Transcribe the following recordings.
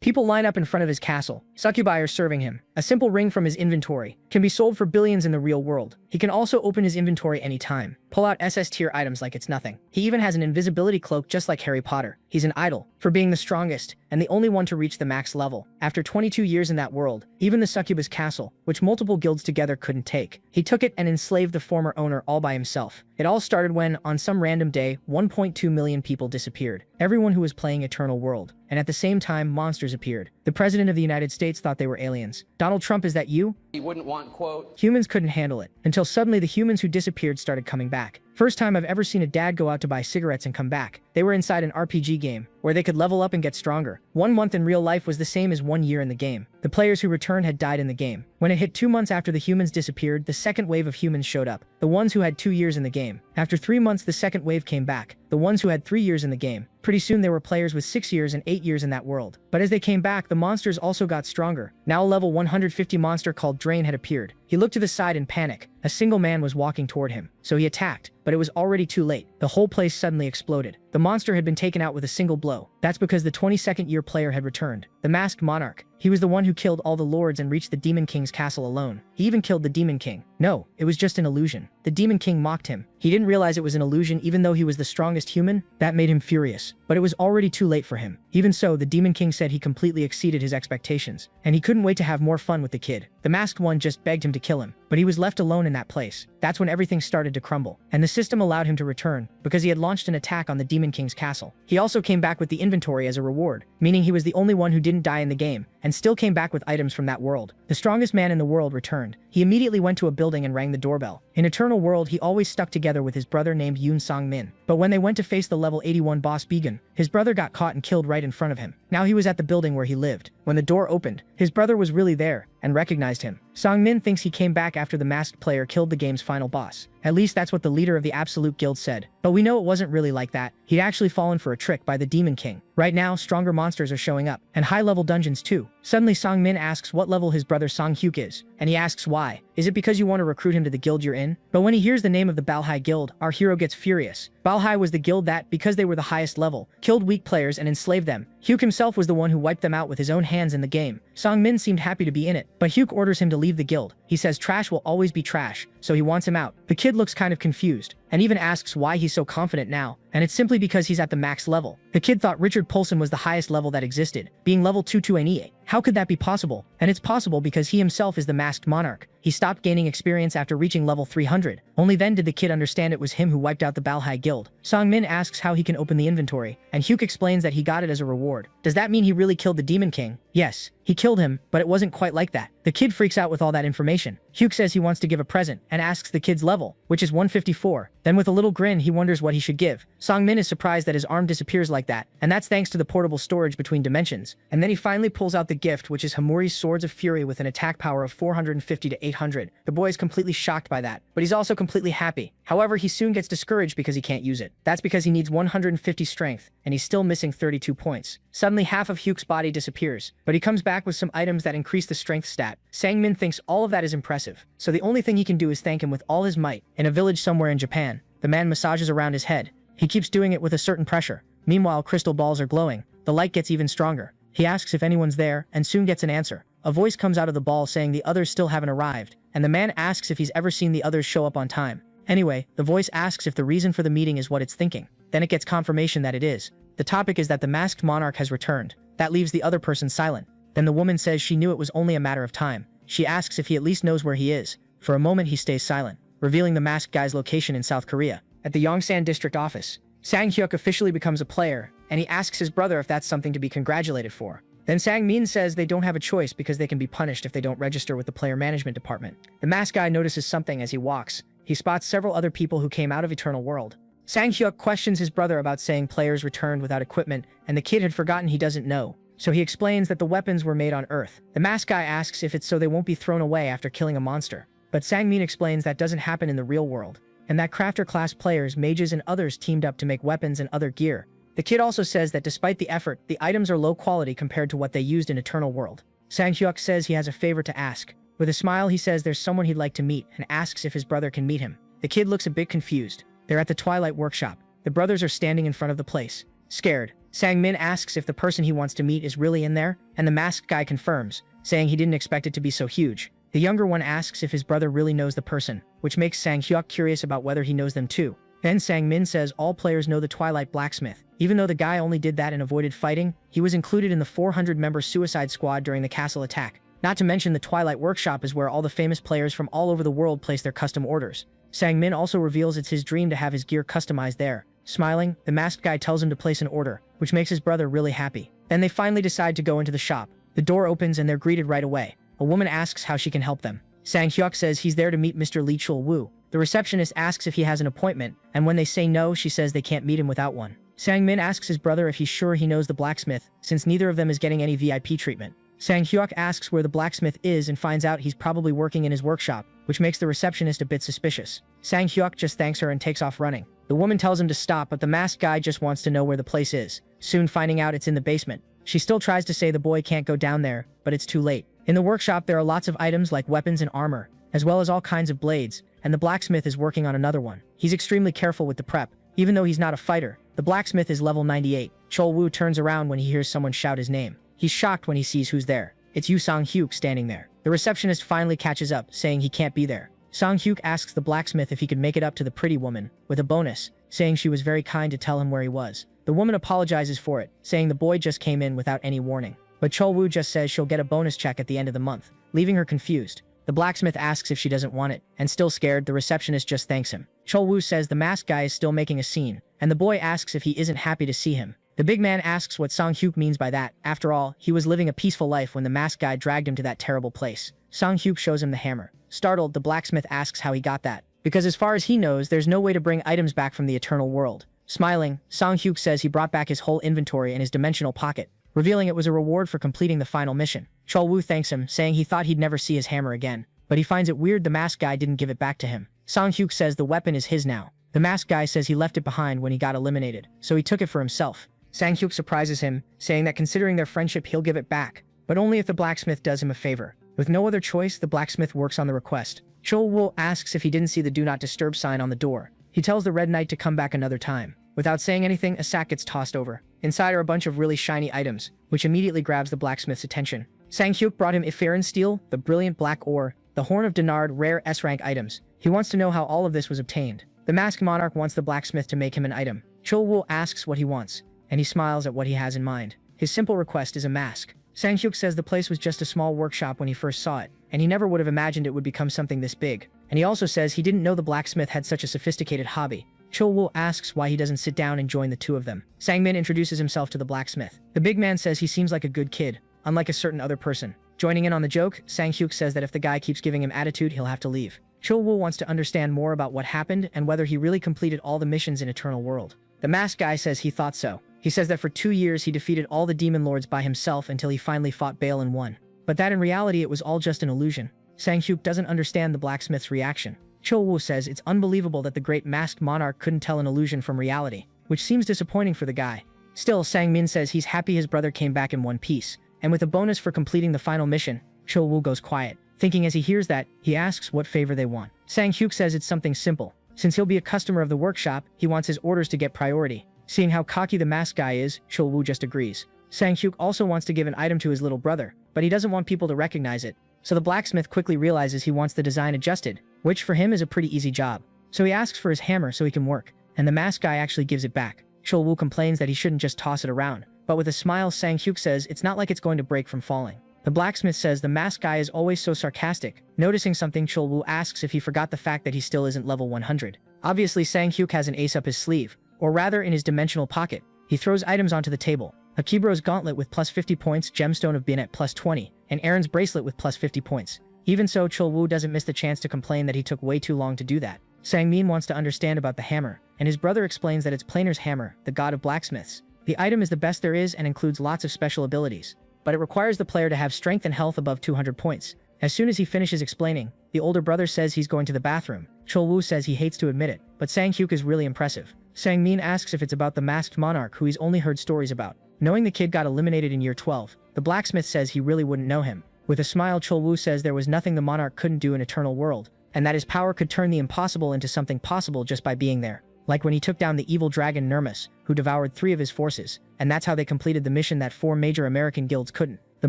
People line up in front of his castle. Succubi are serving him. A simple ring from his inventory can be sold for billions in the real world. He can also open his inventory anytime. Pull out SS tier items like it's nothing. He even has an invisibility cloak just like Harry Potter. He's an idol for being the strongest and the only one to reach the max level. After 22 years in that world, even the succubus castle, which multiple guilds together couldn't take, he took it and enslaved the former owner all by himself. It all started when, on some random day, 1.2 million people disappeared. Everyone who was playing Eternal World. And at the same time, monsters appeared. The President of the United States thought they were aliens. Donald Trump, is that you? He wouldn't want, quote. Humans couldn't handle it, until suddenly the humans who disappeared started coming back. First time I've ever seen a dad go out to buy cigarettes and come back. They were inside an RPG game, where they could level up and get stronger. 1 month in real life was the same as 1 year in the game. The players who returned had died in the game. When it hit 2 months after the humans disappeared, the second wave of humans showed up. The ones who had 2 years in the game. After 3 months, the second wave came back. The ones who had 3 years in the game. Pretty soon there were players with 6 years and 8 years in that world. But as they came back, the monsters also got stronger. Now a level 150 monster called Drain had appeared. He looked to the side in panic. A single man was walking toward him. So he attacked, but it was already too late. The whole place suddenly exploded. The monster had been taken out with a single blow. That's because the 22nd year player had returned. The masked monarch. He was the one who killed all the lords and reached the Demon King's castle alone. He even killed the Demon King. No, it was just an illusion. The Demon King mocked him. He didn't realize it was an illusion even though he was the strongest human. That made him furious. But it was already too late for him. Even so, the Demon King said he completely exceeded his expectations. And he couldn't wait to have more fun with the kid. The masked one just begged him to kill him. But he was left alone in that place. That's when everything started to crumble. And the system allowed him to return, because he had launched an attack on the Demon King's castle. He also came back with the inventory as a reward, meaning he was the only one who didn't die in the game, and still came back with items from that world. The strongest man in the world returned. He immediately went to a building and rang the doorbell. In Eternal World, he always stuck together with his brother named Yoon Sang-min. But when they went to face the level 81 boss Begun, his brother got caught and killed right in front of him. Now he was at the building where he lived. When the door opened, his brother was really there, and recognized him. Sang-min thinks he came back after the masked player killed the game's final boss. At least that's what the leader of the Absolute Guild said. But we know it wasn't really like that. He'd actually fallen for a trick by the Demon King. Right now, stronger monsters are showing up, and high-level dungeons too. Suddenly Sang-min asks what level his brother Sang-hyuk is, and he asks why. Is it because you want to recruit him to the guild you're in? But when he hears the name of the Balhai Guild, our hero gets furious. Balhai was the guild that, because they were the highest level, killed weak players and enslaved them. Hyuk himself was the one who wiped them out with his own hands in the game. Sang-min seemed happy to be in it, but Hyuk orders him to leave the guild. He says trash will always be trash, so he wants him out. The kid looks kind of confused, and even asks why he's so confident now, and it's simply because he's at the max level. The kid thought Richard Polson was the highest level that existed, being level 228. How could that be possible? And it's possible because he himself is the masked monarch. He stopped gaining experience after reaching level 300. Only then did the kid understand it was him who wiped out the Balhai Guild. Sang-min asks how he can open the inventory, and Hyuk explains that he got it as a reward. Does that mean he really killed the Demon King? Yes, he killed him, but it wasn't quite like that. The kid freaks out with all that information. Hyuk says he wants to give a present, and asks the kid's level, which is 154. Then with a little grin, he wonders what he should give. Sang-min is surprised that his arm disappears like that, and that's thanks to the portable storage between dimensions. And then he finally pulls out the gift, which is Hamuri's Swords of Fury with an attack power of 450 to 800. The boy is completely shocked by that, but he's also completely happy. However, he soon gets discouraged because he can't use it. That's because he needs 150 strength, and he's still missing 32 points. Suddenly, half of Hyuk's body disappears, but he comes back with some items that increase the strength stat. Sang-min thinks all of that is impressive, so the only thing he can do is thank him with all his might. In a village somewhere in Japan, the man massages around his head. He keeps doing it with a certain pressure. Meanwhile, crystal balls are glowing. The light gets even stronger. He asks if anyone's there, and soon gets an answer. A voice comes out of the ball saying the others still haven't arrived, and the man asks if he's ever seen the others show up on time. Anyway, the voice asks if the reason for the meeting is what it's thinking. Then it gets confirmation that it is. The topic is that the masked monarch has returned. That leaves the other person silent. Then the woman says she knew it was only a matter of time. She asks if he at least knows where he is. For a moment he stays silent, revealing the masked guy's location in South Korea. At the Yongsan district office, Sang-hyuk officially becomes a player, and he asks his brother if that's something to be congratulated for. Then Sang-min says they don't have a choice because they can be punished if they don't register with the player management department. The masked guy notices something as he walks. He spots several other people who came out of Eternal World. Sang-hyuk questions his brother about saying players returned without equipment, and the kid had forgotten he doesn't know. So he explains that the weapons were made on Earth. The masked guy asks if it's so they won't be thrown away after killing a monster. But Sang-min explains that doesn't happen in the real world, and that crafter class players, mages, and others teamed up to make weapons and other gear. The kid also says that despite the effort, the items are low quality compared to what they used in Eternal World. Sang-hyuk says he has a favor to ask. With a smile, he says there's someone he'd like to meet and asks if his brother can meet him. The kid looks a bit confused. They're at the Twilight Workshop. The brothers are standing in front of the place. Scared, Sang-min asks if the person he wants to meet is really in there, and the masked guy confirms, saying he didn't expect it to be so huge. The younger one asks if his brother really knows the person, which makes Sang-hyuk curious about whether he knows them too. Then Sang-min says all players know the Twilight Blacksmith. Even though the guy only did that and avoided fighting, he was included in the 400-member Suicide Squad during the castle attack. Not to mention the Twilight Workshop is where all the famous players from all over the world place their custom orders. Sang-min also reveals it's his dream to have his gear customized there. Smiling, the masked guy tells him to place an order, which makes his brother really happy. Then they finally decide to go into the shop. The door opens and they're greeted right away. A woman asks how she can help them. Sang-hyuk says he's there to meet Mr. Lee Chul-woo. The receptionist asks if he has an appointment, and when they say no, she says they can't meet him without one. Sang-min asks his brother if he's sure he knows the blacksmith, since neither of them is getting any VIP treatment. Sang-hyuk asks where the blacksmith is and finds out he's probably working in his workshop, which makes the receptionist a bit suspicious. Sang-hyuk just thanks her and takes off running. The woman tells him to stop, but the masked guy just wants to know where the place is, soon finding out it's in the basement. She still tries to say the boy can't go down there, but it's too late. In the workshop there are lots of items like weapons and armor, as well as all kinds of blades, and the blacksmith is working on another one. He's extremely careful with the prep, even though he's not a fighter. The blacksmith is level 98. Chul-woo turns around when he hears someone shout his name. He's shocked when he sees who's there. It's Yu Sang-hyuk standing there. The receptionist finally catches up, saying he can't be there. Sang-hyuk asks the blacksmith if he could make it up to the pretty woman, with a bonus, saying she was very kind to tell him where he was. The woman apologizes for it, saying the boy just came in without any warning. But Chul-woo just says she'll get a bonus check at the end of the month, leaving her confused. The blacksmith asks if she doesn't want it, and still scared, the receptionist just thanks him. Chul-woo says the masked guy is still making a scene, and the boy asks if he isn't happy to see him. The big man asks what Sang-hyuk means by that. After all, he was living a peaceful life when the masked guy dragged him to that terrible place. Sang-hyuk shows him the hammer. Startled, the blacksmith asks how he got that, because as far as he knows, there's no way to bring items back from the eternal world. Smiling, Sang-hyuk says he brought back his whole inventory in his dimensional pocket, revealing it was a reward for completing the final mission. Chul-woo thanks him, saying he thought he'd never see his hammer again, but he finds it weird the masked guy didn't give it back to him. Sang-hyuk says the weapon is his now. The masked guy says he left it behind when he got eliminated, so he took it for himself. Sang-hyuk surprises him, saying that considering their friendship he'll give it back, but only if the blacksmith does him a favor. With no other choice, the blacksmith works on the request. Chul-woo asks if he didn't see the Do Not Disturb sign on the door. He tells the Red Knight to come back another time. Without saying anything, a sack gets tossed over. Inside are a bunch of really shiny items, which immediately grabs the blacksmith's attention. Sang-hyuk brought him Iferan Steel, the brilliant black ore, the Horn of Denard, rare S-rank items. He wants to know how all of this was obtained. The masked monarch wants the blacksmith to make him an item. Chul-woo asks what he wants, and he smiles at what he has in mind. His simple request is a mask. Sang-hyuk says the place was just a small workshop when he first saw it, and he never would have imagined it would become something this big. And he also says he didn't know the blacksmith had such a sophisticated hobby. Chul-woo asks why he doesn't sit down and join the two of them. Sang-min introduces himself to the blacksmith. The big man says he seems like a good kid, unlike a certain other person. Joining in on the joke, Sang-hyuk says that if the guy keeps giving him attitude, he'll have to leave. Chul-woo wants to understand more about what happened and whether he really completed all the missions in Eternal World. The masked guy says he thought so. He says that for 2 years he defeated all the demon lords by himself until he finally fought Baal and won. But that in reality it was all just an illusion. Sang-hyuk doesn't understand the blacksmith's reaction. Chul-woo says it's unbelievable that the great masked monarch couldn't tell an illusion from reality, which seems disappointing for the guy. Still, Sang-min says he's happy his brother came back in one piece, and with a bonus for completing the final mission, Chul-woo goes quiet. Thinking as he hears that, he asks what favor they want. Sang-hyuk says it's something simple. Since he'll be a customer of the workshop, he wants his orders to get priority. Seeing how cocky the masked guy is, Chul-woo just agrees. Sang-hyuk also wants to give an item to his little brother, but he doesn't want people to recognize it. So the blacksmith quickly realizes he wants the design adjusted, which for him is a pretty easy job. So he asks for his hammer so he can work, and the masked guy actually gives it back. Chul-woo complains that he shouldn't just toss it around, but with a smile Sang-hyuk says it's not like it's going to break from falling. The blacksmith says the masked guy is always so sarcastic. Noticing something, Chul-woo asks if he forgot the fact that he still isn't level 100. Obviously Sang-hyuk has an ace up his sleeve, or rather in his dimensional pocket. He throws items onto the table. Akibro's gauntlet with plus 50 points, Gemstone of Bin at plus 20, and Aaron's bracelet with plus 50 points. Even so, Chul-woo doesn't miss the chance to complain that he took way too long to do that. Sang-min wants to understand about the hammer, and his brother explains that it's Planer's hammer, the god of blacksmiths. The item is the best there is and includes lots of special abilities, but it requires the player to have strength and health above 200 points. As soon as he finishes explaining, the older brother says he's going to the bathroom. Chul-woo says he hates to admit it, but Sang-hyuk is really impressive. Sang-min asks if it's about the masked monarch who he's only heard stories about. Knowing the kid got eliminated in year 12, the blacksmith says he really wouldn't know him. With a smile, Chul-woo says there was nothing the monarch couldn't do in Eternal World, and that his power could turn the impossible into something possible just by being there. like when he took down the evil dragon Nermus, who devoured 3 of his forces, and that's how they completed the mission that 4 major American guilds couldn't. The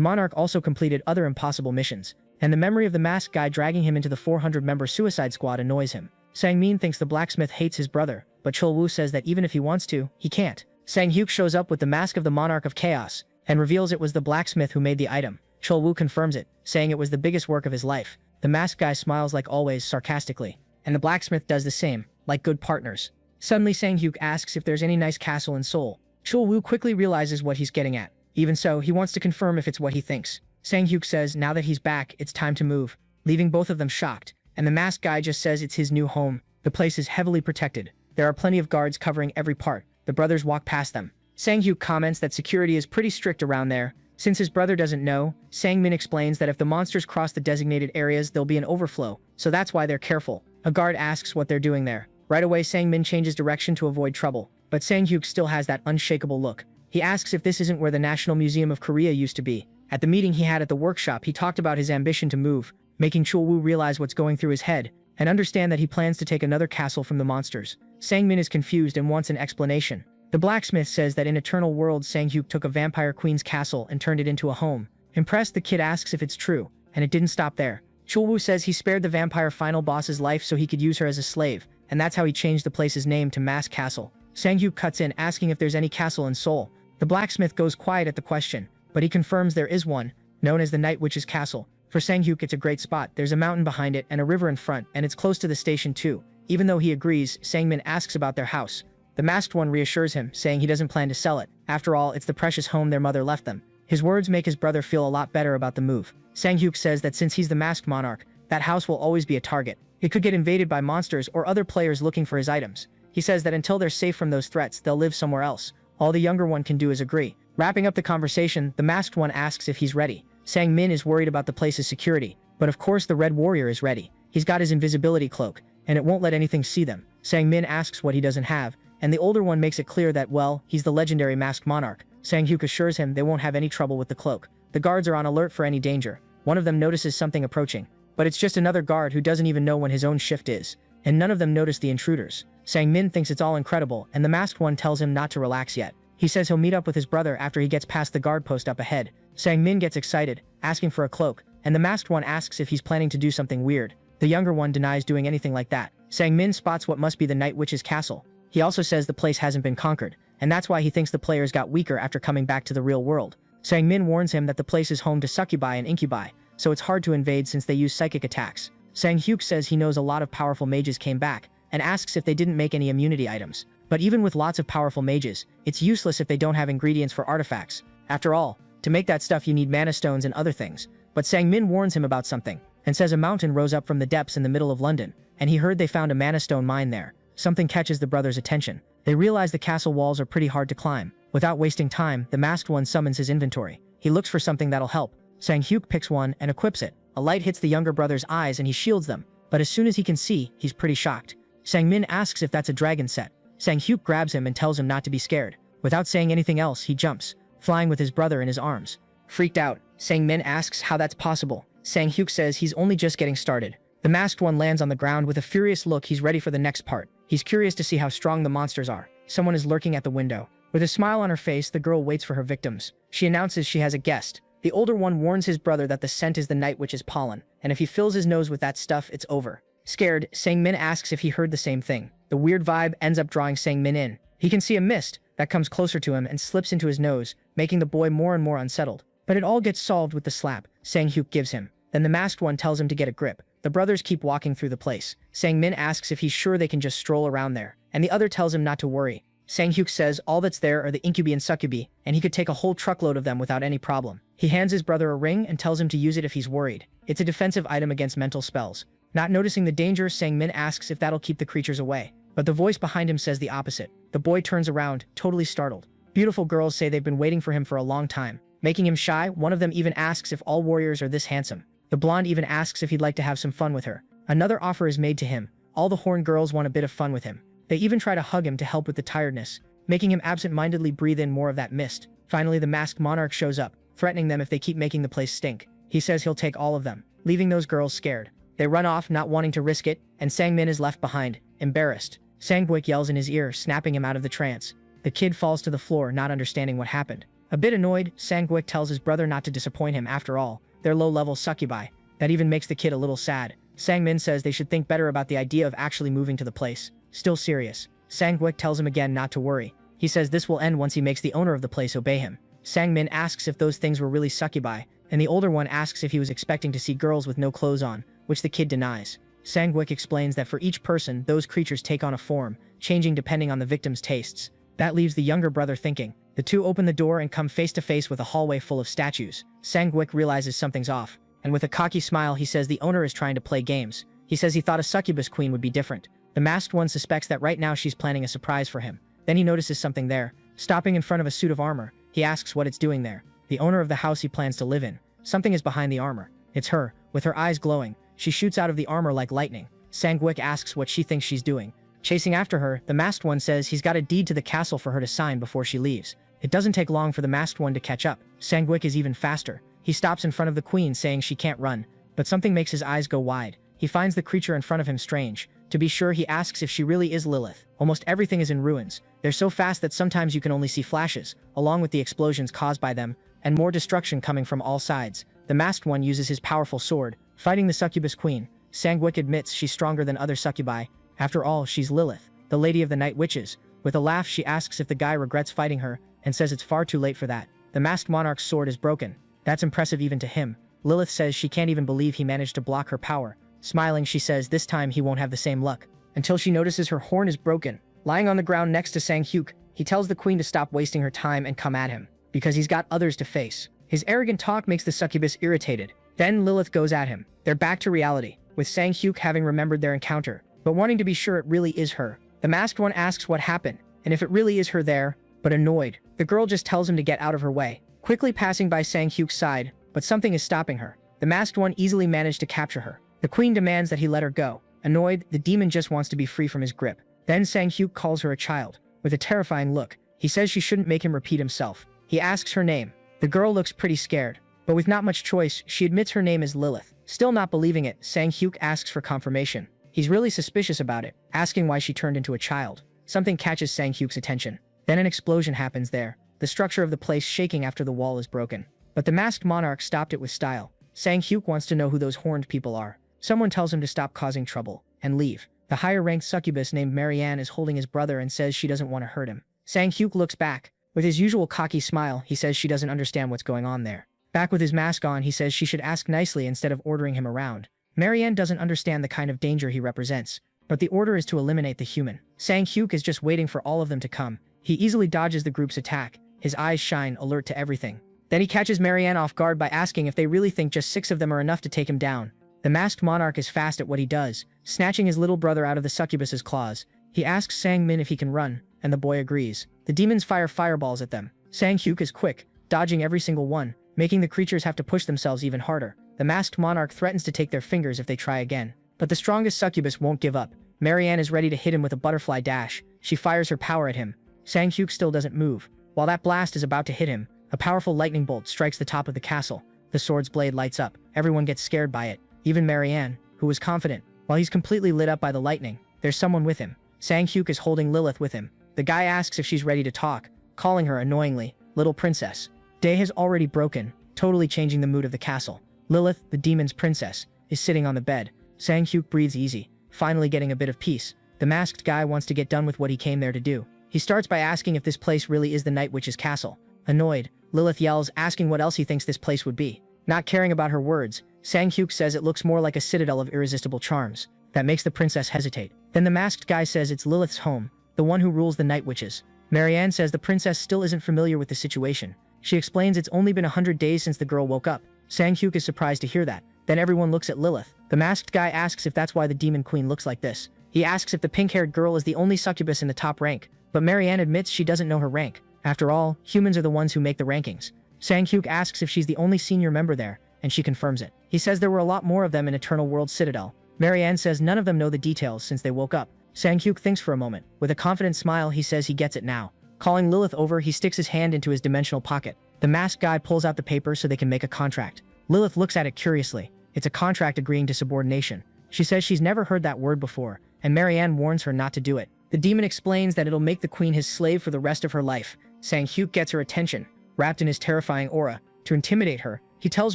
monarch also completed other impossible missions, and the memory of the masked guy dragging him into the 400-member suicide squad annoys him. Sang-min thinks the blacksmith hates his brother, but Chul-woo says that even if he wants to, he can't. Sang-hyuk shows up with the mask of the Monarch of Chaos, and reveals it was the blacksmith who made the item. Chul-woo confirms it, saying it was the biggest work of his life. The masked guy smiles like always, sarcastically, and the blacksmith does the same, like good partners. Suddenly Sang-hyuk asks if there's any nice castle in Seoul. Chul-woo quickly realizes what he's getting at. Even so, he wants to confirm if it's what he thinks. Sang-hyuk says now that he's back, it's time to move, leaving both of them shocked, and the masked guy just says it's his new home. The place is heavily protected. There are plenty of guards covering every part. The brothers walk past them. Sang-hyuk comments that security is pretty strict around there. Since his brother doesn't know, Sang-min explains that if the monsters cross the designated areas, there'll be an overflow, so that's why they're careful. A guard asks what they're doing there. Right away, Sang-min changes direction to avoid trouble, but Sang-hyuk still has that unshakable look. He asks if this isn't where the National Museum of Korea used to be. At the meeting he had at the workshop, he talked about his ambition to move, making Chul-woo realize what's going through his head, and understand that he plans to take another castle from the monsters. Sang-min is confused and wants an explanation. The blacksmith says that in Eternal World, Sang-hyuk took a vampire queen's castle and turned it into a home. Impressed, the kid asks if it's true, and it didn't stop there. Chul-woo says he spared the vampire final boss's life so he could use her as a slave, and that's how he changed the place's name to Mask Castle. Sang-hyuk cuts in, asking if there's any castle in Seoul. The blacksmith goes quiet at the question, but he confirms there is one, known as the Night Witch's Castle. For Sang-hyuk, it's a great spot. There's a mountain behind it and a river in front, and it's close to the station too. Even though he agrees, Sang-min asks about their house. The masked one reassures him, saying he doesn't plan to sell it. After all, it's the precious home their mother left them. His words make his brother feel a lot better about the move. Sang-hyuk says that since he's the masked monarch, that house will always be a target. It could get invaded by monsters or other players looking for his items. He says that until they're safe from those threats, they'll live somewhere else. All the younger one can do is agree. Wrapping up the conversation, the masked one asks if he's ready. Sang-min is worried about the place's security, but of course the Red Warrior is ready. He's got his invisibility cloak, and it won't let anything see them. Sang-min asks what he doesn't have, and the older one makes it clear that, well, he's the legendary masked monarch. Sang-hyuk assures him they won't have any trouble with the cloak. The guards are on alert for any danger. One of them notices something approaching, but it's just another guard who doesn't even know when his own shift is, and none of them notice the intruders. Sang-min thinks it's all incredible, and the masked one tells him not to relax yet. He says he'll meet up with his brother after he gets past the guard post up ahead. Sang-min gets excited, asking for a cloak, and the masked one asks if he's planning to do something weird. The younger one denies doing anything like that. Sang-min spots what must be the Night Witch's castle. He also says the place hasn't been conquered, and that's why he thinks the players got weaker after coming back to the real world. Sang-min warns him that the place is home to succubi and incubi, so it's hard to invade since they use psychic attacks. Sang-hyuk says he knows a lot of powerful mages came back, and asks if they didn't make any immunity items. But even with lots of powerful mages, it's useless if they don't have ingredients for artifacts. After all, to make that stuff you need mana stones and other things. But Sang-min warns him about something, and says a mountain rose up from the depths in the middle of London, and he heard they found a mana stone mine there. Something catches the brothers' attention. They realize the castle walls are pretty hard to climb. Without wasting time, the masked one summons his inventory. He looks for something that'll help. Sang-hyuk picks one and equips it. A light hits the younger brother's eyes and he shields them, but as soon as he can see, he's pretty shocked. Sang-min asks if that's a dragon set. Sang-hyuk grabs him and tells him not to be scared. Without saying anything else, he jumps, flying with his brother in his arms. Freaked out, Sang-min asks how that's possible. Sang-hyuk says he's only just getting started. The masked one lands on the ground with a furious look. He's ready for the next part. He's curious to see how strong the monsters are. Someone is lurking at the window. With a smile on her face, the girl waits for her victims. She announces she has a guest. The older one warns his brother that the scent is the Night Witch's pollen, and if he fills his nose with that stuff, it's over. Scared, Sang-min asks if he heard the same thing. The weird vibe ends up drawing Sang-min in. He can see a mist that comes closer to him and slips into his nose, making the boy more and more unsettled. But it all gets solved with the slap Sang-hyuk gives him. Then the masked one tells him to get a grip. The brothers keep walking through the place. Sang-min asks if he's sure they can just stroll around there, and the other tells him not to worry. Sang-hyuk says all that's there are the incubi and succubi, and he could take a whole truckload of them without any problem. He hands his brother a ring and tells him to use it if he's worried. It's a defensive item against mental spells. Not noticing the danger, Sang-min asks if that'll keep the creatures away. But the voice behind him says the opposite. The boy turns around, totally startled. Beautiful girls say they've been waiting for him for a long time. Making him shy, one of them even asks if all warriors are this handsome. The blonde even asks if he'd like to have some fun with her. Another offer is made to him. All the horned girls want a bit of fun with him. They even try to hug him to help with the tiredness, making him absent-mindedly breathe in more of that mist. Finally, the masked monarch shows up, threatening them if they keep making the place stink. He says he'll take all of them, leaving those girls scared. They run off, not wanting to risk it, and Sang-min is left behind, embarrassed. Sang-Gwick yells in his ear, snapping him out of the trance. The kid falls to the floor, not understanding what happened. A bit annoyed, Sang-Gwick tells his brother not to disappoint him. After all, they're low-level succubi. That even makes the kid a little sad. Sang-Min says they should think better about the idea of actually moving to the place. Still serious. Sang-Gwick tells him again not to worry. He says this will end once he makes the owner of the place obey him. Sang-Min asks if those things were really succubi, and the older one asks if he was expecting to see girls with no clothes on, which the kid denies. Sang-Gwick explains that for each person, those creatures take on a form, changing depending on the victim's tastes. That leaves the younger brother thinking. The two open the door and come face to face with a hallway full of statues. Sang-Gwick realizes something's off, and with a cocky smile he says the owner is trying to play games. He says he thought a succubus queen would be different. The masked one suspects that right now she's planning a surprise for him. Then he notices something there. Stopping in front of a suit of armor, he asks what it's doing there. The owner of the house he plans to live in. Something is behind the armor. It's her, with her eyes glowing. She shoots out of the armor like lightning. Sang-Gwick asks what she thinks she's doing. Chasing after her, the masked one says he's got a deed to the castle for her to sign before she leaves. It doesn't take long for the masked one to catch up. Sang-Gwick is even faster. He stops in front of the queen saying she can't run, but something makes his eyes go wide. He finds the creature in front of him strange. To be sure, he asks if she really is Lilith. Almost everything is in ruins. They're so fast that sometimes you can only see flashes, along with the explosions caused by them, and more destruction coming from all sides. The masked one uses his powerful sword, fighting the succubus queen. Sang-Gwick admits she's stronger than other succubi. After all, she's Lilith, the lady of the night witches. With a laugh, she asks if the guy regrets fighting her, and says it's far too late for that. The masked monarch's sword is broken. That's impressive even to him. Lilith says she can't even believe he managed to block her power. Smiling, she says this time he won't have the same luck. Until she notices her horn is broken. Lying on the ground next to Sang-Hyuk, he tells the queen to stop wasting her time and come at him, because he's got others to face. His arrogant talk makes the succubus irritated. Then Lilith goes at him. They're back to reality, with Sang-Hyuk having remembered their encounter, but wanting to be sure it really is her. The masked one asks what happened, and if it really is her there, but annoyed. The girl just tells him to get out of her way, quickly passing by Sang-Hyuk's side, but something is stopping her. The masked one easily managed to capture her. The queen demands that he let her go. Annoyed, the demon just wants to be free from his grip. Then Sang-Hyuk calls her a child. With a terrifying look, he says she shouldn't make him repeat himself. He asks her name. The girl looks pretty scared, but with not much choice, she admits her name is Lilith. Still not believing it, Sang-Hyuk asks for confirmation. He's really suspicious about it, asking why she turned into a child. Something catches Sang-Hyuk's attention. Then an explosion happens there, the structure of the place shaking after the wall is broken. But the masked monarch stopped it with style. Sang-Hyuk wants to know who those horned people are. Someone tells him to stop causing trouble and leave. The higher-ranked succubus named Marianne is holding his brother and says she doesn't want to hurt him. Sang-Hyuk looks back. With his usual cocky smile, he says she doesn't understand what's going on there. Back with his mask on, he says she should ask nicely instead of ordering him around. Marianne doesn't understand the kind of danger he represents, but the order is to eliminate the human. Sang-Hyuk is just waiting for all of them to come. He easily dodges the group's attack. His eyes shine, alert to everything. Then he catches Marianne off guard by asking if they really think just 6 of them are enough to take him down. The masked monarch is fast at what he does, snatching his little brother out of the succubus's claws. He asks Sang-Min if he can run, and the boy agrees. The demons fire fireballs at them. Sang-Hyuk is quick, dodging every single one, making the creatures have to push themselves even harder. The masked monarch threatens to take their fingers if they try again. But the strongest succubus won't give up. Marianne is ready to hit him with a butterfly dash. She fires her power at him. Sang-Hyuk still doesn't move. While that blast is about to hit him, a powerful lightning bolt strikes the top of the castle. The sword's blade lights up. Everyone gets scared by it. Even Marianne, who was confident. While he's completely lit up by the lightning, there's someone with him. Sang-Hyuk is holding Lilith with him. The guy asks if she's ready to talk, calling her annoyingly, "Little princess." Day has already broken, totally changing the mood of the castle. Lilith, the demon's princess, is sitting on the bed. Sang-Hyuk breathes easy, finally getting a bit of peace. The masked guy wants to get done with what he came there to do. He starts by asking if this place really is the Night Witch's castle. Annoyed, Lilith yells, asking what else he thinks this place would be. Not caring about her words, Sang-Hyuk says it looks more like a citadel of irresistible charms. That makes the princess hesitate. Then the masked guy says it's Lilith's home, the one who rules the Night Witches. Marianne says the princess still isn't familiar with the situation. She explains it's only been 100 days since the girl woke up. Sang-Hyuk is surprised to hear that. Then everyone looks at Lilith. The masked guy asks if that's why the demon queen looks like this. He asks if the pink-haired girl is the only succubus in the top rank, but Marianne admits she doesn't know her rank. After all, humans are the ones who make the rankings. Sang-Hyuk asks if she's the only senior member there, and she confirms it. He says there were a lot more of them in Eternal World Citadel. Marianne says none of them know the details since they woke up. Sang-Hyuk thinks for a moment. With a confident smile, he says he gets it now. Calling Lilith over, he sticks his hand into his dimensional pocket. The masked guy pulls out the paper so they can make a contract. Lilith looks at it curiously. It's a contract agreeing to subordination. She says she's never heard that word before, and Marianne warns her not to do it. The demon explains that it'll make the queen his slave for the rest of her life. Sang-hyuk gets her attention, wrapped in his terrifying aura. To intimidate her, he tells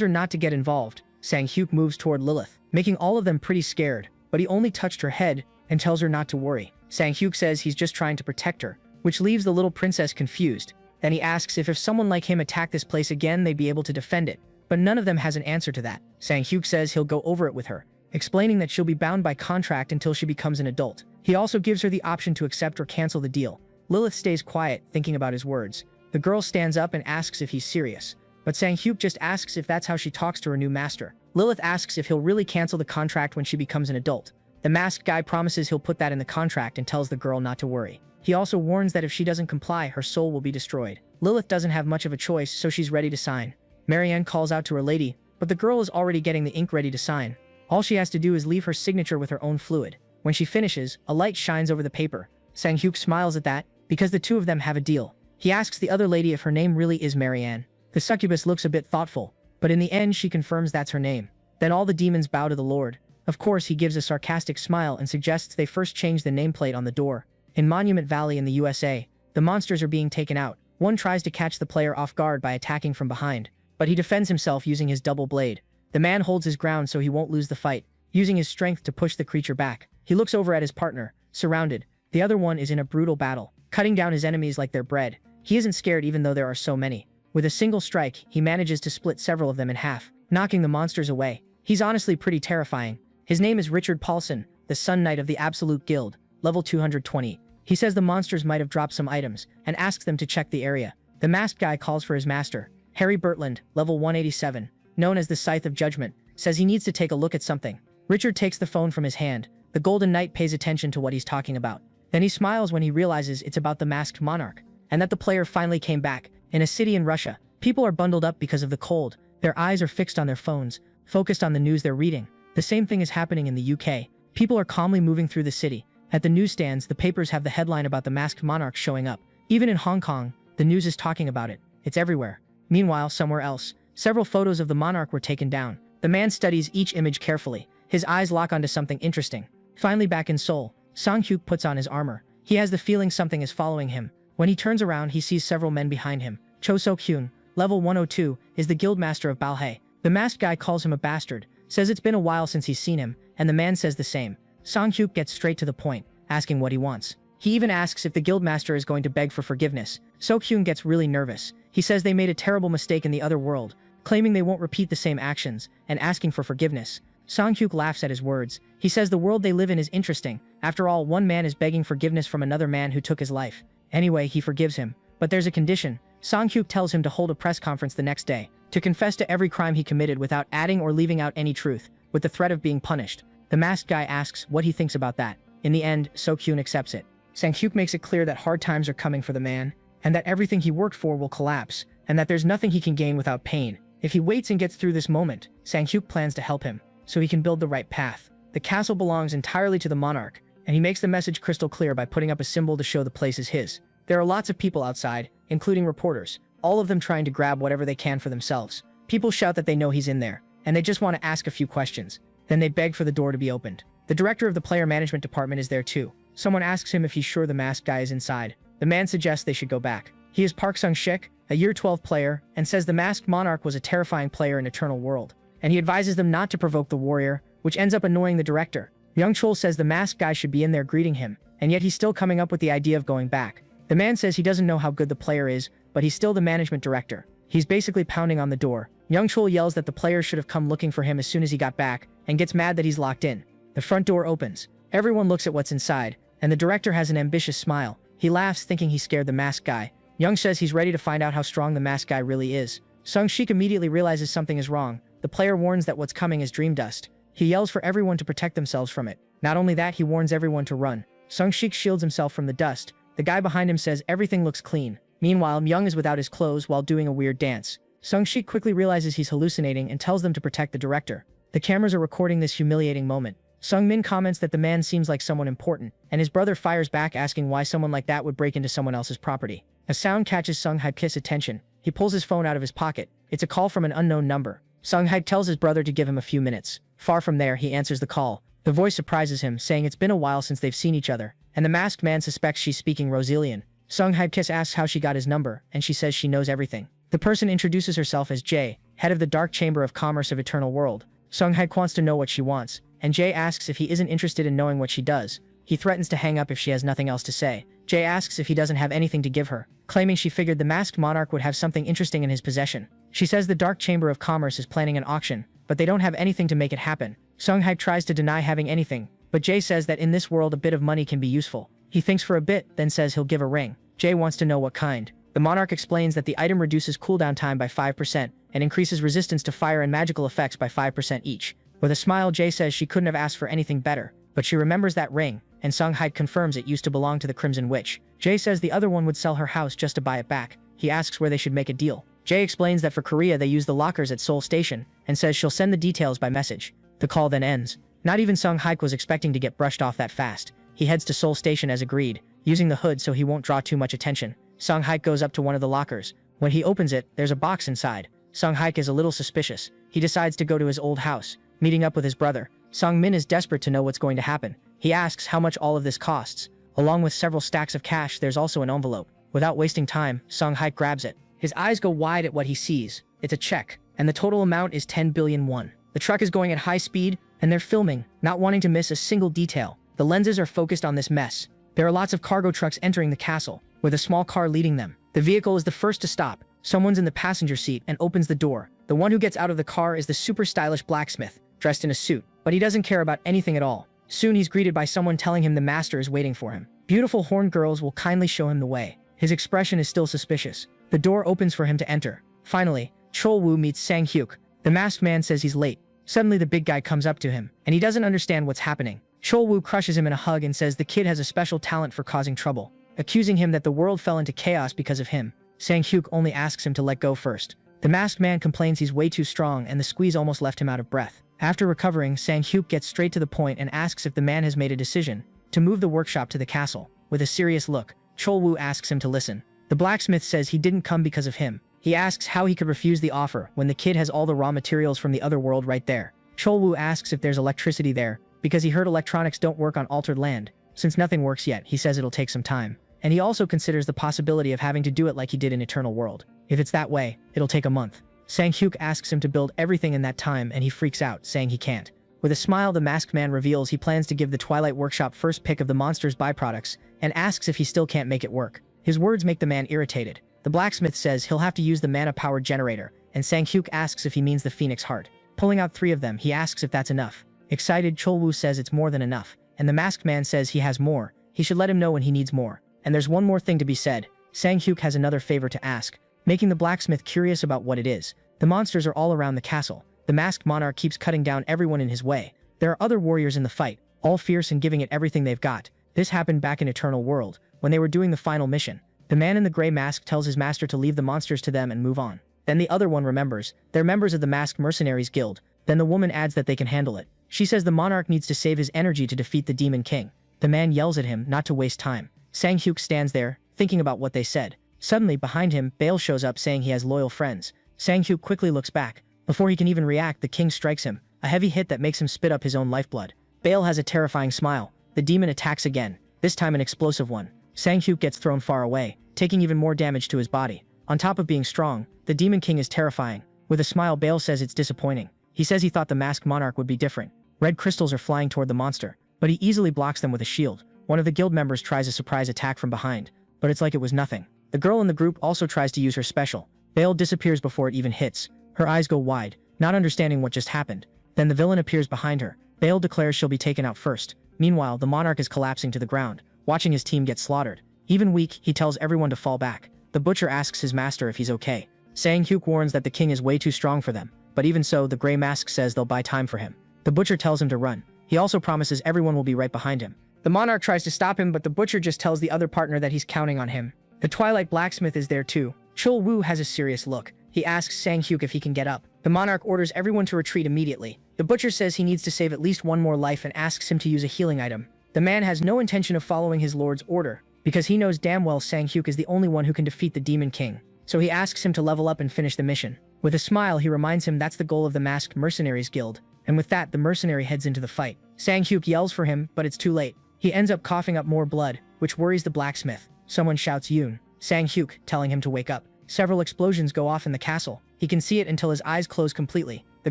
her not to get involved. Sang-hyuk moves toward Lilith, making all of them pretty scared, but he only touched her head and tells her not to worry. Sang-hyuk says he's just trying to protect her, which leaves the little princess confused. Then he asks if someone like him attacked this place again, they'd be able to defend it, but none of them has an answer to that. Sang-hyuk says he'll go over it with her, explaining that she'll be bound by contract until she becomes an adult. He also gives her the option to accept or cancel the deal. Lilith stays quiet, thinking about his words. The girl stands up and asks if he's serious, but Sang-hyuk just asks if that's how she talks to her new master. Lilith asks if he'll really cancel the contract when she becomes an adult. The masked guy promises he'll put that in the contract and tells the girl not to worry. He also warns that if she doesn't comply, her soul will be destroyed. Lilith doesn't have much of a choice, so she's ready to sign. Marianne calls out to her lady, but the girl is already getting the ink ready to sign. All she has to do is leave her signature with her own fluid. When she finishes, a light shines over the paper. Sang-hyuk smiles at that, because the two of them have a deal. He asks the other lady if her name really is Marianne. The succubus looks a bit thoughtful, but in the end she confirms that's her name. Then all the demons bow to the Lord. Of course, he gives a sarcastic smile and suggests they first change the nameplate on the door. In Monument Valley in the USA, the monsters are being taken out. One tries to catch the player off guard by attacking from behind, but he defends himself using his double blade. The man holds his ground so he won't lose the fight, using his strength to push the creature back. He looks over at his partner, surrounded. The other one is in a brutal battle, cutting down his enemies like they're bread. He isn't scared even though there are so many. With a single strike, he manages to split several of them in half, knocking the monsters away. He's honestly pretty terrifying. His name is Richard Paulson, the Sun Knight of the Absolute Guild, level 220. He says the monsters might have dropped some items, and asks them to check the area. The masked guy calls for his master. Harry Bertland, level 187, known as the Scythe of Judgment, says he needs to take a look at something. Richard takes the phone from his hand. The Golden Knight pays attention to what he's talking about. Then he smiles when he realizes it's about the masked monarch, and that the player finally came back. In a city in Russia, people are bundled up because of the cold. Their eyes are fixed on their phones, focused on the news they're reading. The same thing is happening in the UK. People are calmly moving through the city. At the newsstands, the papers have the headline about the masked monarch showing up. Even in Hong Kong, the news is talking about it. It's everywhere. Meanwhile, somewhere else, several photos of the monarch were taken down. The man studies each image carefully. His eyes lock onto something interesting. Finally back in Seoul, Sang-hyuk puts on his armor. He has the feeling something is following him. When he turns around, he sees several men behind him. Cho Sok-hyun, level 102, is the guildmaster of Balhae. The masked guy calls him a bastard, says it's been a while since he's seen him, and the man says the same. Sang-hyuk gets straight to the point, asking what he wants. He even asks if the guildmaster is going to beg for forgiveness. Sok-hyun gets really nervous. He says they made a terrible mistake in the other world, claiming they won't repeat the same actions, and asking for forgiveness. Sang-hyuk laughs at his words. He says the world they live in is interesting. After all, one man is begging forgiveness from another man who took his life. Anyway, he forgives him. But there's a condition. Sang-hyuk tells him to hold a press conference the next day, to confess to every crime he committed without adding or leaving out any truth, with the threat of being punished. The masked guy asks what he thinks about that. In the end, Sok-hyun accepts it. Sang-hyuk makes it clear that hard times are coming for the man, and that everything he worked for will collapse, and that there's nothing he can gain without pain. If he waits and gets through this moment, Sang-hyuk plans to help him, so he can build the right path. The castle belongs entirely to the monarch, and he makes the message crystal clear by putting up a symbol to show the place is his. There are lots of people outside, including reporters, all of them trying to grab whatever they can for themselves. People shout that they know he's in there, and they just want to ask a few questions. Then they beg for the door to be opened. The director of the player management department is there too. Someone asks him if he's sure the masked guy is inside. The man suggests they should go back. He is Park Sung-shik, a year 12 player, and says the masked monarch was a terrifying player in Eternal World, and he advises them not to provoke the warrior, which ends up annoying the director. Young Chol says the masked guy should be in there greeting him, and yet he's still coming up with the idea of going back. The man says he doesn't know how good the player is, but he's still the management director. He's basically pounding on the door. Young Chol yells that the player should have come looking for him as soon as he got back, and gets mad that he's locked in. The front door opens. Everyone looks at what's inside, and the director has an ambitious smile. He laughs, thinking he scared the masked guy. Young says he's ready to find out how strong the masked guy really is. Sung-shik immediately realizes something is wrong. The player warns that what's coming is dream dust. He yells for everyone to protect themselves from it. Not only that, he warns everyone to run. Sung-shik shields himself from the dust. The guy behind him says everything looks clean. Meanwhile, Young is without his clothes while doing a weird dance. Sung-shik quickly realizes he's hallucinating and tells them to protect the director. The cameras are recording this humiliating moment. Sung-min comments that the man seems like someone important, and his brother fires back asking why someone like that would break into someone else's property. A sound catches Sung-hyp's attention. He pulls his phone out of his pocket. It's a call from an unknown number. Sung-hyp tells his brother to give him a few minutes. Far from there, he answers the call. The voice surprises him, saying it's been a while since they've seen each other. and the masked man suspects she's speaking Rosalian. Sung Hae-kiss asks how she got his number, and she says she knows everything. The person introduces herself as Jae, head of the Dark Chamber of Commerce of Eternal World. Sung Hae wants to know what she wants, and Jae asks if he isn't interested in knowing what she does. He threatens to hang up if she has nothing else to say. Jae asks if he doesn't have anything to give her, claiming she figured the masked monarch would have something interesting in his possession. She says the Dark Chamber of Commerce is planning an auction, but they don't have anything to make it happen. Sung Hae tries to deny having anything, but Jae says that in this world a bit of money can be useful. He thinks for a bit, then says he'll give a ring. Jae wants to know what kind. The monarch explains that the item reduces cooldown time by 5% and increases resistance to fire and magical effects by 5% each. With a smile, Jae says she couldn't have asked for anything better, but she remembers that ring, and Sung Hae confirms it used to belong to the Crimson Witch. Jae says the other one would sell her house just to buy it back. He asks where they should make a deal. Jae explains that for Korea they use the lockers at Seoul Station, and says she'll send the details by message. The call then ends. Not even Sung Hae was expecting to get brushed off that fast. He heads to Seoul Station as agreed, using the hood so he won't draw too much attention. Sung Hae goes up to one of the lockers. When he opens it, there's a box inside. Sung Hae is a little suspicious. He decides to go to his old house, meeting up with his brother. Sung Min is desperate to know what's going to happen. He asks how much all of this costs. Along with several stacks of cash, there's also an envelope. Without wasting time, Sung Hae grabs it. His eyes go wide at what he sees. It's a check, and the total amount is 10 billion won. The truck is going at high speed, and they're filming, not wanting to miss a single detail. The lenses are focused on this mess. There are lots of cargo trucks entering the castle, with a small car leading them. The vehicle is the first to stop. Someone's in the passenger seat and opens the door. The one who gets out of the car is the super stylish blacksmith, dressed in a suit, but he doesn't care about anything at all. Soon he's greeted by someone telling him the master is waiting for him. Beautiful horned girls will kindly show him the way. His expression is still suspicious. The door opens for him to enter. Finally, Chol-woo meets Sang-hyuk. The masked man says he's late. Suddenly the big guy comes up to him, and he doesn't understand what's happening. Chol-woo crushes him in a hug and says the kid has a special talent for causing trouble, accusing him that the world fell into chaos because of him. Sang-hyuk only asks him to let go first. The masked man complains he's way too strong and the squeeze almost left him out of breath. After recovering, Sang-hyuk gets straight to the point and asks if the man has made a decision to move the workshop to the castle. With a serious look, Chol-woo asks him to listen. The blacksmith says he didn't come because of him. He asks how he could refuse the offer when the kid has all the raw materials from the other world right there. Chol-woo asks if there's electricity there, because he heard electronics don't work on altered land. Since nothing works yet, he says it'll take some time. And he also considers the possibility of having to do it like he did in Eternal World. If it's that way, it'll take a month. Sang-hyuk asks him to build everything in that time and he freaks out, saying he can't. With a smile, the masked man reveals he plans to give the Twilight Workshop first pick of the monster's byproducts and asks if he still can't make it work. His words make the man irritated. The blacksmith says he'll have to use the mana-powered generator, and Sang-hyuk asks if he means the Phoenix Heart. Pulling out 3 of them, he asks if that's enough. Excited, Chol-woo says it's more than enough, and the masked man says he has more. He should let him know when he needs more. And there's one more thing to be said. Sang-hyuk has another favor to ask, making the blacksmith curious about what it is. The monsters are all around the castle. The masked monarch keeps cutting down everyone in his way. There are other warriors in the fight, all fierce and giving it everything they've got. This happened back in Eternal World, when they were doing the final mission. The man in the gray mask tells his master to leave the monsters to them and move on. Then the other one remembers. They're members of the Masked Mercenaries Guild. Then the woman adds that they can handle it. She says the monarch needs to save his energy to defeat the Demon King. The man yells at him not to waste time. Sang-hyuk stands there, thinking about what they said. Suddenly, behind him, Bale shows up saying he has loyal friends. Sang-hyuk quickly looks back. Before he can even react, the king strikes him, a heavy hit that makes him spit up his own lifeblood. Bale has a terrifying smile. The demon attacks again, this time an explosive one. Sang-hyuk gets thrown far away, taking even more damage to his body. On top of being strong, the Demon King is terrifying. With a smile, Bale says it's disappointing. He says he thought the Masked Monarch would be different. Red crystals are flying toward the monster, but he easily blocks them with a shield. One of the guild members tries a surprise attack from behind, but it's like it was nothing. The girl in the group also tries to use her special. Bale disappears before it even hits. Her eyes go wide, not understanding what just happened. Then the villain appears behind her. Bale declares she'll be taken out first. Meanwhile, the monarch is collapsing to the ground, watching his team get slaughtered. Even weak, he tells everyone to fall back. The butcher asks his master if he's okay. Sang-hyuk warns that the king is way too strong for them, but even so, the gray mask says they'll buy time for him. The butcher tells him to run. He also promises everyone will be right behind him. The monarch tries to stop him, but the butcher just tells the other partner that he's counting on him. The Twilight blacksmith is there too. Chol-woo has a serious look. He asks Sang-hyuk if he can get up. The monarch orders everyone to retreat immediately. The butcher says he needs to save at least one more life and asks him to use a healing item. The man has no intention of following his lord's order, because he knows damn well Sang-hyuk is the only one who can defeat the Demon King. So he asks him to level up and finish the mission. With a smile, he reminds him that's the goal of the Masked Mercenaries Guild. And with that, the mercenary heads into the fight. Sang-hyuk yells for him, but it's too late. He ends up coughing up more blood, which worries the blacksmith. Someone shouts Yoon, Sang-hyuk, telling him to wake up. Several explosions go off in the castle. He can see it until his eyes close completely. The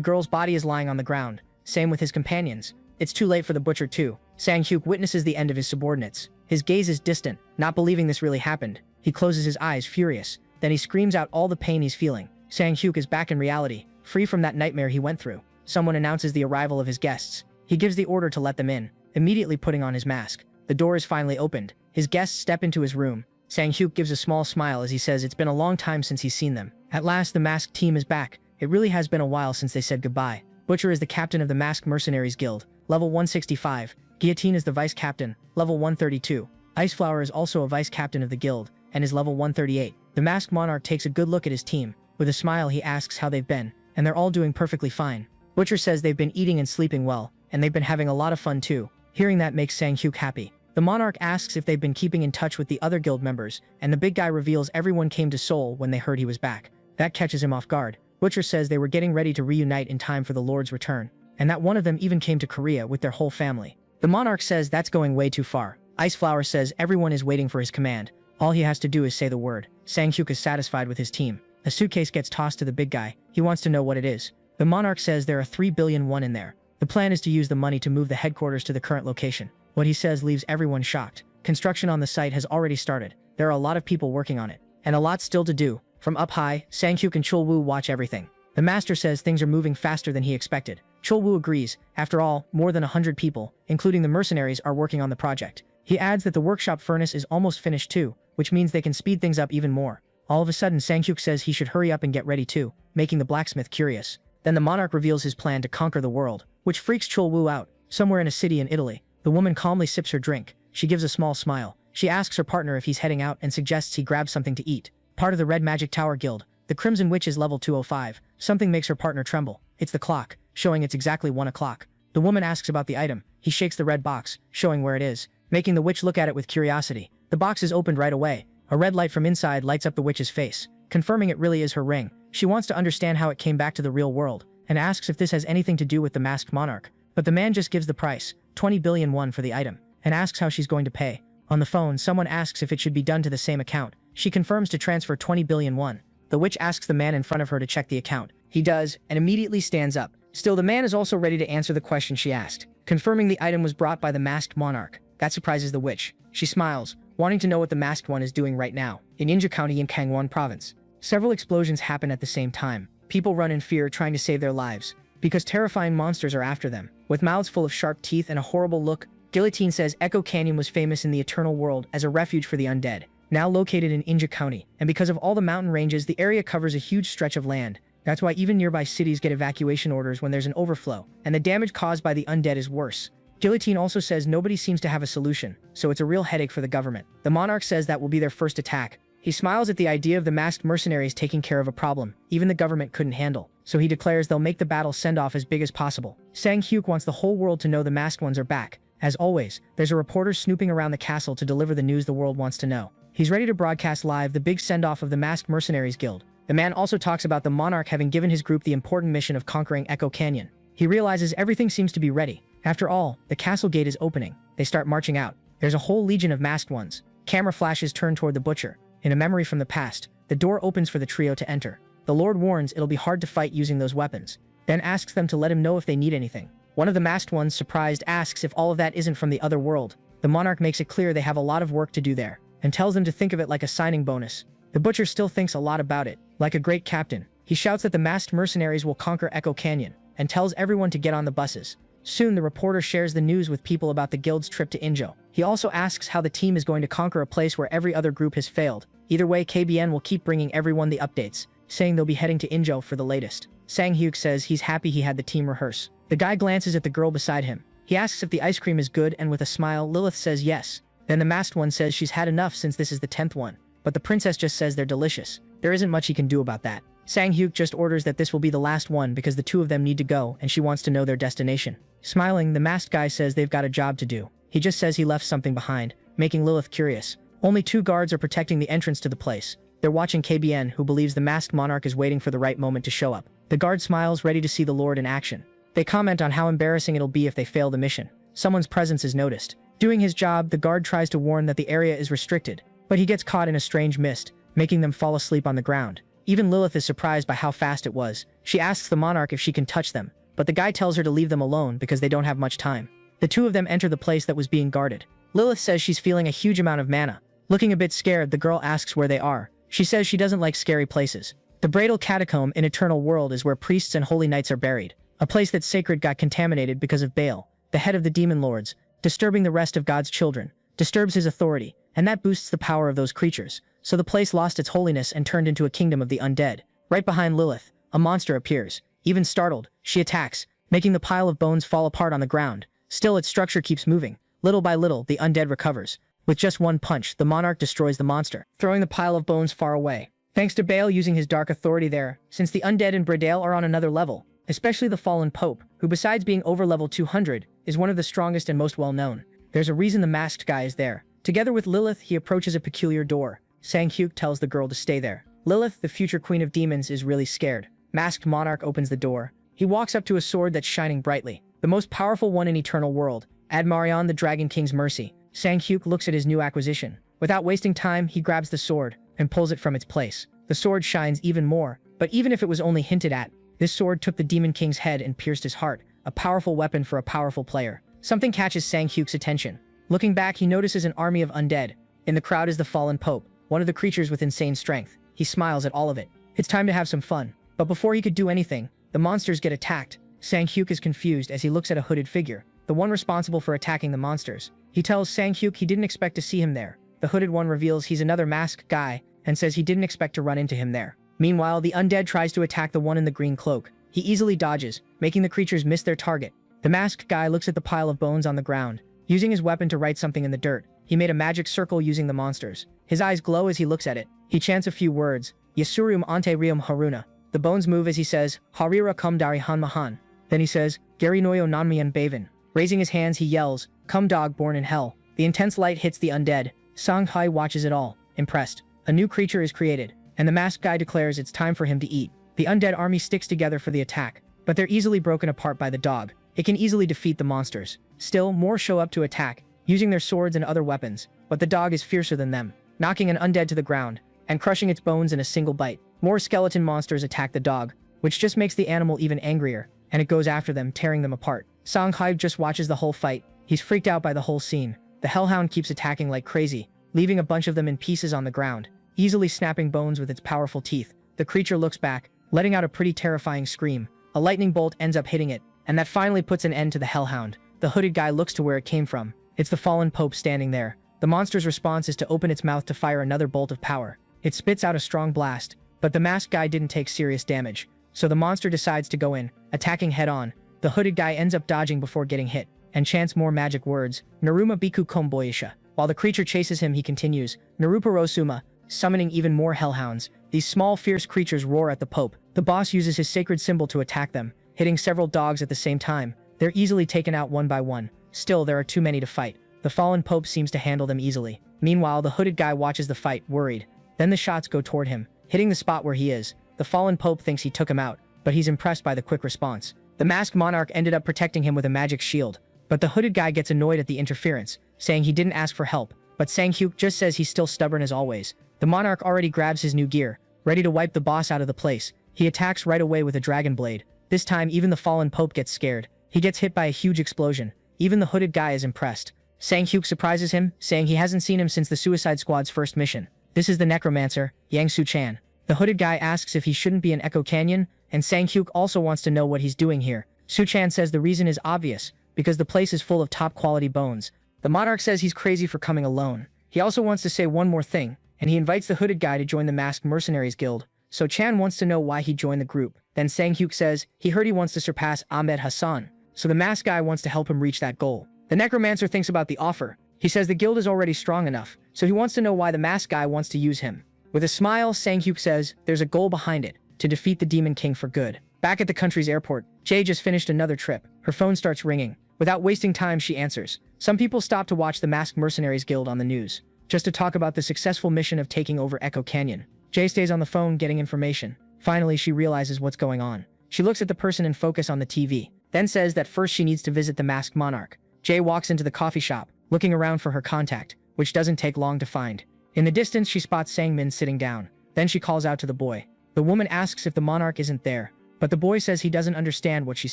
girl's body is lying on the ground. Same with his companions. It's too late for the butcher too. Sang-hyuk witnesses the end of his subordinates. His gaze is distant, not believing this really happened. He closes his eyes, furious. Then he screams out all the pain he's feeling. Sang-hyuk is back in reality, free from that nightmare he went through. Someone announces the arrival of his guests. He gives the order to let them in, immediately putting on his mask. The door is finally opened. His guests step into his room. Sang-hyuk gives a small smile as he says it's been a long time since he's seen them. At last the masked team is back. It really has been a while since they said goodbye. Butcher is the captain of the Masked Mercenaries Guild, level 165. Guillotine is the vice captain, level 132. Iceflower is also a vice captain of the guild, and is level 138. The masked monarch takes a good look at his team. With a smile he asks how they've been, and they're all doing perfectly fine. Butcher says they've been eating and sleeping well, and they've been having a lot of fun too. Hearing that makes Sang-hyuk happy. The monarch asks if they've been keeping in touch with the other guild members, and the big guy reveals everyone came to Seoul when they heard he was back. That catches him off guard. Butcher says they were getting ready to reunite in time for the Lord's return, and that one of them even came to Korea with their whole family. The monarch says that's going way too far. Iceflower says everyone is waiting for his command. All he has to do is say the word. Sang-hyuk is satisfied with his team. A suitcase gets tossed to the big guy. He wants to know what it is. The monarch says there are 3 billion won in there. The plan is to use the money to move the headquarters to the current location. What he says leaves everyone shocked. Construction on the site has already started. There are a lot of people working on it, and a lot still to do. From up high, Sang-hyuk and Chul-woo watch everything. The master says things are moving faster than he expected. Chul-woo agrees. After all, more than 100 people, including the mercenaries, are working on the project. He adds that the workshop furnace is almost finished too, which means they can speed things up even more. All of a sudden, Sang-hyuk says he should hurry up and get ready too, making the blacksmith curious. Then the monarch reveals his plan to conquer the world, which freaks Chul-woo out. Somewhere in a city in Italy, the woman calmly sips her drink. She gives a small smile. She asks her partner if he's heading out and suggests he grab something to eat. Part of the Red Magic Tower Guild, the Crimson Witch is level 205. Something makes her partner tremble. It's the clock, showing it's exactly 1 o'clock. The woman asks about the item. He shakes the red box, showing where it is, making the witch look at it with curiosity. The box is opened right away. A red light from inside lights up the witch's face, confirming it really is her ring. She wants to understand how it came back to the real world, and asks if this has anything to do with the masked monarch. But the man just gives the price, 20 billion won for the item, and asks how she's going to pay. On the phone, someone asks if it should be done to the same account. She confirms to transfer 20 billion won. The witch asks the man in front of her to check the account. He does, and immediately stands up. Still, the man is also ready to answer the question she asked, confirming the item was brought by the masked monarch. That surprises the witch. She smiles, wanting to know what the masked one is doing right now, in Inja County in Gangwon Province. Several explosions happen at the same time. People run in fear trying to save their lives, because terrifying monsters are after them. With mouths full of sharp teeth and a horrible look, Guillotine says Echo Canyon was famous in the Eternal World as a refuge for the undead, now located in Inja County, and because of all the mountain ranges, the area covers a huge stretch of land. That's why even nearby cities get evacuation orders when there's an overflow, and the damage caused by the undead is worse. Guillotine also says nobody seems to have a solution, so it's a real headache for the government. The monarch says that will be their first attack. He smiles at the idea of the masked mercenaries taking care of a problem even the government couldn't handle, so he declares they'll make the battle send-off as big as possible. Sang-hyuk wants the whole world to know the masked ones are back. As always, there's a reporter snooping around the castle to deliver the news the world wants to know. He's ready to broadcast live the big send-off of the Masked Mercenaries Guild. The man also talks about the monarch having given his group the important mission of conquering Echo Canyon. He realizes everything seems to be ready. After all, the castle gate is opening. They start marching out. There's a whole legion of masked ones. Camera flashes turn toward the butcher. In a memory from the past, the door opens for the trio to enter. The Lord warns it'll be hard to fight using those weapons, then asks them to let him know if they need anything. One of the masked ones, surprised, asks if all of that isn't from the other world. The monarch makes it clear they have a lot of work to do there, and tells them to think of it like a signing bonus. The butcher still thinks a lot about it. Like a great captain, he shouts that the masked mercenaries will conquer Echo Canyon, and tells everyone to get on the buses. Soon, the reporter shares the news with people about the guild's trip to Injo. He also asks how the team is going to conquer a place where every other group has failed. Either way, KBN will keep bringing everyone the updates, saying they'll be heading to Injo for the latest. Sang-hyuk says he's happy he had the team rehearse. The guy glances at the girl beside him. He asks if the ice cream is good, and with a smile, Lilith says yes. Then the masked one says she's had enough since this is the 10th one. But the princess just says they're delicious. There isn't much he can do about that. Sang-hyuk just orders that this will be the last one because the two of them need to go and she wants to know their destination. Smiling, the masked guy says they've got a job to do. He just says he left something behind, making Lilith curious. Only 2 guards are protecting the entrance to the place. They're watching KBN, who believes the masked monarch is waiting for the right moment to show up. The guard smiles, ready to see the Lord in action. They comment on how embarrassing it'll be if they fail the mission. Someone's presence is noticed. Doing his job, the guard tries to warn that the area is restricted, but he gets caught in a strange mist, making them fall asleep on the ground. Even Lilith is surprised by how fast it was. She asks the monarch if she can touch them, but the guy tells her to leave them alone because they don't have much time. The two of them enter the place that was being guarded. Lilith says she's feeling a huge amount of mana. Looking a bit scared, the girl asks where they are. She says she doesn't like scary places. The Bradal Catacomb in Eternal World is where priests and holy knights are buried. A place that's sacred got contaminated because of Baal, the head of the demon lords, disturbing the rest of God's children, disturbs his authority, and that boosts the power of those creatures. So the place lost its holiness and turned into a kingdom of the undead. Right behind Lilith, a monster appears. Even startled, she attacks, making the pile of bones fall apart on the ground. Still, its structure keeps moving. Little by little, the undead recovers. With just one punch, the monarch destroys the monster, throwing the pile of bones far away. Thanks to Baal using his dark authority there, since the undead in Bradale are on another level, especially the fallen pope, who besides being over level 200, is one of the strongest and most well-known. There's a reason the masked guy is there. Together with Lilith, he approaches a peculiar door. Sang-hyuk tells the girl to stay there. Lilith, the future queen of demons, is really scared. Masked monarch opens the door. He walks up to a sword that's shining brightly. The most powerful one in Eternal World. Admarion, the Dragon King's mercy. Sang-hyuk looks at his new acquisition. Without wasting time, he grabs the sword and pulls it from its place. The sword shines even more, but even if it was only hinted at, this sword took the Demon King's head and pierced his heart. A powerful weapon for a powerful player. Something catches Sang-hyuk's attention. Looking back, he notices an army of undead. In the crowd is the fallen pope, one of the creatures with insane strength. He smiles at all of it. It's time to have some fun. But before he could do anything, the monsters get attacked. Sang-hyuk is confused as he looks at a hooded figure, the one responsible for attacking the monsters. He tells Sang-hyuk he didn't expect to see him there. The hooded one reveals he's another masked guy and says he didn't expect to run into him there. Meanwhile, the undead tries to attack the one in the green cloak. He easily dodges, making the creatures miss their target. The masked guy looks at the pile of bones on the ground, using his weapon to write something in the dirt. He made a magic circle using the monsters. His eyes glow as he looks at it. He chants a few words, Yasurium ante rium haruna. The bones move as he says, Harira kum dari han mahan. Then he says, Gary noyo nanmian baven. Raising his hands, he yells, Come dog born in hell. The intense light hits the undead. Sang-hai watches it all, impressed. A new creature is created, and the masked guy declares it's time for him to eat. The undead army sticks together for the attack, but they're easily broken apart by the dog. It can easily defeat the monsters. Still, more show up to attack, using their swords and other weapons, but the dog is fiercer than them, knocking an undead to the ground, and crushing its bones in a single bite. More skeleton monsters attack the dog, which just makes the animal even angrier, and it goes after them, tearing them apart. Sang-hai just watches the whole fight. He's freaked out by the whole scene. The hellhound keeps attacking like crazy, leaving a bunch of them in pieces on the ground, easily snapping bones with its powerful teeth. The creature looks back, letting out a pretty terrifying scream. A lightning bolt ends up hitting it, and that finally puts an end to the hellhound. The hooded guy looks to where it came from. It's the fallen pope standing there. The monster's response is to open its mouth to fire another bolt of power. It spits out a strong blast, but the masked guy didn't take serious damage, so the monster decides to go in, attacking head-on. The hooded guy ends up dodging before getting hit, and chants more magic words, Naruma Biku Komboyisha. While the creature chases him, he continues, Narupa Rosuma, summoning even more hellhounds. These small, fierce creatures roar at the pope. The boss uses his sacred symbol to attack them, hitting several dogs at the same time. They're easily taken out one by one. Still, there are too many to fight. The fallen pope seems to handle them easily. Meanwhile, the hooded guy watches the fight, worried. Then the shots go toward him, hitting the spot where he is. The fallen pope thinks he took him out, but he's impressed by the quick response. The masked monarch ended up protecting him with a magic shield, but the hooded guy gets annoyed at the interference, saying he didn't ask for help, but Sang-hyuk just says he's still stubborn as always. The monarch already grabs his new gear, ready to wipe the boss out of the place. He attacks right away with a dragon blade. This time, even the fallen pope gets scared. He gets hit by a huge explosion. Even the hooded guy is impressed. Sang-hyuk surprises him, saying he hasn't seen him since the Suicide Squad's first mission. This is the necromancer, Yang Su-chan. The hooded guy asks if he shouldn't be in Echo Canyon, and Sang-hyuk also wants to know what he's doing here. Su-chan says the reason is obvious, because the place is full of top-quality bones. The monarch says he's crazy for coming alone. He also wants to say one more thing, and he invites the hooded guy to join the Masked Mercenaries Guild. So Chan wants to know why he joined the group. Then Sang-hyuk says he heard he wants to surpass Ahmed Hassan, so the masked guy wants to help him reach that goal. The necromancer thinks about the offer. He says the guild is already strong enough, so he wants to know why the masked guy wants to use him. With a smile, Sang-hyuk says there's a goal behind it, to defeat the Demon King for good. Back at the country's airport, Jae just finished another trip. Her phone starts ringing. Without wasting time, she answers. Some people stop to watch the Masked Mercenaries Guild on the news, just to talk about the successful mission of taking over Echo Canyon. Jae stays on the phone getting information. Finally, she realizes what's going on. She looks at the person in focus on the TV, then says that first she needs to visit the Masked Monarch. Jae walks into the coffee shop, looking around for her contact, which doesn't take long to find. In the distance, she spots Sang-min sitting down. Then she calls out to the boy. The woman asks if the monarch isn't there, but the boy says he doesn't understand what she's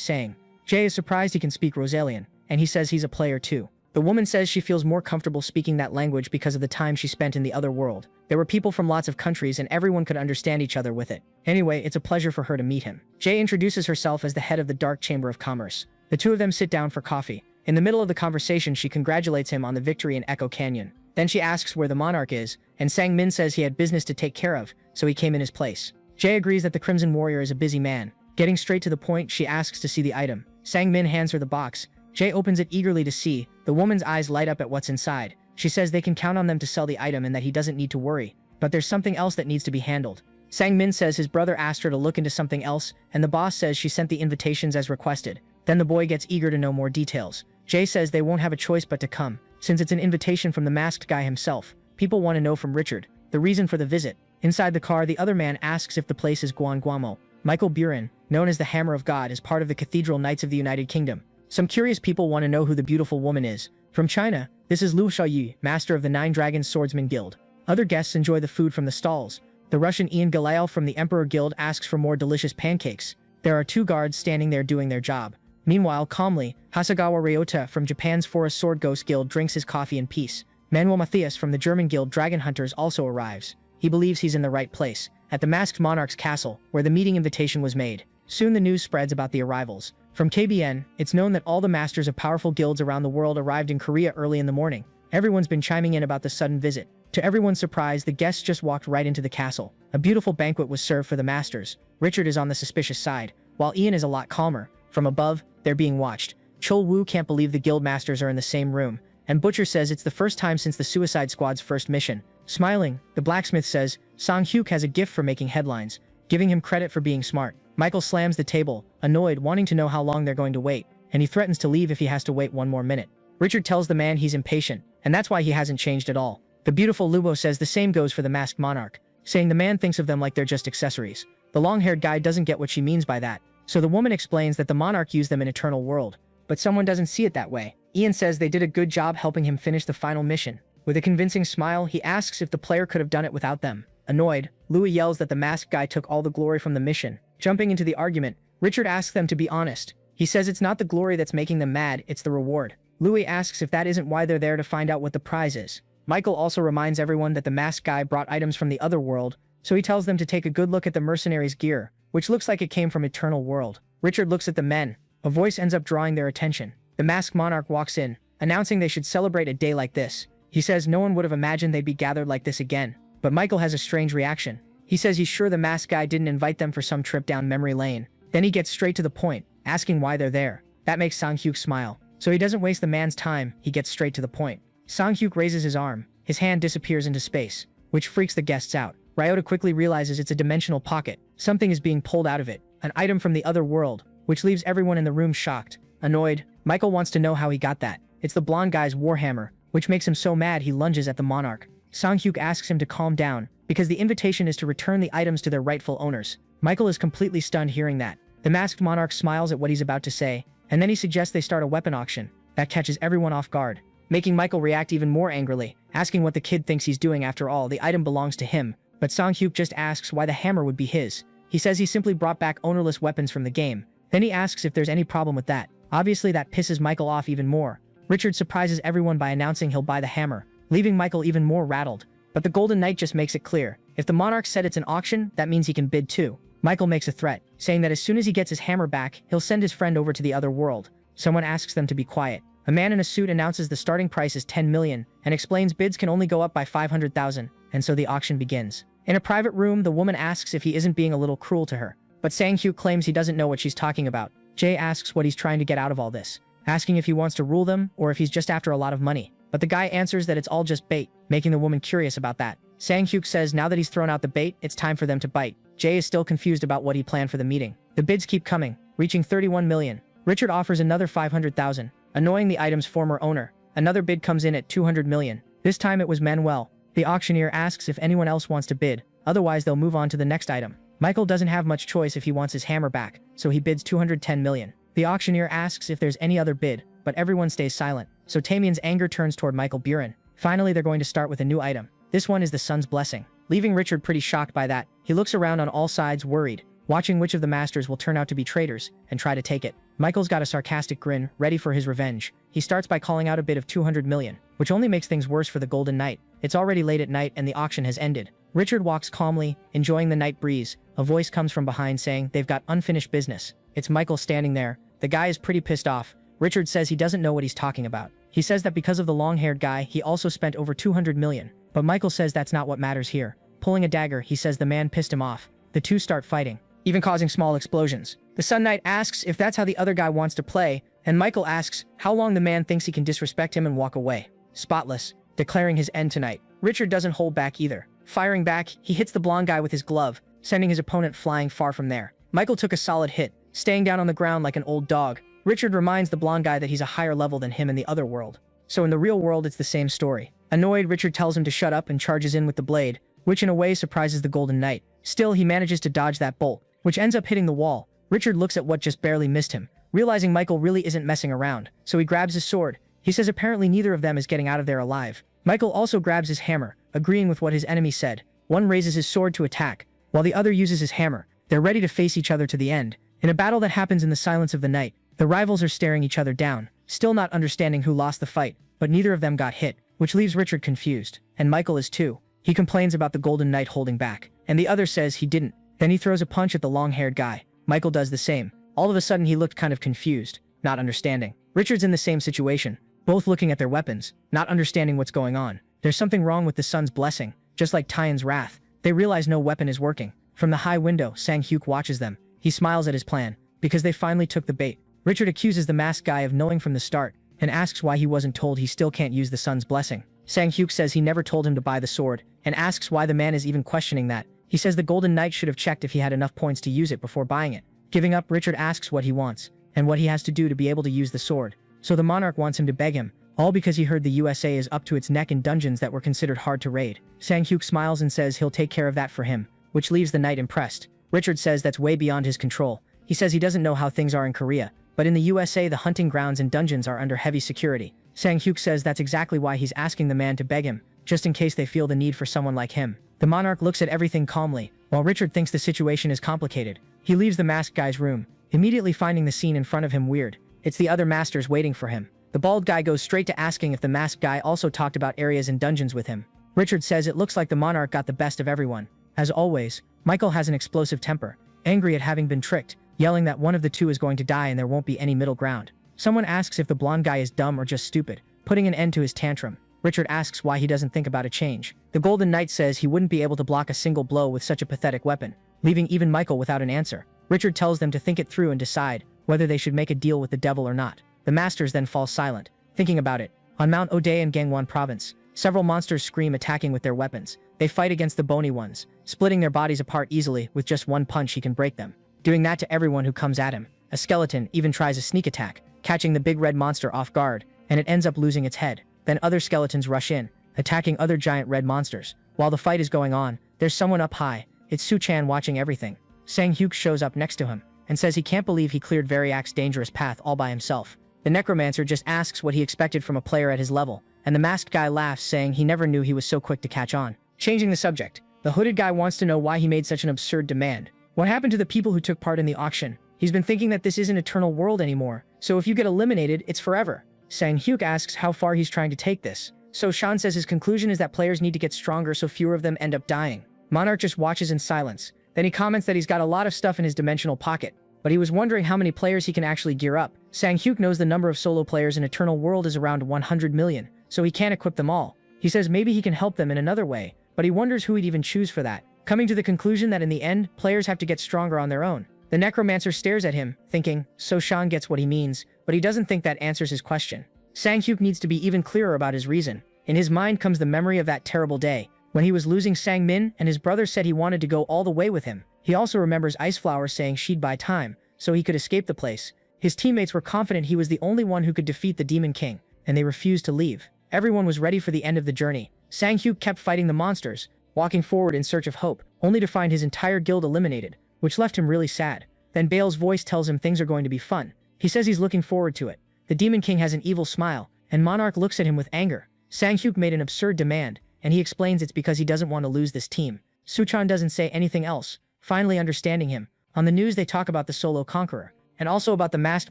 saying. Jay is surprised he can speak Rosalian, and he says he's a player too. The woman says she feels more comfortable speaking that language because of the time she spent in the other world. There were people from lots of countries and everyone could understand each other with it. Anyway, it's a pleasure for her to meet him. Jay introduces herself as the head of the Dark Chamber of Commerce. The two of them sit down for coffee. In the middle of the conversation, she congratulates him on the victory in Echo Canyon. Then she asks where the monarch is, and Sang-min says he had business to take care of, so he came in his place. Jay agrees that the Crimson Warrior is a busy man. Getting straight to the point, she asks to see the item. Sang-min hands her the box. Jay opens it eagerly to see. The woman's eyes light up at what's inside. She says they can count on them to sell the item and that he doesn't need to worry. But there's something else that needs to be handled. Sang-min says his brother asked her to look into something else, and the boss says she sent the invitations as requested. Then the boy gets eager to know more details. Jay says they won't have a choice but to come, since it's an invitation from the masked guy himself. People want to know from Richard the reason for the visit. Inside the car, the other man asks if the place is Guanguamo. Michael Buren, known as the Hammer of God, is part of the Cathedral Knights of the United Kingdom. Some curious people want to know who the beautiful woman is. From China, this is Liu Xiaoyu, master of the Nine Dragons Swordsman Guild. Other guests enjoy the food from the stalls. The Russian Ian Galail from the Emperor Guild asks for more delicious pancakes. There are two guards standing there doing their job. Meanwhile, calmly, Hasagawa Ryota from Japan's Forest Sword Ghost Guild drinks his coffee in peace. Manuel Matthias from the German Guild Dragon Hunters also arrives. He believes he's in the right place, at the Masked Monarch's castle, where the meeting invitation was made. Soon the news spreads about the arrivals. From KBN, it's known that all the masters of powerful guilds around the world arrived in Korea early in the morning. Everyone's been chiming in about the sudden visit. To everyone's surprise, the guests just walked right into the castle. A beautiful banquet was served for the masters. Richard is on the suspicious side, while Ian is a lot calmer. From above, they're being watched. Chol Woo can't believe the guild masters are in the same room, and Butcher says it's the first time since the Suicide Squad's first mission. Smiling, the blacksmith says Sang-hyuk has a gift for making headlines, giving him credit for being smart. Michael slams the table, annoyed, wanting to know how long they're going to wait, and he threatens to leave if he has to wait one more minute. Richard tells the man he's impatient, and that's why he hasn't changed at all. The beautiful Lubo says the same goes for the Masked Monarch, saying the man thinks of them like they're just accessories. The long-haired guy doesn't get what she means by that, so the woman explains that the monarch used them in Eternal World, but someone doesn't see it that way. Ian says they did a good job helping him finish the final mission. With a convincing smile, he asks if the player could have done it without them. Annoyed, Louis yells that the masked guy took all the glory from the mission. Jumping into the argument, Richard asks them to be honest. He says it's not the glory that's making them mad, it's the reward. Louis asks if that isn't why they're there to find out what the prize is. Michael also reminds everyone that the masked guy brought items from the other world, so he tells them to take a good look at the mercenary's gear, which looks like it came from Eternal World. Richard looks at the men. A voice ends up drawing their attention. The masked monarch walks in, announcing they should celebrate a day like this. He says no one would have imagined they'd be gathered like this again, but Michael has a strange reaction. He says he's sure the masked guy didn't invite them for some trip down memory lane. Then he gets straight to the point, asking why they're there. That makes Sang-hyuk smile. So he doesn't waste the man's time, he gets straight to the point. Sang-hyuk raises his arm. His hand disappears into space, which freaks the guests out. Ryota quickly realizes it's a dimensional pocket. Something is being pulled out of it, an item from the other world, which leaves everyone in the room shocked. Annoyed, Michael wants to know how he got that. It's the blonde guy's warhammer, which makes him so mad he lunges at the monarch. Sang-hyuk asks him to calm down, because the invitation is to return the items to their rightful owners. Michael is completely stunned hearing that. The masked monarch smiles at what he's about to say, and then he suggests they start a weapon auction. That catches everyone off guard, making Michael react even more angrily, asking what the kid thinks he's doing. After all, the item belongs to him, but Sang-hyuk just asks why the hammer would be his. He says he simply brought back ownerless weapons from the game. Then he asks if there's any problem with that. Obviously that pisses Michael off even more. Richard surprises everyone by announcing he'll buy the hammer, leaving Michael even more rattled. But the Golden Knight just makes it clear, if the monarch said it's an auction, that means he can bid too. Michael makes a threat, saying that as soon as he gets his hammer back, he'll send his friend over to the other world. Someone asks them to be quiet. A man in a suit announces the starting price is 10 million, and explains bids can only go up by 500,000, and so the auction begins. In a private room, the woman asks if he isn't being a little cruel to her, but Sang-hyuk claims he doesn't know what she's talking about. Jay asks what he's trying to get out of all this, asking if he wants to rule them or if he's just after a lot of money. But the guy answers that it's all just bait, making the woman curious about that. Sang-hyuk says now that he's thrown out the bait, it's time for them to bite. Jay is still confused about what he planned for the meeting. The bids keep coming, reaching 31 million. Richard offers another 500,000, annoying the item's former owner. Another bid comes in at 200 million. This time it was Manuel. The auctioneer asks if anyone else wants to bid, otherwise they'll move on to the next item. Michael doesn't have much choice if he wants his hammer back, so he bids 210 million. The auctioneer asks if there's any other bid, but everyone stays silent. so Tamien's anger turns toward Michael Buren. Finally, they're going to start with a new item. This one is the Sun's Blessing. Leaving Richard pretty shocked by that, he looks around on all sides worried, watching which of the masters will turn out to be traitors and try to take it. Michael's got a sarcastic grin, ready for his revenge. He starts by calling out a bid of 200 million, which only makes things worse for the Golden Knight. It's already late at night and the auction has ended. Richard walks calmly, enjoying the night breeze. A voice comes from behind saying they've got unfinished business. It's Michael standing there. The guy is pretty pissed off. Richard says he doesn't know what he's talking about. He says that because of the long-haired guy, he also spent over 200 million. But Michael says that's not what matters here. Pulling a dagger, he says the man pissed him off. The two start fighting, even causing small explosions. The Sun Knight asks if that's how the other guy wants to play, and Michael asks how long the man thinks he can disrespect him and walk away. Spotless, declaring his end tonight. Richard doesn't hold back either. Firing back, he hits the blonde guy with his glove, sending his opponent flying far from there. Michael took a solid hit, staying down on the ground like an old dog. Richard reminds the blonde guy that he's a higher level than him in the other world. So in the real world, it's the same story. Annoyed, Richard tells him to shut up and charges in with the blade, which in a way surprises the Golden Knight. Still, he manages to dodge that bolt, which ends up hitting the wall. Richard looks at what just barely missed him, realizing Michael really isn't messing around, so he grabs his sword. He says apparently neither of them is getting out of there alive. Michael also grabs his hammer, agreeing with what his enemy said. One raises his sword to attack, while the other uses his hammer. They're ready to face each other to the end. In a battle that happens in the silence of the night, the rivals are staring each other down, still not understanding who lost the fight, but neither of them got hit, which leaves Richard confused. And Michael is too. He complains about the Golden Knight holding back, and the other says he didn't. Then he throws a punch at the long-haired guy. Michael does the same. All of a sudden he looked kind of confused, not understanding. Richard's in the same situation, both looking at their weapons, not understanding what's going on. There's something wrong with the Sun's Blessing, just like Tyen's Wrath. They realize no weapon is working. From the high window, Sang-hyuk watches them. He smiles at his plan, because they finally took the bait. Richard accuses the masked guy of knowing from the start, and asks why he wasn't told he still can't use the Sun's Blessing. Sang-hyuk says he never told him to buy the sword, and asks why the man is even questioning that. He says the Golden Knight should have checked if he had enough points to use it before buying it. Giving up, Richard asks what he wants, and what he has to do to be able to use the sword. So the monarch wants him to beg him, all because he heard the USA is up to its neck in dungeons that were considered hard to raid. Sang-hyuk smiles and says he'll take care of that for him, which leaves the knight impressed. Richard says that's way beyond his control. He says he doesn't know how things are in Korea, but in the USA the hunting grounds and dungeons are under heavy security. Sang-hyuk says that's exactly why he's asking the man to beg him, just in case they feel the need for someone like him. The monarch looks at everything calmly, while Richard thinks the situation is complicated. He leaves the masked guy's room, immediately finding the scene in front of him weird. It's the other masters waiting for him. The bald guy goes straight to asking if the masked guy also talked about areas in dungeons with him. Richard says it looks like the monarch got the best of everyone. As always, Michael has an explosive temper, angry at having been tricked, yelling that one of the two is going to die and there won't be any middle ground. Someone asks if the blonde guy is dumb or just stupid, putting an end to his tantrum. Richard asks why he doesn't think about a change. The Golden Knight says he wouldn't be able to block a single blow with such a pathetic weapon, leaving even Michael without an answer. Richard tells them to think it through and decide whether they should make a deal with the devil or not. The masters then fall silent, thinking about it. On Mount Odae in Gangwon province, several monsters scream, attacking with their weapons. They fight against the bony ones, splitting their bodies apart easily. With just one punch he can break them, doing that to everyone who comes at him. A skeleton even tries a sneak attack, catching the big red monster off guard, and it ends up losing its head. Then other skeletons rush in, attacking other giant red monsters. While the fight is going on, there's someone up high. It's Su-chan watching everything. Sang-hyuk shows up next to him, and says he can't believe he cleared Variak's dangerous path all by himself. The necromancer just asks what he expected from a player at his level, and the masked guy laughs, saying he never knew he was so quick to catch on. Changing the subject, the hooded guy wants to know why he made such an absurd demand. What happened to the people who took part in the auction? He's been thinking that this isn't eternal world anymore, so if you get eliminated, it's forever. Sang-hyuk asks how far he's trying to take this. So Shan says his conclusion is that players need to get stronger so fewer of them end up dying. Monarch just watches in silence. Then he comments that he's got a lot of stuff in his dimensional pocket, but he was wondering how many players he can actually gear up. Sang-hyuk knows the number of solo players in Eternal World is around 100 million, so he can't equip them all. He says maybe he can help them in another way, but he wonders who he'd even choose for that, coming to the conclusion that in the end, players have to get stronger on their own. The necromancer stares at him, thinking, so Shan gets what he means, but he doesn't think that answers his question. Sang-hyuk needs to be even clearer about his reason. In his mind comes the memory of that terrible day, when he was losing Sang-min and his brother said he wanted to go all the way with him. He also remembers Iceflower saying she'd buy time, so he could escape the place. His teammates were confident he was the only one who could defeat the Demon King, and they refused to leave. Everyone was ready for the end of the journey. Sang-hyuk kept fighting the monsters, walking forward in search of hope, only to find his entire guild eliminated, which left him really sad. Then Bale's voice tells him things are going to be fun. He says he's looking forward to it. The Demon King has an evil smile, and Monarch looks at him with anger. Sang-hyuk made an absurd demand, and he explains it's because he doesn't want to lose this team. Suchan doesn't say anything else, finally understanding him. On the news they talk about the solo conqueror, and also about the masked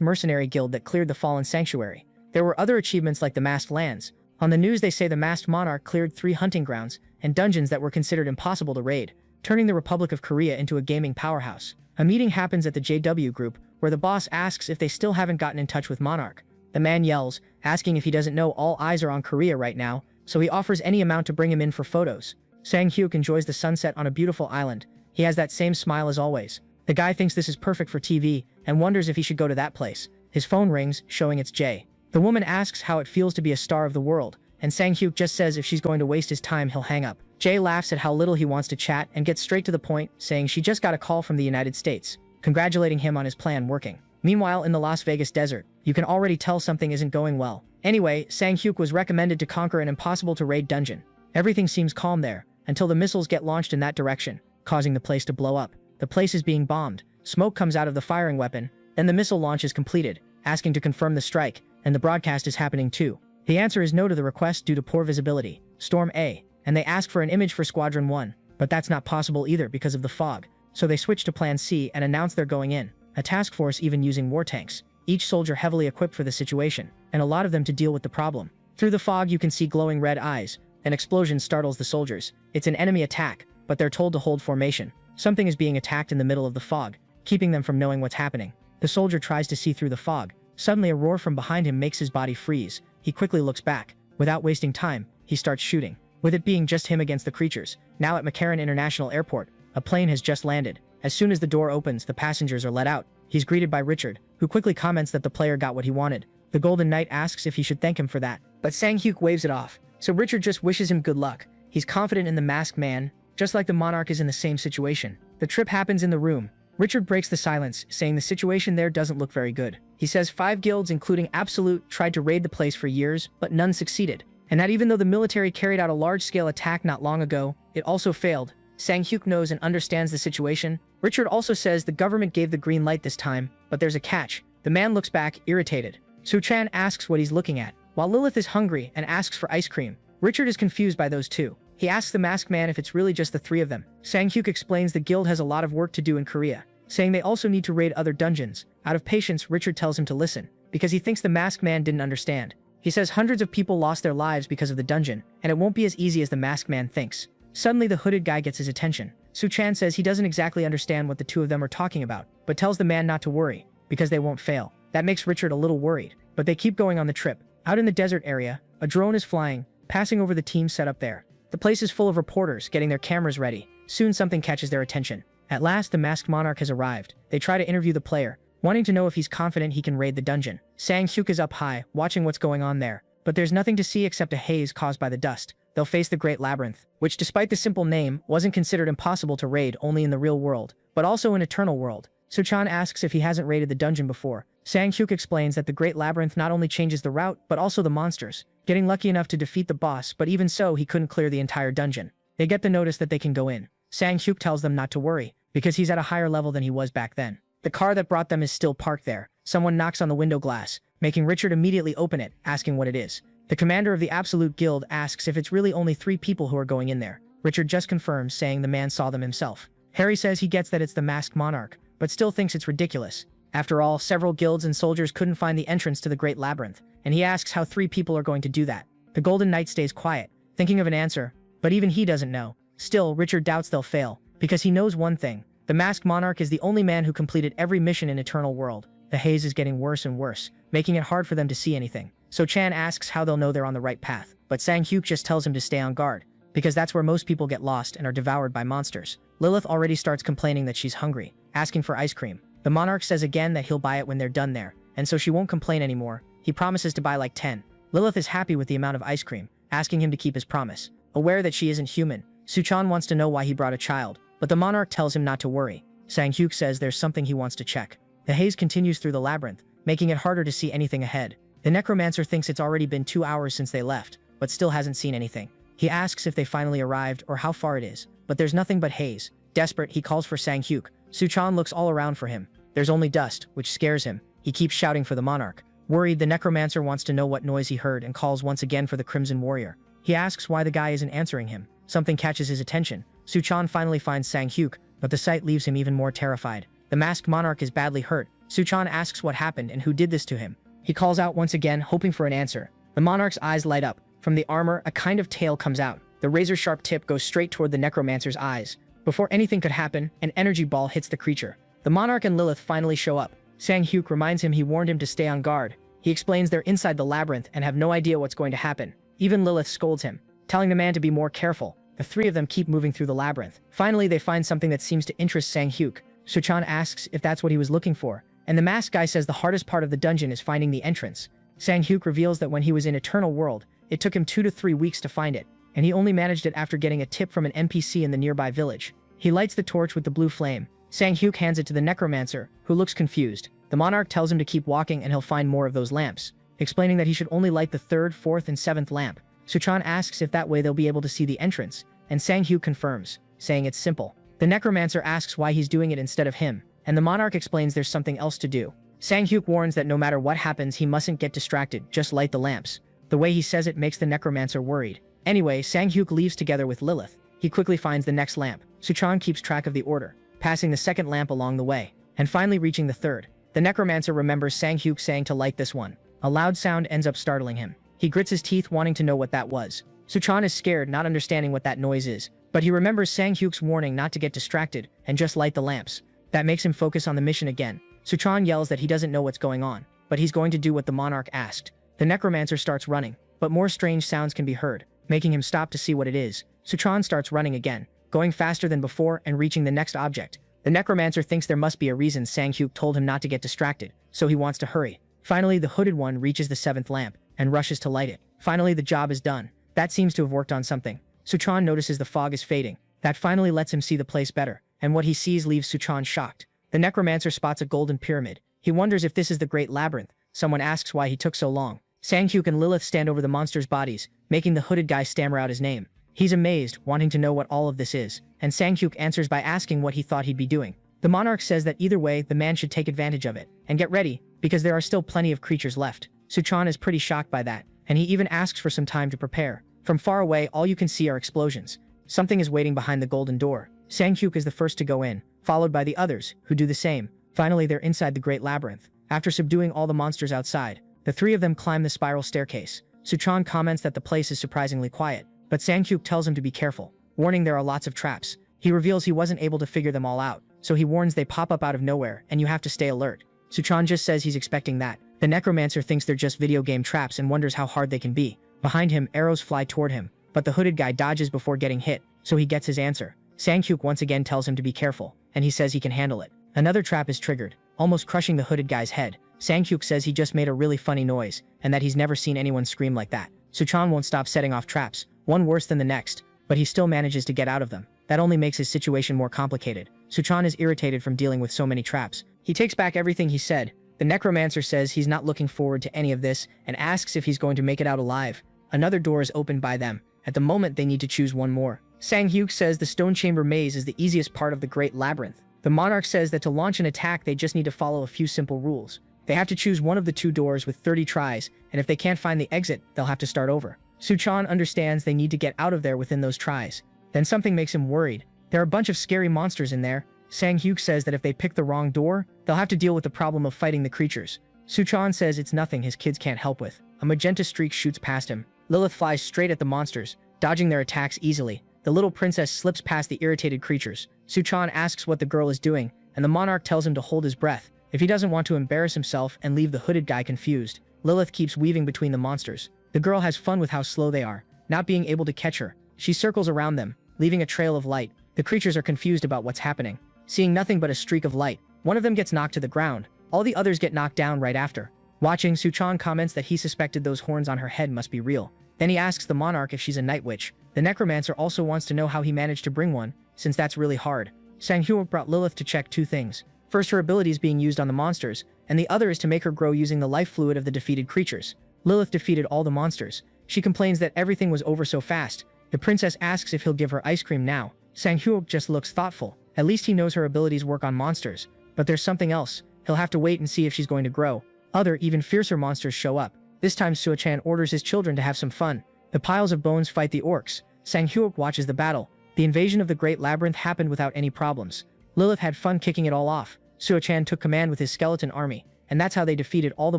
mercenary guild that cleared the fallen sanctuary. There were other achievements like the masked lands. On the news they say the masked monarch cleared 3 hunting grounds and dungeons that were considered impossible to raid, turning the Republic of Korea into a gaming powerhouse. A meeting happens at the JW group, where the boss asks if they still haven't gotten in touch with Monarch. The man yells, asking if he doesn't know all eyes are on Korea right now, so he offers any amount to bring him in for photos. Sang-hyuk enjoys the sunset on a beautiful island. He has that same smile as always. The guy thinks this is perfect for TV, and wonders if he should go to that place. His phone rings, showing it's Jae. The woman asks how it feels to be a star of the world, and Sang-hyuk just says if she's going to waste his time he'll hang up. Jae laughs at how little he wants to chat and gets straight to the point, saying she just got a call from the United States, congratulating him on his plan working. Meanwhile, in the Las Vegas desert, you can already tell something isn't going well. Anyway, Sang-hyuk was recommended to conquer an impossible-to-raid dungeon. Everything seems calm there, until the missiles get launched in that direction, causing the place to blow up. The place is being bombed. Smoke comes out of the firing weapon, then the missile launch is completed, asking to confirm the strike, and the broadcast is happening too. The answer is no to the request due to poor visibility. Storm A, and they ask for an image for Squadron 1, but that's not possible either because of the fog. So they switch to Plan C and announce they're going in. A task force even using war tanks, each soldier heavily equipped for the situation, and a lot of them to deal with the problem. Through the fog you can see glowing red eyes. An explosion startles the soldiers. It's an enemy attack, but they're told to hold formation. Something is being attacked in the middle of the fog, keeping them from knowing what's happening. The soldier tries to see through the fog. Suddenly a roar from behind him makes his body freeze. He quickly looks back. Without wasting time, he starts shooting. With it being just him against the creatures. Now at McCarran International Airport, a plane has just landed. As soon as the door opens, the passengers are let out. He's greeted by Richard, who quickly comments that the player got what he wanted. The Golden Knight asks if he should thank him for that, but Sang-hyuk waves it off. So Richard just wishes him good luck. He's confident in the masked man, just like the monarch is in the same situation. The trip happens in the room. Richard breaks the silence, saying the situation there doesn't look very good. He says 5 guilds, including Absolute, tried to raid the place for years, but none succeeded. And that even though the military carried out a large-scale attack not long ago, it also failed. Sang-hyuk knows and understands the situation. Richard also says the government gave the green light this time, but there's a catch. The man looks back, irritated. Suchan asks what he's looking at, while Lilith is hungry and asks for ice cream. Richard is confused by those two. He asks the masked man if it's really just the 3 of them. Sang-hyuk explains the guild has a lot of work to do in Korea, saying they also need to raid other dungeons. Out of patience, Richard tells him to listen, because he thinks the masked man didn't understand. He says hundreds of people lost their lives because of the dungeon, and it won't be as easy as the masked man thinks. Suddenly the hooded guy gets his attention. Suchan says he doesn't exactly understand what the 2 of them are talking about, but tells the man not to worry, because they won't fail. That makes Richard a little worried, but they keep going on the trip. Out in the desert area, a drone is flying, passing over the team set up there. The place is full of reporters getting their cameras ready. Soon something catches their attention. At last the masked monarch has arrived. They try to interview the player, wanting to know if he's confident he can raid the dungeon. Sang-hyuk is up high, watching what's going on there, but there's nothing to see except a haze caused by the dust. They'll face the Great Labyrinth, which despite the simple name, wasn't considered impossible to raid only in the real world, but also in Eternal World. Suchan asks if he hasn't raided the dungeon before. Sang-hyuk explains that the Great Labyrinth not only changes the route, but also the monsters. Getting lucky enough to defeat the boss, but even so he couldn't clear the entire dungeon. They get the notice that they can go in. Sang-hyuk tells them not to worry, because he's at a higher level than he was back then. The car that brought them is still parked there. Someone knocks on the window glass, making Richard immediately open it, asking what it is. The commander of the Absolute Guild asks if it's really only 3 people who are going in there. Richard just confirms, saying the man saw them himself. Harry says he gets that it's the masked monarch, but still thinks it's ridiculous. After all, several guilds and soldiers couldn't find the entrance to the Great Labyrinth, and he asks how 3 people are going to do that. The Golden Knight stays quiet, thinking of an answer, but even he doesn't know. Still, Richard doubts they'll fail, because he knows one thing. The masked monarch is the only man who completed every mission in Eternal World. The haze is getting worse and worse, making it hard for them to see anything. So Chan asks how they'll know they're on the right path, but Sang-hyuk just tells him to stay on guard, because that's where most people get lost and are devoured by monsters. Lilith already starts complaining that she's hungry, asking for ice cream. The monarch says again that he'll buy it when they're done there, and so she won't complain anymore. He promises to buy like 10. Lilith is happy with the amount of ice cream, asking him to keep his promise. Aware that she isn't human, Suchan wants to know why he brought a child, but the monarch tells him not to worry. Sang-hyuk says there's something he wants to check. The haze continues through the labyrinth, making it harder to see anything ahead. The necromancer thinks it's already been 2 hours since they left, but still hasn't seen anything. He asks if they finally arrived or how far it is, but there's nothing but haze. Desperate, he calls for Sang-hyuk. Suchan looks all around for him. There's only dust, which scares him. He keeps shouting for the monarch. Worried, the necromancer wants to know what noise he heard and calls once again for the Crimson Warrior. He asks why the guy isn't answering him. Something catches his attention. Suchan finally finds Sang-hyuk, but the sight leaves him even more terrified. The masked monarch is badly hurt. Suchan asks what happened and who did this to him. He calls out once again, hoping for an answer. The monarch's eyes light up. From the armor, a kind of tail comes out. The razor-sharp tip goes straight toward the necromancer's eyes. Before anything could happen, an energy ball hits the creature. The monarch and Lilith finally show up. Sang-hyuk reminds him he warned him to stay on guard. He explains they're inside the labyrinth and have no idea what's going to happen. Even Lilith scolds him, telling the man to be more careful. The three of them keep moving through the labyrinth. Finally, they find something that seems to interest Sang-hyuk. Suchan asks if that's what he was looking for, and the masked guy says the hardest part of the dungeon is finding the entrance. Sang-hyuk reveals that when he was in Eternal World, it took him 2 to 3 weeks to find it, and he only managed it after getting a tip from an NPC in the nearby village. He lights the torch with the blue flame. Sang-hyuk hands it to the necromancer, who looks confused. The monarch tells him to keep walking and he'll find more of those lamps, explaining that he should only light the 3rd, 4th, and 7th lamp. Suchan asks if that way they'll be able to see the entrance, and Sang-hyuk confirms, saying it's simple. The necromancer asks why he's doing it instead of him, and the monarch explains there's something else to do. Sang-hyuk warns that no matter what happens, he mustn't get distracted, just light the lamps. The way he says it makes the necromancer worried. Anyway, Sang-hyuk leaves together with Lilith. He quickly finds the next lamp. Suchan keeps track of the order, passing the 2nd lamp along the way, and finally reaching the 3rd. The necromancer remembers Sang-hyuk saying to light this one. A loud sound ends up startling him. He grits his teeth, wanting to know what that was. Suchan is scared, not understanding what that noise is, but he remembers Sang-hyuk's warning not to get distracted and just light the lamps. That makes him focus on the mission again. Suchan yells that he doesn't know what's going on, but he's going to do what the monarch asked. The necromancer starts running, but more strange sounds can be heard, making him stop to see what it is. Suchan starts running again, going faster than before and reaching the next object. The necromancer thinks there must be a reason Sang-hyuk told him not to get distracted, so he wants to hurry. Finally, the hooded one reaches the 7th lamp and rushes to light it. Finally, the job is done. That seems to have worked on something. Suchan notices the fog is fading. That finally lets him see the place better, and what he sees leaves Suchan shocked. The necromancer spots a golden pyramid. He wonders if this is the Great Labyrinth. Someone asks why he took so long. Sang-hyuk and Lilith stand over the monsters' bodies, making the hooded guy stammer out his name. He's amazed, wanting to know what all of this is, and Sang-hyuk answers by asking what he thought he'd be doing. The monarch says that either way, the man should take advantage of it, and get ready, because there are still plenty of creatures left. Suchan is pretty shocked by that, and he even asks for some time to prepare. From far away, all you can see are explosions. Something is waiting behind the golden door. Sang-hyuk is the first to go in, followed by the others, who do the same. Finally, they're inside the Great Labyrinth. After subduing all the monsters outside, the three of them climb the spiral staircase. Suchan comments that the place is surprisingly quiet, but Sang-hyuk tells him to be careful, warning there are lots of traps. He reveals he wasn't able to figure them all out, so he warns they pop up out of nowhere and you have to stay alert. Suchan just says he's expecting that. The necromancer thinks they're just video game traps and wonders how hard they can be. Behind him, arrows fly toward him, but the hooded guy dodges before getting hit, so he gets his answer. Sang-hyuk once again tells him to be careful, and he says he can handle it. Another trap is triggered, almost crushing the hooded guy's head. Sang-hyuk says he just made a really funny noise, and that he's never seen anyone scream like that. Suchan won't stop setting off traps, one worse than the next, but he still manages to get out of them. That only makes his situation more complicated. Suchan is irritated from dealing with so many traps. He takes back everything he said. The necromancer says he's not looking forward to any of this and asks if he's going to make it out alive. Another door is opened by them. At the moment, they need to choose one more. Sang-hyuk says the stone chamber maze is the easiest part of the Great Labyrinth. The monarch says that to launch an attack, they just need to follow a few simple rules. They have to choose one of the 2 doors with 30 tries, and if they can't find the exit, they'll have to start over. Suchan understands they need to get out of there within those tries. Then something makes him worried. There are a bunch of scary monsters in there. Sang-hyuk says that if they pick the wrong door, they'll have to deal with the problem of fighting the creatures. Suchan says it's nothing his kids can't help with. A magenta streak shoots past him. Lilith flies straight at the monsters, dodging their attacks easily. The little princess slips past the irritated creatures. Suchan asks what the girl is doing, and the monarch tells him to hold his breath, if he doesn't want to embarrass himself and leave the hooded guy confused. Lilith keeps weaving between the monsters. The girl has fun with how slow they are, not being able to catch her. She circles around them, leaving a trail of light. The creatures are confused about what's happening. Seeing nothing but a streak of light, one of them gets knocked to the ground. All the others get knocked down right after. Watching, Suchan comments that he suspected those horns on her head must be real. Then he asks the monarch if she's a night witch. The necromancer also wants to know how he managed to bring one, since that's really hard. Sang-hyuk brought Lilith to check 2 things. First, her abilities being used on the monsters, and the other is to make her grow using the life fluid of the defeated creatures. Lilith defeated all the monsters. She complains that everything was over so fast. The princess asks if he'll give her ice cream now. Sang-hyuk just looks thoughtful. At least he knows her abilities work on monsters. But there's something else. He'll have to wait and see if she's going to grow. Other, even fiercer monsters show up. This time Suo-chan orders his children to have some fun. The piles of bones fight the orcs. Sang-hyuk watches the battle. The invasion of the Great Labyrinth happened without any problems. Lilith had fun kicking it all off. Suo-chan took command with his skeleton army, and that's how they defeated all the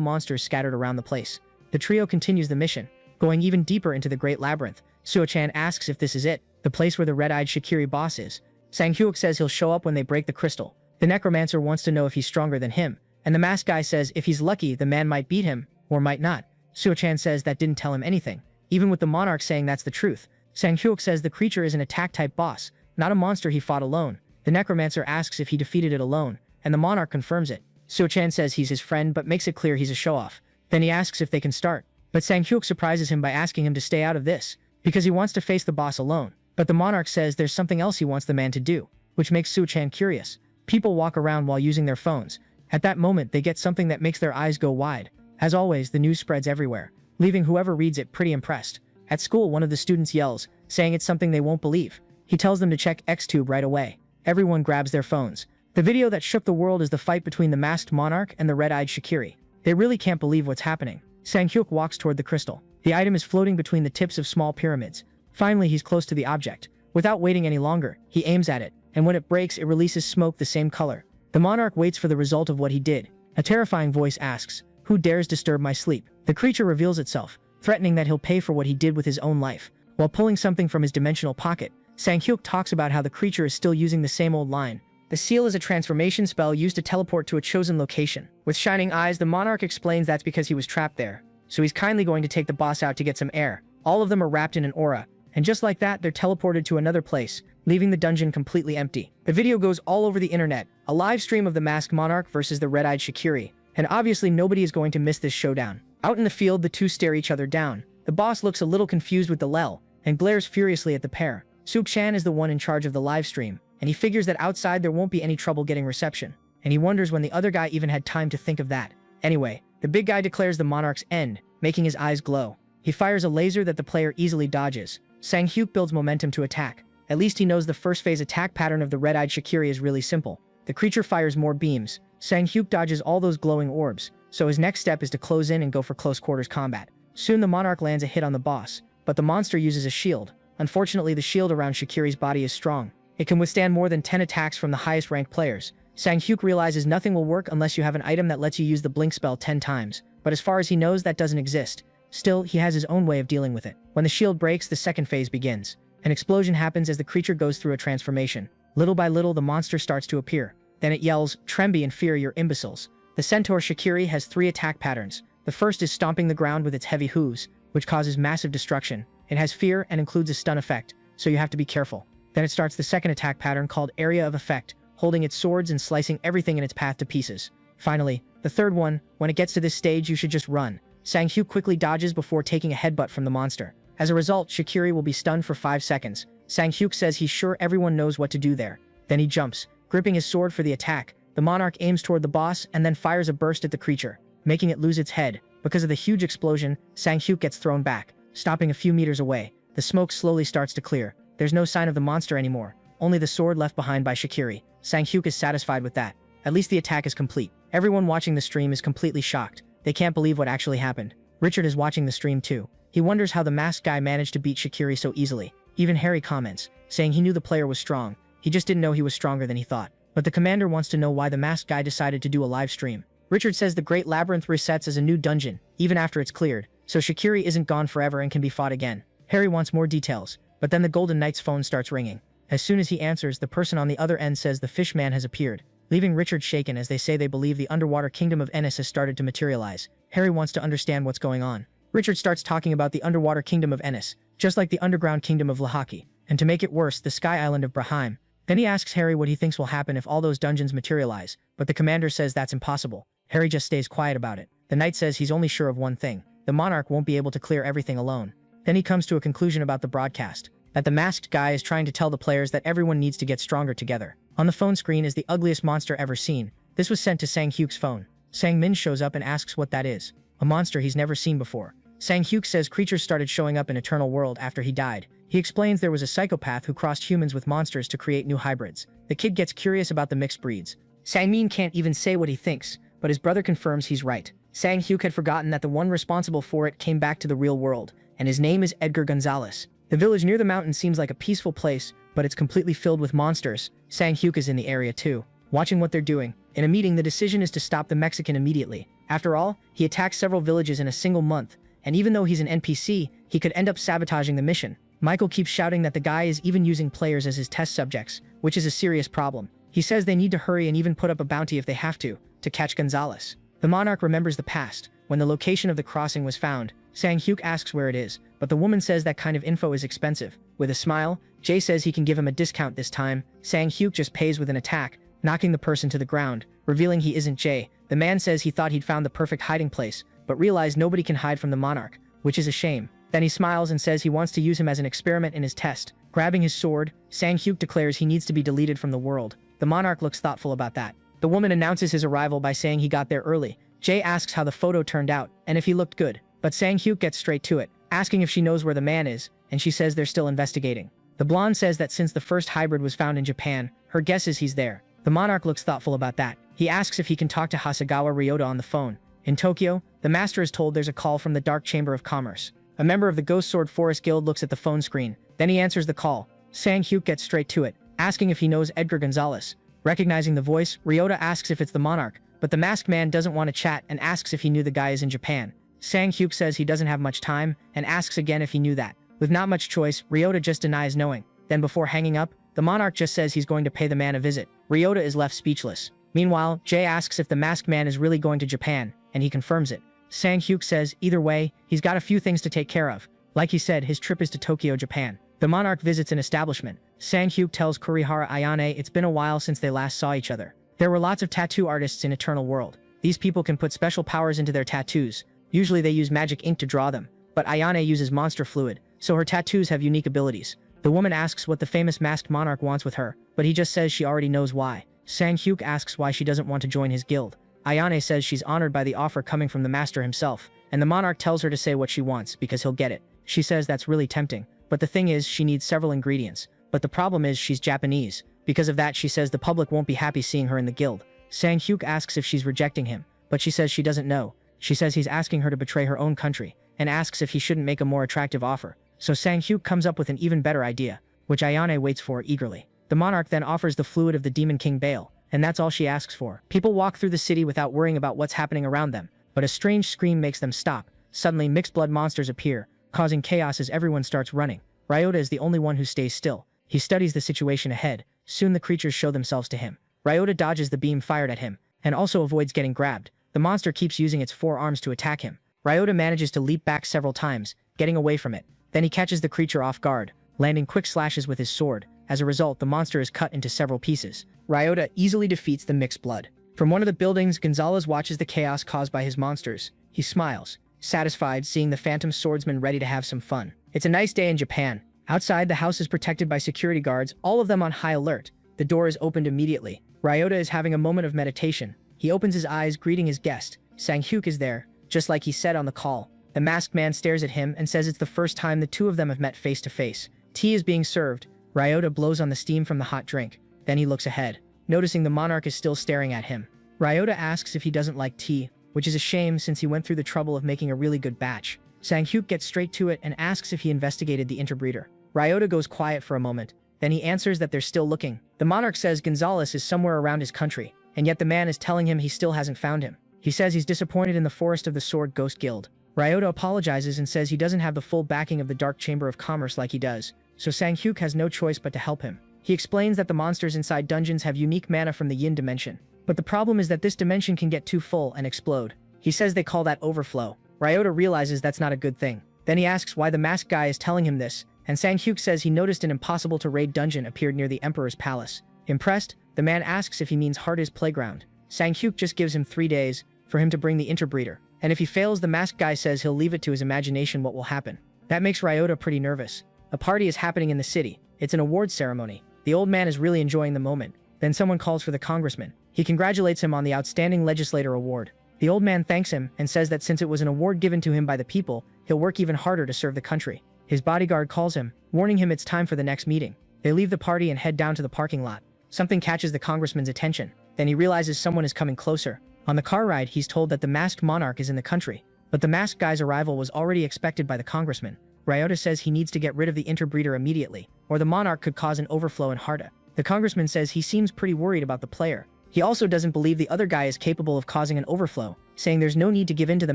monsters scattered around the place. The trio continues the mission, going even deeper into the Great Labyrinth. Suo-chan asks if this is it, the place where the red-eyed Shikiri boss is. Sang-hyuk says he'll show up when they break the crystal. The necromancer wants to know if he's stronger than him, and the masked guy says if he's lucky, the man might beat him, or might not. Suo-chan says that didn't tell him anything, even with the monarch saying that's the truth. Sang-hyuk says the creature is an attack-type boss, not a monster he fought alone. The necromancer asks if he defeated it alone, and the monarch confirms it. Suo-chan says he's his friend but makes it clear he's a show-off. Then he asks if they can start, but Sang-hyuk surprises him by asking him to stay out of this, because he wants to face the boss alone. But the monarch says there's something else he wants the man to do, which makes Suo-chan curious. People walk around while using their phones. At that moment, they get something that makes their eyes go wide. As always, the news spreads everywhere, leaving whoever reads it pretty impressed. At school, one of the students yells, saying it's something they won't believe. He tells them to check Xtube right away. Everyone grabs their phones. The video that shook the world is the fight between the masked monarch and the red-eyed Shikiri. They really can't believe what's happening. Sang-hyuk walks toward the crystal. The item is floating between the tips of small pyramids. Finally, he's close to the object. Without waiting any longer, he aims at it, and when it breaks, it releases smoke the same color. The monarch waits for the result of what he did. A terrifying voice asks, "Who dares disturb my sleep?" The creature reveals itself, threatening that he'll pay for what he did with his own life. While pulling something from his dimensional pocket, Sang-hyuk talks about how the creature is still using the same old line. The seal is a transformation spell used to teleport to a chosen location. With shining eyes, the monarch explains that's because he was trapped there, so he's kindly going to take the boss out to get some air. All of them are wrapped in an aura, and just like that, they're teleported to another place, leaving the dungeon completely empty. The video goes all over the internet, a live stream of the masked monarch versus the red-eyed Shikiri, and obviously nobody is going to miss this showdown. Out in the field, the two stare each other down. The boss looks a little confused with the Lel, and glares furiously at the pair. Suo-chan is the one in charge of the live stream, and he figures that outside there won't be any trouble getting reception, and he wonders when the other guy even had time to think of that. Anyway, the big guy declares the monarch's end, making his eyes glow. He fires a laser that the player easily dodges. Sang-hyuk builds momentum to attack. At least he knows the first phase attack pattern of the red-eyed Shikiri is really simple. The creature fires more beams. Sang-hyuk dodges all those glowing orbs, so his next step is to close in and go for close quarters combat. Soon the monarch lands a hit on the boss, but the monster uses a shield. Unfortunately, the shield around Shikiri's body is strong. It can withstand more than 10 attacks from the highest ranked players. Sang-hyuk realizes nothing will work unless you have an item that lets you use the blink spell 10 times, but as far as he knows, that doesn't exist. Still, he has his own way of dealing with it. When the shield breaks, the second phase begins. An explosion happens as the creature goes through a transformation. Little by little, the monster starts to appear. Then it yells, "Tremby in fear, you're imbeciles." The centaur Shikiri has 3 attack patterns. The first is stomping the ground with its heavy hooves, which causes massive destruction. It has fear and includes a stun effect, so you have to be careful. Then it starts the second attack pattern called Area of Effect, holding its swords and slicing everything in its path to pieces. Finally, the third one, when it gets to this stage, you should just run. Sang-hyuk quickly dodges before taking a headbutt from the monster. As a result, Shikiri will be stunned for 5 seconds. Sang-hyuk says he's sure everyone knows what to do there. Then he jumps, gripping his sword for the attack. The monarch aims toward the boss and then fires a burst at the creature, making it lose its head. Because of the huge explosion, Sang-hyuk gets thrown back, stopping a few meters away. The smoke slowly starts to clear. There's no sign of the monster anymore, only the sword left behind by Shikiri. Sang-hyuk is satisfied with that. At least the attack is complete. Everyone watching the stream is completely shocked. They can't believe what actually happened. Richard is watching the stream too. He wonders how the masked guy managed to beat Shikiri so easily. Even Harry comments, saying he knew the player was strong. He just didn't know he was stronger than he thought. But the commander wants to know why the masked guy decided to do a live stream. Richard says the Great Labyrinth resets as a new dungeon, even after it's cleared, so Shikiri isn't gone forever and can be fought again. Harry wants more details, but then the Golden Knight's phone starts ringing. As soon as he answers, the person on the other end says the fish man has appeared, leaving Richard shaken as they say they believe the underwater kingdom of Ennis has started to materialize. Harry wants to understand what's going on. Richard starts talking about the underwater kingdom of Ennis, just like the underground kingdom of Lahaki, and to make it worse, the sky island of Braheim. Then he asks Harry what he thinks will happen if all those dungeons materialize, but the commander says that's impossible. Harry just stays quiet about it. The knight says he's only sure of one thing: the monarch won't be able to clear everything alone. Then he comes to a conclusion about the broadcast, that the masked guy is trying to tell the players that everyone needs to get stronger together. On the phone screen is the ugliest monster ever seen. This was sent to Sang-hyuk's phone. Sang-min shows up and asks what that is. A monster he's never seen before. Sang-hyuk says creatures started showing up in Eternal World after he died. He explains there was a psychopath who crossed humans with monsters to create new hybrids. The kid gets curious about the mixed breeds. Sang-min can't even say what he thinks, but his brother confirms he's right. Sang-hyuk had forgotten that the one responsible for it came back to the real world, and his name is Edgar Gonzalez. The village near the mountain seems like a peaceful place, but it's completely filled with monsters. Sang-hyuk is in the area too, watching what they're doing. In a meeting, the decision is to stop the Mexican immediately. After all, he attacked several villages in a single month, and even though he's an NPC, he could end up sabotaging the mission. Michael keeps shouting that the guy is even using players as his test subjects, which is a serious problem. He says they need to hurry and even put up a bounty if they have to catch Gonzalez. The monarch remembers the past. When the location of the crossing was found, Sang-hyuk asks where it is, but the woman says that kind of info is expensive. With a smile, Jay says he can give him a discount this time. Sang-hyuk just pays with an attack, knocking the person to the ground, revealing he isn't Jay. The man says he thought he'd found the perfect hiding place, but realized nobody can hide from the monarch, which is a shame. Then he smiles and says he wants to use him as an experiment in his test. Grabbing his sword, Sang-hyuk declares he needs to be deleted from the world. The monarch looks thoughtful about that. The woman announces his arrival by saying he got there early. Jay asks how the photo turned out, and if he looked good. But Sang-hyuk gets straight to it, asking if she knows where the man is, and she says they're still investigating. The blonde says that since the first hybrid was found in Japan, her guess is he's there. The monarch looks thoughtful about that. He asks if he can talk to Hasegawa Ryota on the phone. In Tokyo, the master is told there's a call from the Dark Chamber of Commerce. A member of the Ghost Sword Forest Guild looks at the phone screen. Then he answers the call. Sang-hyuk gets straight to it, asking if he knows Edgar Gonzalez. Recognizing the voice, Ryota asks if it's the monarch, but the masked man doesn't want to chat and asks if he knew the guy is in Japan. Sang-hyuk says he doesn't have much time and asks again if he knew that. With not much choice, Ryota just denies knowing. Then before hanging up, the monarch just says he's going to pay the man a visit. Ryota is left speechless. Meanwhile, Jay asks if the masked man is really going to Japan, and he confirms it. Sang-hyuk says either way, he's got a few things to take care of. Like he said, his trip is to Tokyo, Japan. The monarch visits an establishment. Sang-hyuk tells Kurihara Ayane it's been a while since they last saw each other. There were lots of tattoo artists in Eternal World. These people can put special powers into their tattoos. Usually they use magic ink to draw them, but Ayane uses monster fluid, so her tattoos have unique abilities. The woman asks what the famous masked monarch wants with her, but he just says she already knows why. Sang-hyuk asks why she doesn't want to join his guild. Ayane says she's honored by the offer coming from the master himself, and the monarch tells her to say what she wants because he'll get it. She says that's really tempting, but the thing is she needs several ingredients. But the problem is she's Japanese. Because of that, she says the public won't be happy seeing her in the guild. Sang-hyuk asks if she's rejecting him, but she says she doesn't know. She says he's asking her to betray her own country, and asks if he shouldn't make a more attractive offer. So Sang-hyuk comes up with an even better idea, which Ayane waits for eagerly. The monarch then offers the fluid of the Demon King Bale, and that's all she asks for. People walk through the city without worrying about what's happening around them, but a strange scream makes them stop. Suddenly, mixed blood monsters appear, causing chaos as everyone starts running. Ryota is the only one who stays still. He studies the situation ahead. Soon the creatures show themselves to him. Ryota dodges the beam fired at him, and also avoids getting grabbed. The monster keeps using its four arms to attack him. Ryota manages to leap back several times, getting away from it. Then he catches the creature off guard, landing quick slashes with his sword. As a result, the monster is cut into several pieces. Ryota easily defeats the mixed blood. From one of the buildings, Gonzalez watches the chaos caused by his monsters. He smiles, satisfied seeing the phantom swordsman ready to have some fun. It's a nice day in Japan. Outside, the house is protected by security guards, all of them on high alert. The door is opened immediately. Ryota is having a moment of meditation. He opens his eyes, greeting his guest. Sang-hyuk is there, just like he said on the call. The masked man stares at him and says it's the first time the two of them have met face to face. Tea is being served. Ryota blows on the steam from the hot drink. Then he looks ahead, noticing the monarch is still staring at him. Ryota asks if he doesn't like tea, which is a shame since he went through the trouble of making a really good batch. Sang-hyuk gets straight to it and asks if he investigated the interbreeder. Ryota goes quiet for a moment, then he answers that they're still looking. The monarch says Gonzalez is somewhere around his country, and yet the man is telling him he still hasn't found him. He says he's disappointed in the forest of the Sword Ghost Guild. Ryota apologizes and says he doesn't have the full backing of the Dark Chamber of Commerce like he does, so Sang-hyuk has no choice but to help him. He explains that the monsters inside dungeons have unique mana from the Yin dimension, but the problem is that this dimension can get too full and explode. He says they call that overflow. Ryota realizes that's not a good thing. Then he asks why the masked guy is telling him this, and Sang-hyuk says he noticed an impossible-to-raid dungeon appeared near the Emperor's palace. Impressed, the man asks if he means Hard's playground. Sang-hyuk just gives him 3 days for him to bring the interbreeder, and if he fails, the masked guy says he'll leave it to his imagination what will happen. That makes Ryota pretty nervous. A party is happening in the city. It's an awards ceremony. The old man is really enjoying the moment. Then someone calls for the congressman. He congratulates him on the Outstanding Legislator Award. The old man thanks him and says that since it was an award given to him by the people, he'll work even harder to serve the country. His bodyguard calls him, warning him it's time for the next meeting. They leave the party and head down to the parking lot. Something catches the congressman's attention. Then he realizes someone is coming closer. On the car ride, he's told that the masked monarch is in the country, but the masked guy's arrival was already expected by the congressman. Ryota says he needs to get rid of the interbreeder immediately, or the monarch could cause an overflow in Harta. The congressman says he seems pretty worried about the player. He also doesn't believe the other guy is capable of causing an overflow, saying there's no need to give in to the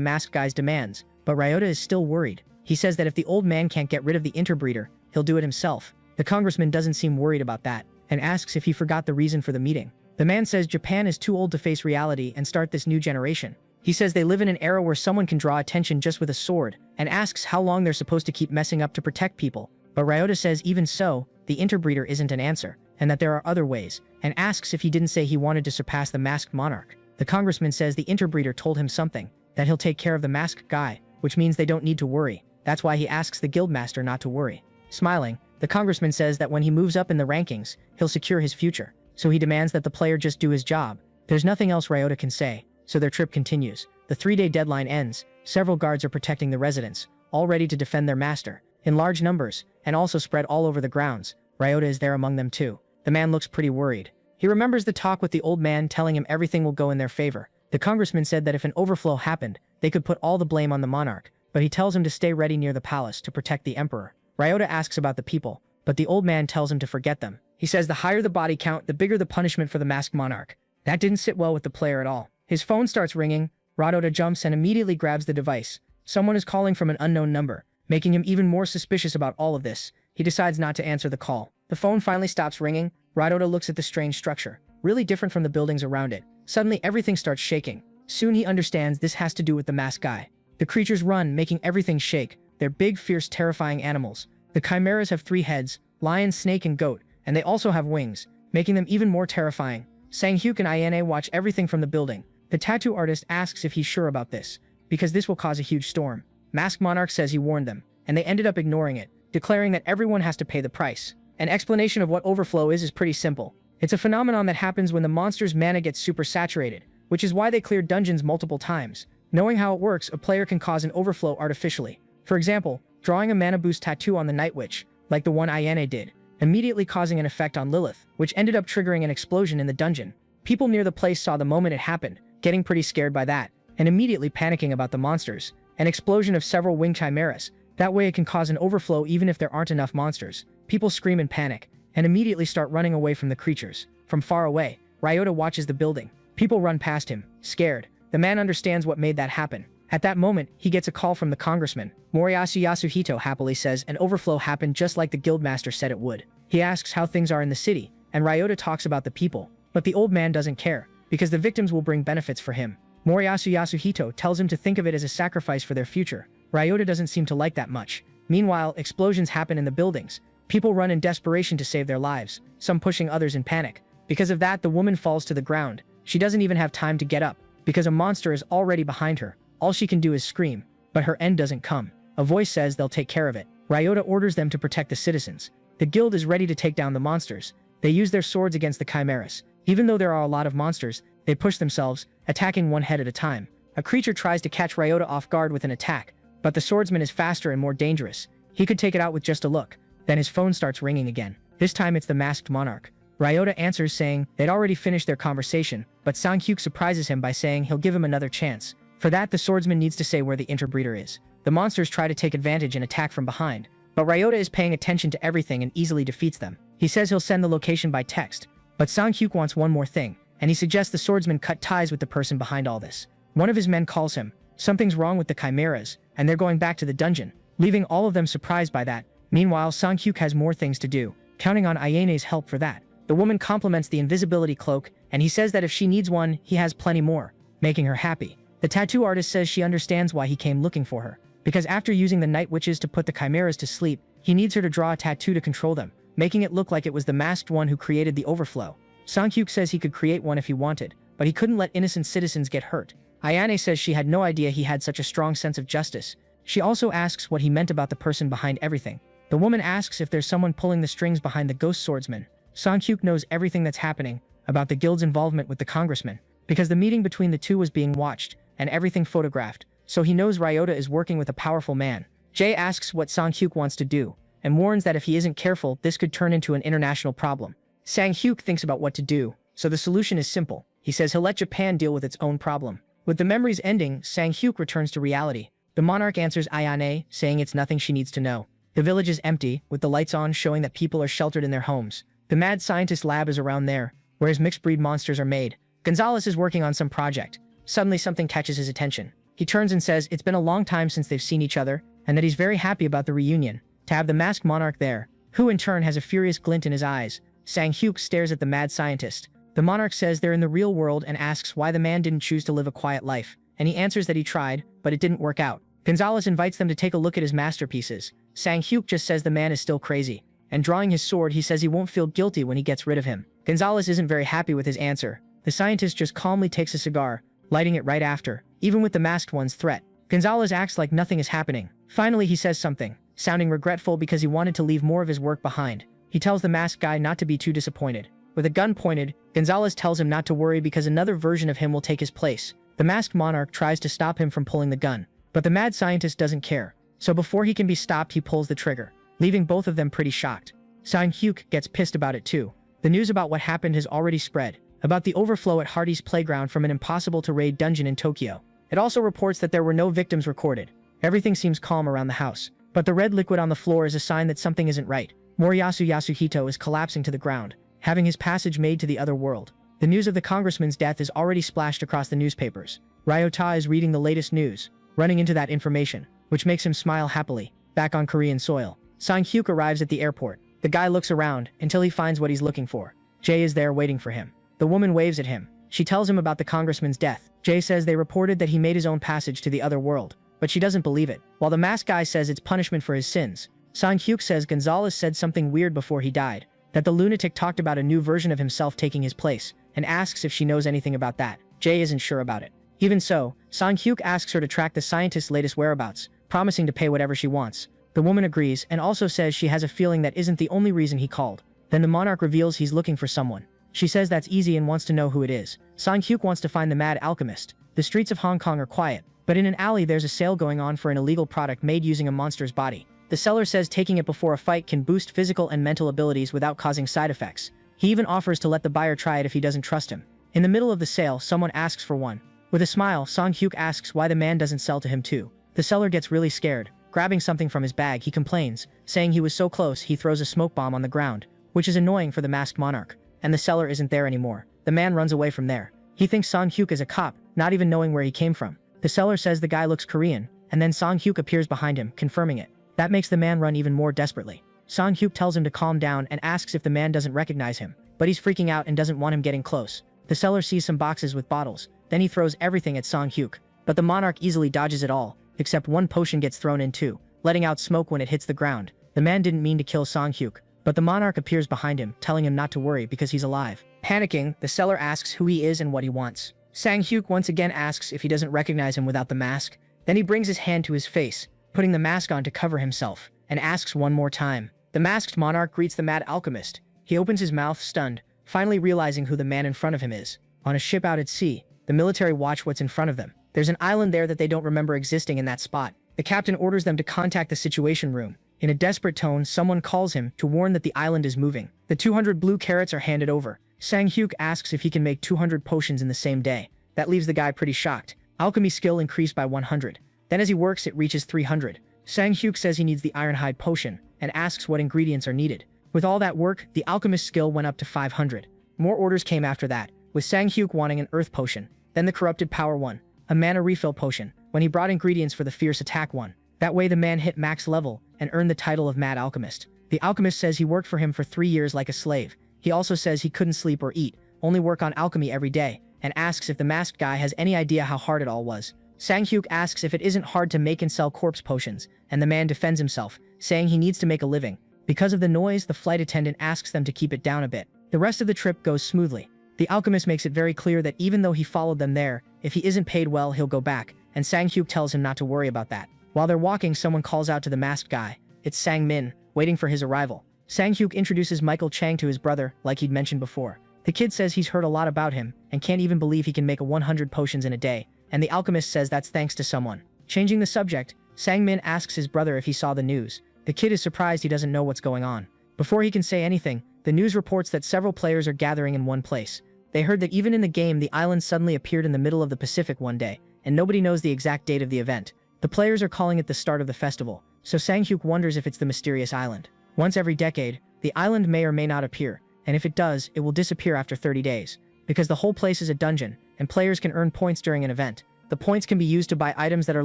masked guy's demands, but Ryota is still worried. He says that if the old man can't get rid of the interbreeder, he'll do it himself. The congressman doesn't seem worried about that, and asks if he forgot the reason for the meeting. The man says Japan is too old to face reality and start this new generation. He says they live in an era where someone can draw attention just with a sword, and asks how long they're supposed to keep messing up to protect people. But Ryota says even so, the interbreeder isn't an answer, and that there are other ways, and asks if he didn't say he wanted to surpass the masked monarch. The congressman says the interbreeder told him something, that he'll take care of the masked guy, which means they don't need to worry. That's why he asks the guildmaster not to worry. Smiling, the congressman says that when he moves up in the rankings, he'll secure his future, so he demands that the player just do his job. There's nothing else Ryota can say, so their trip continues. The 3-day deadline ends. Several guards are protecting the residents, all ready to defend their master, in large numbers, and also spread all over the grounds. Ryota is there among them too. The man looks pretty worried. He remembers the talk with the old man telling him everything will go in their favor. The congressman said that if an overflow happened, they could put all the blame on the monarch, but he tells him to stay ready near the palace to protect the emperor. Ryota asks about the people, but the old man tells him to forget them. He says the higher the body count, the bigger the punishment for the masked monarch. That didn't sit well with the player at all. His phone starts ringing. Ryota jumps and immediately grabs the device. Someone is calling from an unknown number, making him even more suspicious about all of this. He decides not to answer the call. The phone finally stops ringing. Ryota looks at the strange structure, really different from the buildings around it. Suddenly everything starts shaking. Soon he understands this has to do with the masked guy. The creatures run, making everything shake. They're big, fierce, terrifying animals. The chimeras have 3 heads, lion, snake, and goat, and they also have wings, making them even more terrifying. Sang-hyuk and Ayane watch everything from the building. The tattoo artist asks if he's sure about this, because this will cause a huge storm. Masked Monarch says he warned them, and they ended up ignoring it, declaring that everyone has to pay the price. An explanation of what overflow is pretty simple. It's a phenomenon that happens when the monster's mana gets super saturated, which is why they clear dungeons multiple times. Knowing how it works, a player can cause an overflow artificially. For example, drawing a mana boost tattoo on the Night Witch, like the one Ayane did, immediately causing an effect on Lilith, which ended up triggering an explosion in the dungeon. People near the place saw the moment it happened, getting pretty scared by that, and immediately panicking about the monsters. An explosion of several winged chimeras. That way it can cause an overflow even if there aren't enough monsters. People scream in panic, and immediately start running away from the creatures. From far away, Ryota watches the building. People run past him, scared. The man understands what made that happen. At that moment, he gets a call from the congressman. Moriyasu Yasuhito happily says an overflow happened just like the guildmaster said it would. He asks how things are in the city, and Ryota talks about the people. But the old man doesn't care, because the victims will bring benefits for him. Moriyasu Yasuhito tells him to think of it as a sacrifice for their future. Ryota doesn't seem to like that much. Meanwhile, explosions happen in the buildings. People run in desperation to save their lives, some pushing others in panic. Because of that, the woman falls to the ground. She doesn't even have time to get up, because a monster is already behind her. All she can do is scream, but her end doesn't come. A voice says they'll take care of it. Ryota orders them to protect the citizens. The guild is ready to take down the monsters. They use their swords against the chimeras. Even though there are a lot of monsters, they push themselves, attacking one head at a time. A creature tries to catch Ryota off guard with an attack, but the swordsman is faster and more dangerous. He could take it out with just a look. Then his phone starts ringing again. This time it's the masked monarch. Ryota answers saying they'd already finished their conversation, but Sang-hyuk surprises him by saying he'll give him another chance. For that, the swordsman needs to say where the interbreeder is. The monsters try to take advantage and attack from behind, but Ryota is paying attention to everything and easily defeats them. He says he'll send the location by text, but Sang-hyuk wants one more thing, and he suggests the swordsman cut ties with the person behind all this. One of his men calls him. Something's wrong with the chimeras, and they're going back to the dungeon, leaving all of them surprised by that. Meanwhile, Sang-hyuk has more things to do, counting on Ayane's help for that. The woman compliments the invisibility cloak, and he says that if she needs one, he has plenty more, making her happy. The tattoo artist says she understands why he came looking for her, because after using the night witches to put the chimeras to sleep, he needs her to draw a tattoo to control them, making it look like it was the masked one who created the overflow. Sang-hyuk says he could create one if he wanted, but he couldn't let innocent citizens get hurt. Ayane says she had no idea he had such a strong sense of justice. She also asks what he meant about the person behind everything. The woman asks if there's someone pulling the strings behind the ghost swordsman. Sang-hyuk knows everything that's happening about the guild's involvement with the congressman, because the meeting between the two was being watched, and everything photographed, so he knows Ryota is working with a powerful man. Jay asks what Sang-hyuk wants to do, and warns that if he isn't careful, this could turn into an international problem. Sang-hyuk thinks about what to do, so the solution is simple. He says he'll let Japan deal with its own problem. With the memories ending, Sang-hyuk returns to reality. The monarch answers Ayane, saying it's nothing she needs to know. The village is empty, with the lights on showing that people are sheltered in their homes. The mad scientist lab is around there, where mixed breed monsters are made. Gonzalez is working on some project. Suddenly something catches his attention. He turns and says it's been a long time since they've seen each other, and that he's very happy about the reunion. To have the masked monarch there, who in turn has a furious glint in his eyes. Sang-hyuk stares at the mad scientist. The monarch says they're in the real world and asks why the man didn't choose to live a quiet life, and he answers that he tried, but it didn't work out. Gonzalez invites them to take a look at his masterpieces. Sang-hyuk just says the man is still crazy, and drawing his sword he says he won't feel guilty when he gets rid of him. Gonzalez isn't very happy with his answer. The scientist just calmly takes a cigar, lighting it right after, even with the masked one's threat. Gonzalez acts like nothing is happening. Finally he says something, sounding regretful because he wanted to leave more of his work behind. He tells the masked guy not to be too disappointed. With a gun pointed, Gonzalez tells him not to worry because another version of him will take his place. The masked monarch tries to stop him from pulling the gun, but the mad scientist doesn't care. So before he can be stopped he pulls the trigger, leaving both of them pretty shocked. Sang-hyuk gets pissed about it too. The news about what happened has already spread, about the overflow at Hardy's playground from an impossible-to-raid dungeon in Tokyo. It also reports that there were no victims recorded. Everything seems calm around the house, but the red liquid on the floor is a sign that something isn't right. Moriyasu Yasuhito is collapsing to the ground, having his passage made to the other world. The news of the congressman's death is already splashed across the newspapers. Ryota is reading the latest news, running into that information, which makes him smile happily. Back on Korean soil, Sang-hyuk arrives at the airport. The guy looks around until he finds what he's looking for. Jay is there waiting for him. The woman waves at him. She tells him about the congressman's death. Jay says they reported that he made his own passage to the other world, but she doesn't believe it. While the masked guy says it's punishment for his sins, Sang-hyuk says Gonzalez said something weird before he died, that the lunatic talked about a new version of himself taking his place, and asks if she knows anything about that. Jay isn't sure about it. Even so, Sang-hyuk asks her to track the scientist's latest whereabouts, promising to pay whatever she wants. The woman agrees and also says she has a feeling that isn't the only reason he called. Then the monarch reveals he's looking for someone. She says that's easy and wants to know who it is. Sang-hyuk wants to find the mad alchemist. The streets of Hong Kong are quiet, but in an alley there's a sale going on for an illegal product made using a monster's body. The seller says taking it before a fight can boost physical and mental abilities without causing side effects. He even offers to let the buyer try it if he doesn't trust him. In the middle of the sale, someone asks for one. With a smile, Sang-hyuk asks why the man doesn't sell to him too. The seller gets really scared. Grabbing something from his bag, he complains, saying he was so close he throws a smoke bomb on the ground, which is annoying for the masked monarch. And the seller isn't there anymore. The man runs away from there. He thinks Sang-hyuk is a cop, not even knowing where he came from. The seller says the guy looks Korean, and then Sang-hyuk appears behind him, confirming it. That makes the man run even more desperately. Sang-hyuk tells him to calm down and asks if the man doesn't recognize him, but he's freaking out and doesn't want him getting close. The seller sees some boxes with bottles, then he throws everything at Sang-hyuk, but the monarch easily dodges it all, except one potion gets thrown in too, letting out smoke when it hits the ground. The man didn't mean to kill Sang-hyuk, but the monarch appears behind him, telling him not to worry because he's alive. Panicking, the seller asks who he is and what he wants. Sang-hyuk once again asks if he doesn't recognize him without the mask. Then he brings his hand to his face, putting the mask on to cover himself, and asks one more time. The masked monarch greets the mad alchemist. He opens his mouth, stunned, finally realizing who the man in front of him is. On a ship out at sea, the military watch what's in front of them. There's an island there that they don't remember existing in that spot. The captain orders them to contact the situation room. In a desperate tone, someone calls him to warn that the island is moving. The 200 blue carrots are handed over. Sang-hyuk asks if he can make 200 potions in the same day. That leaves the guy pretty shocked. Alchemy skill increased by 100. Then as he works, it reaches 300. Sang-hyuk says he needs the ironhide potion, and asks what ingredients are needed. With all that work, the alchemist skill went up to 500. More orders came after that, with Sang-hyuk wanting an earth potion, then the corrupted power one, a mana refill potion, when he brought ingredients for the fierce attack one. That way the man hit max level, and earned the title of Mad Alchemist. The alchemist says he worked for him for 3 years like a slave. He also says he couldn't sleep or eat, only work on alchemy every day, and asks if the masked guy has any idea how hard it all was. Sang-hyuk asks if it isn't hard to make and sell corpse potions, and the man defends himself, saying he needs to make a living. Because of the noise, the flight attendant asks them to keep it down a bit. The rest of the trip goes smoothly. The alchemist makes it very clear that even though he followed them there, if he isn't paid well, he'll go back, and Sang-hyuk tells him not to worry about that. While they're walking, someone calls out to the masked guy. It's Sang-min, waiting for his arrival. Sang-hyuk introduces Michael Chang to his brother, like he'd mentioned before. The kid says he's heard a lot about him, and can't even believe he can make 100 potions in a day, and the alchemist says that's thanks to someone. Changing the subject, Sang-min asks his brother if he saw the news. The kid is surprised he doesn't know what's going on. Before he can say anything, the news reports that several players are gathering in one place. They heard that even in the game, the island suddenly appeared in the middle of the Pacific one day, and nobody knows the exact date of the event. The players are calling it the start of the festival, so Sang-hyuk wonders if it's the mysterious island. Once every decade, the island may or may not appear, and if it does, it will disappear after 30 days. Because the whole place is a dungeon, and players can earn points during an event. The points can be used to buy items that are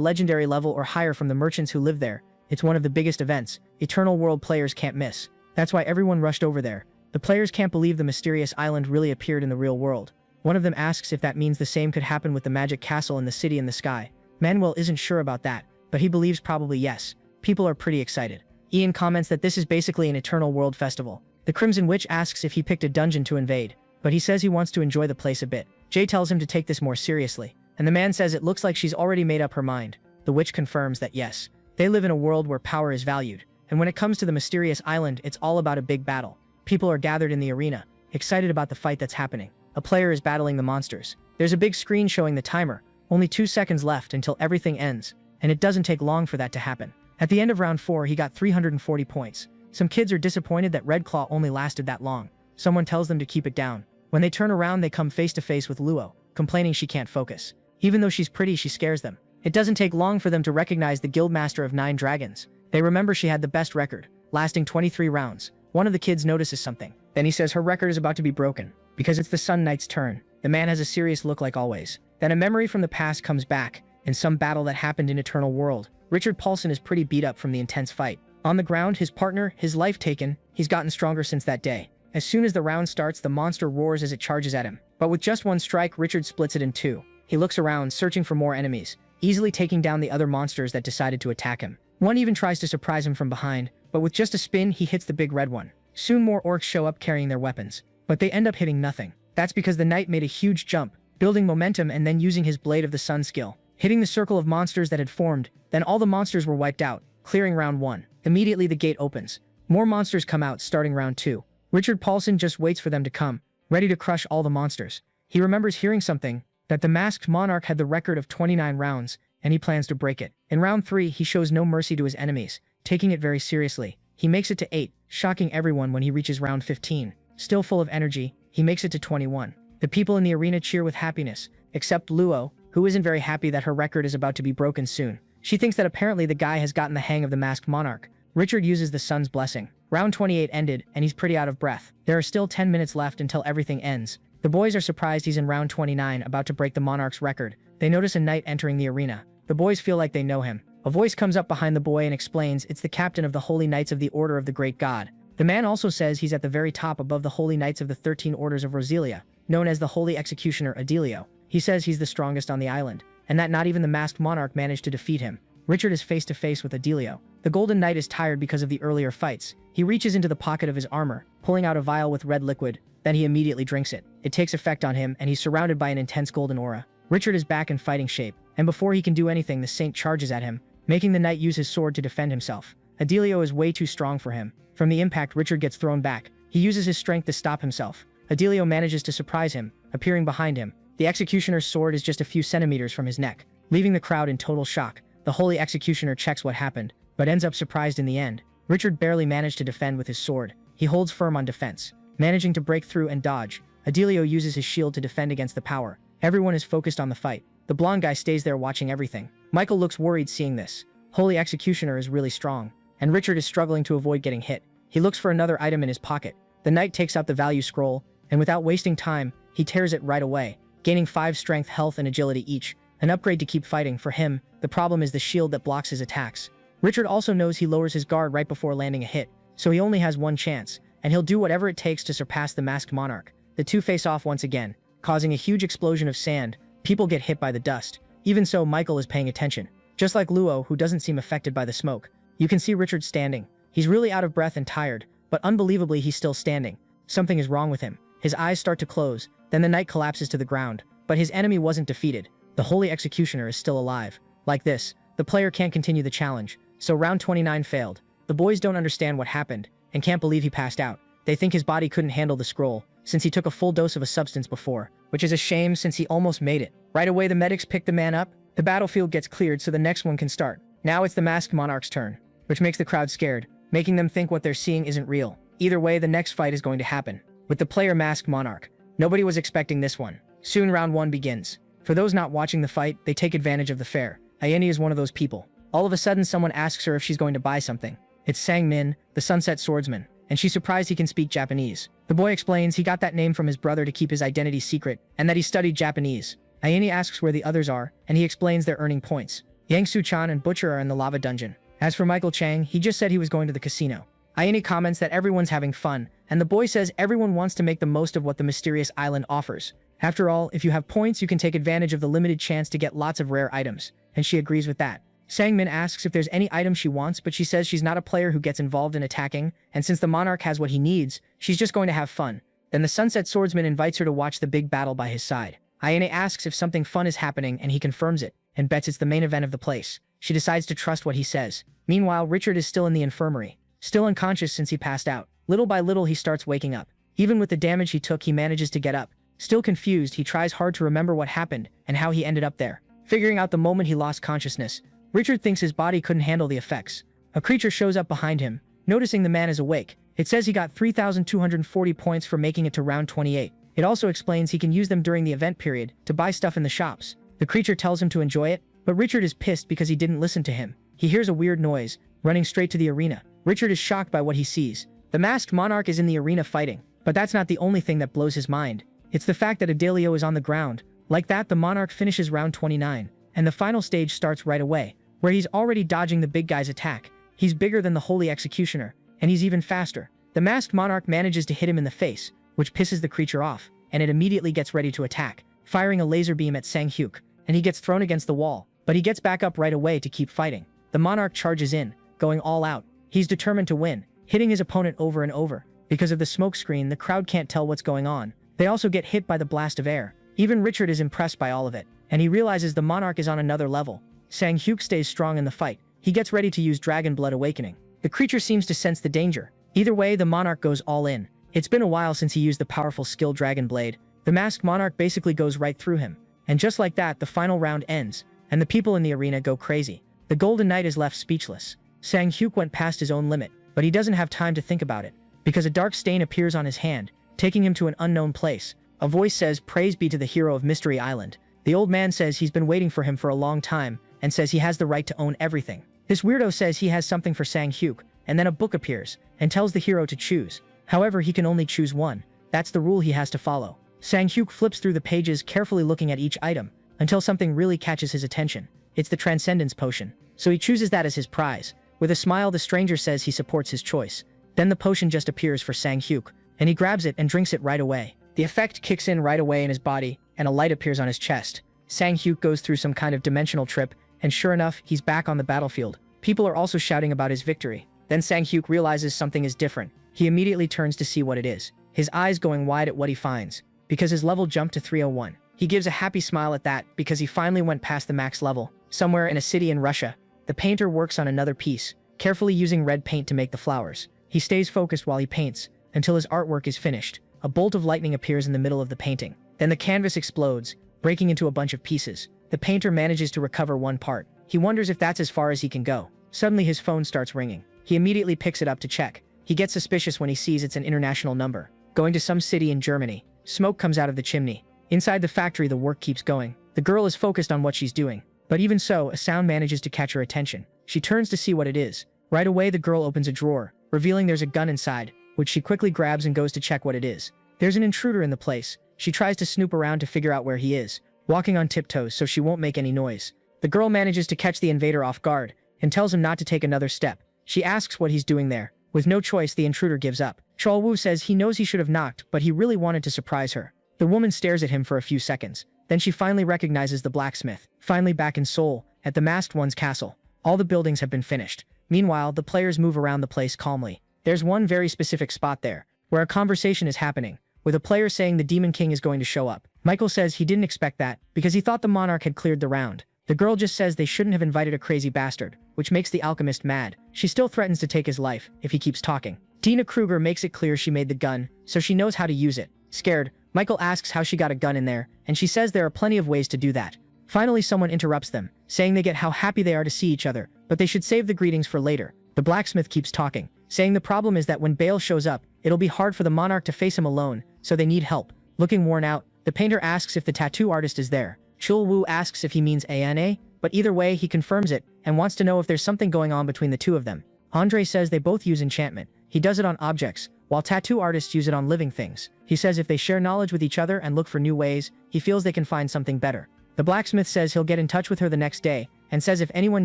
legendary level or higher from the merchants who live there. It's one of the biggest events. Eternal World players can't miss. That's why everyone rushed over there. The players can't believe the mysterious island really appeared in the real world. One of them asks if that means the same could happen with the magic castle and the city in the sky. Manuel isn't sure about that, but he believes probably yes. People are pretty excited. Ian comments that this is basically an Eternal World festival. The Crimson Witch asks if he picked a dungeon to invade, but he says he wants to enjoy the place a bit. Jay tells him to take this more seriously, and the man says it looks like she's already made up her mind. The witch confirms that yes, they live in a world where power is valued, and when it comes to the mysterious island, it's all about a big battle. People are gathered in the arena, excited about the fight that's happening. A player is battling the monsters. There's a big screen showing the timer, only 2 seconds left until everything ends, and it doesn't take long for that to happen. At the end of round 4, he got 340 points. Some kids are disappointed that Red Claw only lasted that long. Someone tells them to keep it down. When they turn around, they come face to face with Luo, complaining she can't focus. Even though she's pretty, she scares them. It doesn't take long for them to recognize the Guildmaster of 9 Dragons. They remember she had the best record, lasting 23 rounds. One of the kids notices something. Then he says her record is about to be broken, because it's the Sun Knight's turn. The man has a serious look like always. Then a memory from the past comes back, in some battle that happened in Eternal World. Richard Paulson is pretty beat up from the intense fight. On the ground, his partner, his life taken, he's gotten stronger since that day. As soon as the round starts, the monster roars as it charges at him. But with just one strike, Richard splits it in 2. He looks around, searching for more enemies, easily taking down the other monsters that decided to attack him. One even tries to surprise him from behind, but with just a spin, he hits the big red one. Soon more orcs show up carrying their weapons, but they end up hitting nothing. That's because the knight made a huge jump, building momentum and then using his Blade of the Sun skill, hitting the circle of monsters that had formed. Then all the monsters were wiped out, clearing round 1. Immediately the gate opens. More monsters come out, starting round 2. Richard Paulson just waits for them to come, ready to crush all the monsters. He remembers hearing something, that the masked monarch had the record of 29 rounds, and he plans to break it. In round 3, he shows no mercy to his enemies, taking it very seriously. He makes it to 8, shocking everyone when he reaches round 15. Still full of energy, he makes it to 21. The people in the arena cheer with happiness, except Luo, who isn't very happy that her record is about to be broken soon. She thinks that apparently the guy has gotten the hang of the masked monarch. Richard uses the sun's blessing. Round 28 ended, and he's pretty out of breath. There are still 10 minutes left until everything ends. The boys are surprised he's in round 29, about to break the monarch's record. They notice a knight entering the arena. The boys feel like they know him. A voice comes up behind the boy and explains it's the captain of the Holy Knights of the Order of the Great God. The man also says he's at the very top above the Holy Knights of the 13 Orders of Roselia, known as the Holy Executioner Adelio. He says he's the strongest on the island, and that not even the masked monarch managed to defeat him. Richard is face to face with Adelio. The Golden Knight is tired because of the earlier fights. He reaches into the pocket of his armor, pulling out a vial with red liquid, then he immediately drinks it. It takes effect on him, and he's surrounded by an intense golden aura. Richard is back in fighting shape, and before he can do anything, the saint charges at him, making the knight use his sword to defend himself. Adelio is way too strong for him. From the impact, Richard gets thrown back. He uses his strength to stop himself. Adelio manages to surprise him, appearing behind him. The executioner's sword is just a few centimeters from his neck, leaving the crowd in total shock. The Holy Executioner checks what happened, but ends up surprised in the end. Richard barely managed to defend with his sword. He holds firm on defense, managing to break through and dodge. Adelio uses his shield to defend against the power. Everyone is focused on the fight. The blonde guy stays there watching everything. Michael looks worried seeing this. Holy Executioner is really strong, and Richard is struggling to avoid getting hit. He looks for another item in his pocket. The knight takes out the value scroll, and without wasting time, he tears it right away, gaining 5 strength, health, and agility each. An upgrade to keep fighting. For him, the problem is the shield that blocks his attacks. Richard also knows he lowers his guard right before landing a hit, so he only has one chance, and he'll do whatever it takes to surpass the masked monarch. The two face off once again, causing a huge explosion of sand. People get hit by the dust. Even so, Michael is paying attention. Just like Luo, who doesn't seem affected by the smoke. You can see Richard standing. He's really out of breath and tired, but unbelievably he's still standing. Something is wrong with him. His eyes start to close, then the knight collapses to the ground. But his enemy wasn't defeated. The Holy Executioner is still alive. Like this, the player can't continue the challenge, so round 29 failed. The boys don't understand what happened, and can't believe he passed out. They think his body couldn't handle the scroll, since he took a full dose of a substance before, which is a shame since he almost made it. Right away the medics pick the man up. The battlefield gets cleared so the next one can start. Now it's the masked monarch's turn, which makes the crowd scared, making them think what they're seeing isn't real. Either way, the next fight is going to happen. With the player masked monarch, Nobody was expecting this one. Soon round 1 begins. For those not watching the fight, they take advantage of the fair. Ayeni is one of those people. All of a sudden someone asks her if she's going to buy something. It's Sang-min, the Sunset Swordsman, and she's surprised he can speak Japanese. The boy explains he got that name from his brother to keep his identity secret, and that he studied Japanese. Ayeni asks where the others are, and he explains they're earning points. Yang Su-chan and Butcher are in the lava dungeon. As for Michael Chang, he just said he was going to the casino. Ayeni comments that everyone's having fun, and the boy says everyone wants to make the most of what the mysterious island offers. After all, if you have points, you can take advantage of the limited chance to get lots of rare items, and she agrees with that. Sang-min asks if there's any item she wants, but she says she's not a player who gets involved in attacking, and since the monarch has what he needs, she's just going to have fun. Then the Sunset Swordsman invites her to watch the big battle by his side. Ayane asks if something fun is happening, and he confirms it, and bets it's the main event of the place. She decides to trust what he says. Meanwhile, Richard is still in the infirmary, still unconscious since he passed out. Little by little, he starts waking up. Even with the damage he took, he manages to get up. Still confused, he tries hard to remember what happened and how he ended up there. Figuring out the moment he lost consciousness, Richard thinks his body couldn't handle the effects. A creature shows up behind him, noticing the man is awake. It says he got 3,240 points for making it to round 28. It also explains he can use them during the event period to buy stuff in the shops. The creature tells him to enjoy it, but Richard is pissed because he didn't listen to him. He hears a weird noise, running straight to the arena. Richard is shocked by what he sees. The masked monarch is in the arena fighting, but that's not the only thing that blows his mind. It's the fact that Adelio is on the ground. Like that, the monarch finishes round 29, and the final stage starts right away, where he's already dodging the big guy's attack. He's bigger than the Holy Executioner, and he's even faster. The masked monarch manages to hit him in the face, which pisses the creature off, and it immediately gets ready to attack, firing a laser beam at Sang-hyuk, and he gets thrown against the wall, but he gets back up right away to keep fighting. The monarch charges in, going all out. He's determined to win, hitting his opponent over and over. Because of the smoke screen, the crowd can't tell what's going on. They also get hit by the blast of air. Even Richard is impressed by all of it, and he realizes the monarch is on another level. Sang-hyuk stays strong in the fight. He gets ready to use Dragon Blood Awakening. The creature seems to sense the danger. Either way, the monarch goes all in. It's been a while since he used the powerful skill Dragon Blade. The masked monarch basically goes right through him. And just like that, the final round ends, and the people in the arena go crazy. The Golden Knight is left speechless. Sang-hyuk went past his own limit, but he doesn't have time to think about it, because a dark stain appears on his hand, taking him to an unknown place. A voice says, "Praise be to the hero of Mystery Island." The old man says he's been waiting for him for a long time, and says he has the right to own everything. This weirdo says he has something for Sang-hyuk, and then a book appears, and tells the hero to choose. However, he can only choose one. That's the rule he has to follow. Sang-hyuk flips through the pages, carefully looking at each item, until something really catches his attention. It's the Transcendence Potion, so he chooses that as his prize. With a smile, the stranger says he supports his choice. Then the potion just appears for Sang-hyuk, and he grabs it and drinks it right away. The effect kicks in right away in his body, and a light appears on his chest. Sang-hyuk goes through some kind of dimensional trip, and sure enough, he's back on the battlefield. People are also shouting about his victory. Then Sang-hyuk realizes something is different. He immediately turns to see what it is, his eyes going wide at what he finds, because his level jumped to 301. He gives a happy smile at that, because he finally went past the max level, somewhere in a city in Russia. The painter works on another piece, carefully using red paint to make the flowers. He stays focused while he paints, until his artwork is finished. A bolt of lightning appears in the middle of the painting. Then the canvas explodes, breaking into a bunch of pieces. The painter manages to recover one part. He wonders if that's as far as he can go. Suddenly his phone starts ringing. He immediately picks it up to check. He gets suspicious when he sees it's an international number. Going to some city in Germany. Smoke comes out of the chimney. Inside the factory, the work keeps going. The girl is focused on what she's doing. But even so, a sound manages to catch her attention. She turns to see what it is. Right away, the girl opens a drawer, revealing there's a gun inside, which she quickly grabs and goes to check what it is. There's an intruder in the place. She tries to snoop around to figure out where he is, walking on tiptoes so she won't make any noise. The girl manages to catch the invader off guard, and tells him not to take another step. She asks what he's doing there. With no choice, the intruder gives up. Chol-woo says he knows he should have knocked, but he really wanted to surprise her. The woman stares at him for a few seconds. Then she finally recognizes the blacksmith. Finally back in Seoul, at the masked one's castle. All the buildings have been finished. Meanwhile, the players move around the place calmly. There's one very specific spot there, where a conversation is happening, with a player saying the Demon King is going to show up. Michael says he didn't expect that, because he thought the monarch had cleared the round. The girl just says they shouldn't have invited a crazy bastard, which makes the alchemist mad. She still threatens to take his life if he keeps talking. Dina Kruger makes it clear she made the gun, so she knows how to use it. Scared, Michael asks how she got a gun in there, and she says there are plenty of ways to do that. Finally, someone interrupts them, saying they get how happy they are to see each other, but they should save the greetings for later. The blacksmith keeps talking, saying the problem is that when Bale shows up, it'll be hard for the monarch to face him alone, so they need help. Looking worn out, the painter asks if the tattoo artist is there. Chul Wu asks if he means Ana, but either way he confirms it and wants to know if there's something going on between the two of them. Andre says they both use enchantment. He does it on objects, while tattoo artists use it on living things. He says if they share knowledge with each other and look for new ways, he feels they can find something better. The blacksmith says he'll get in touch with her the next day, and says if anyone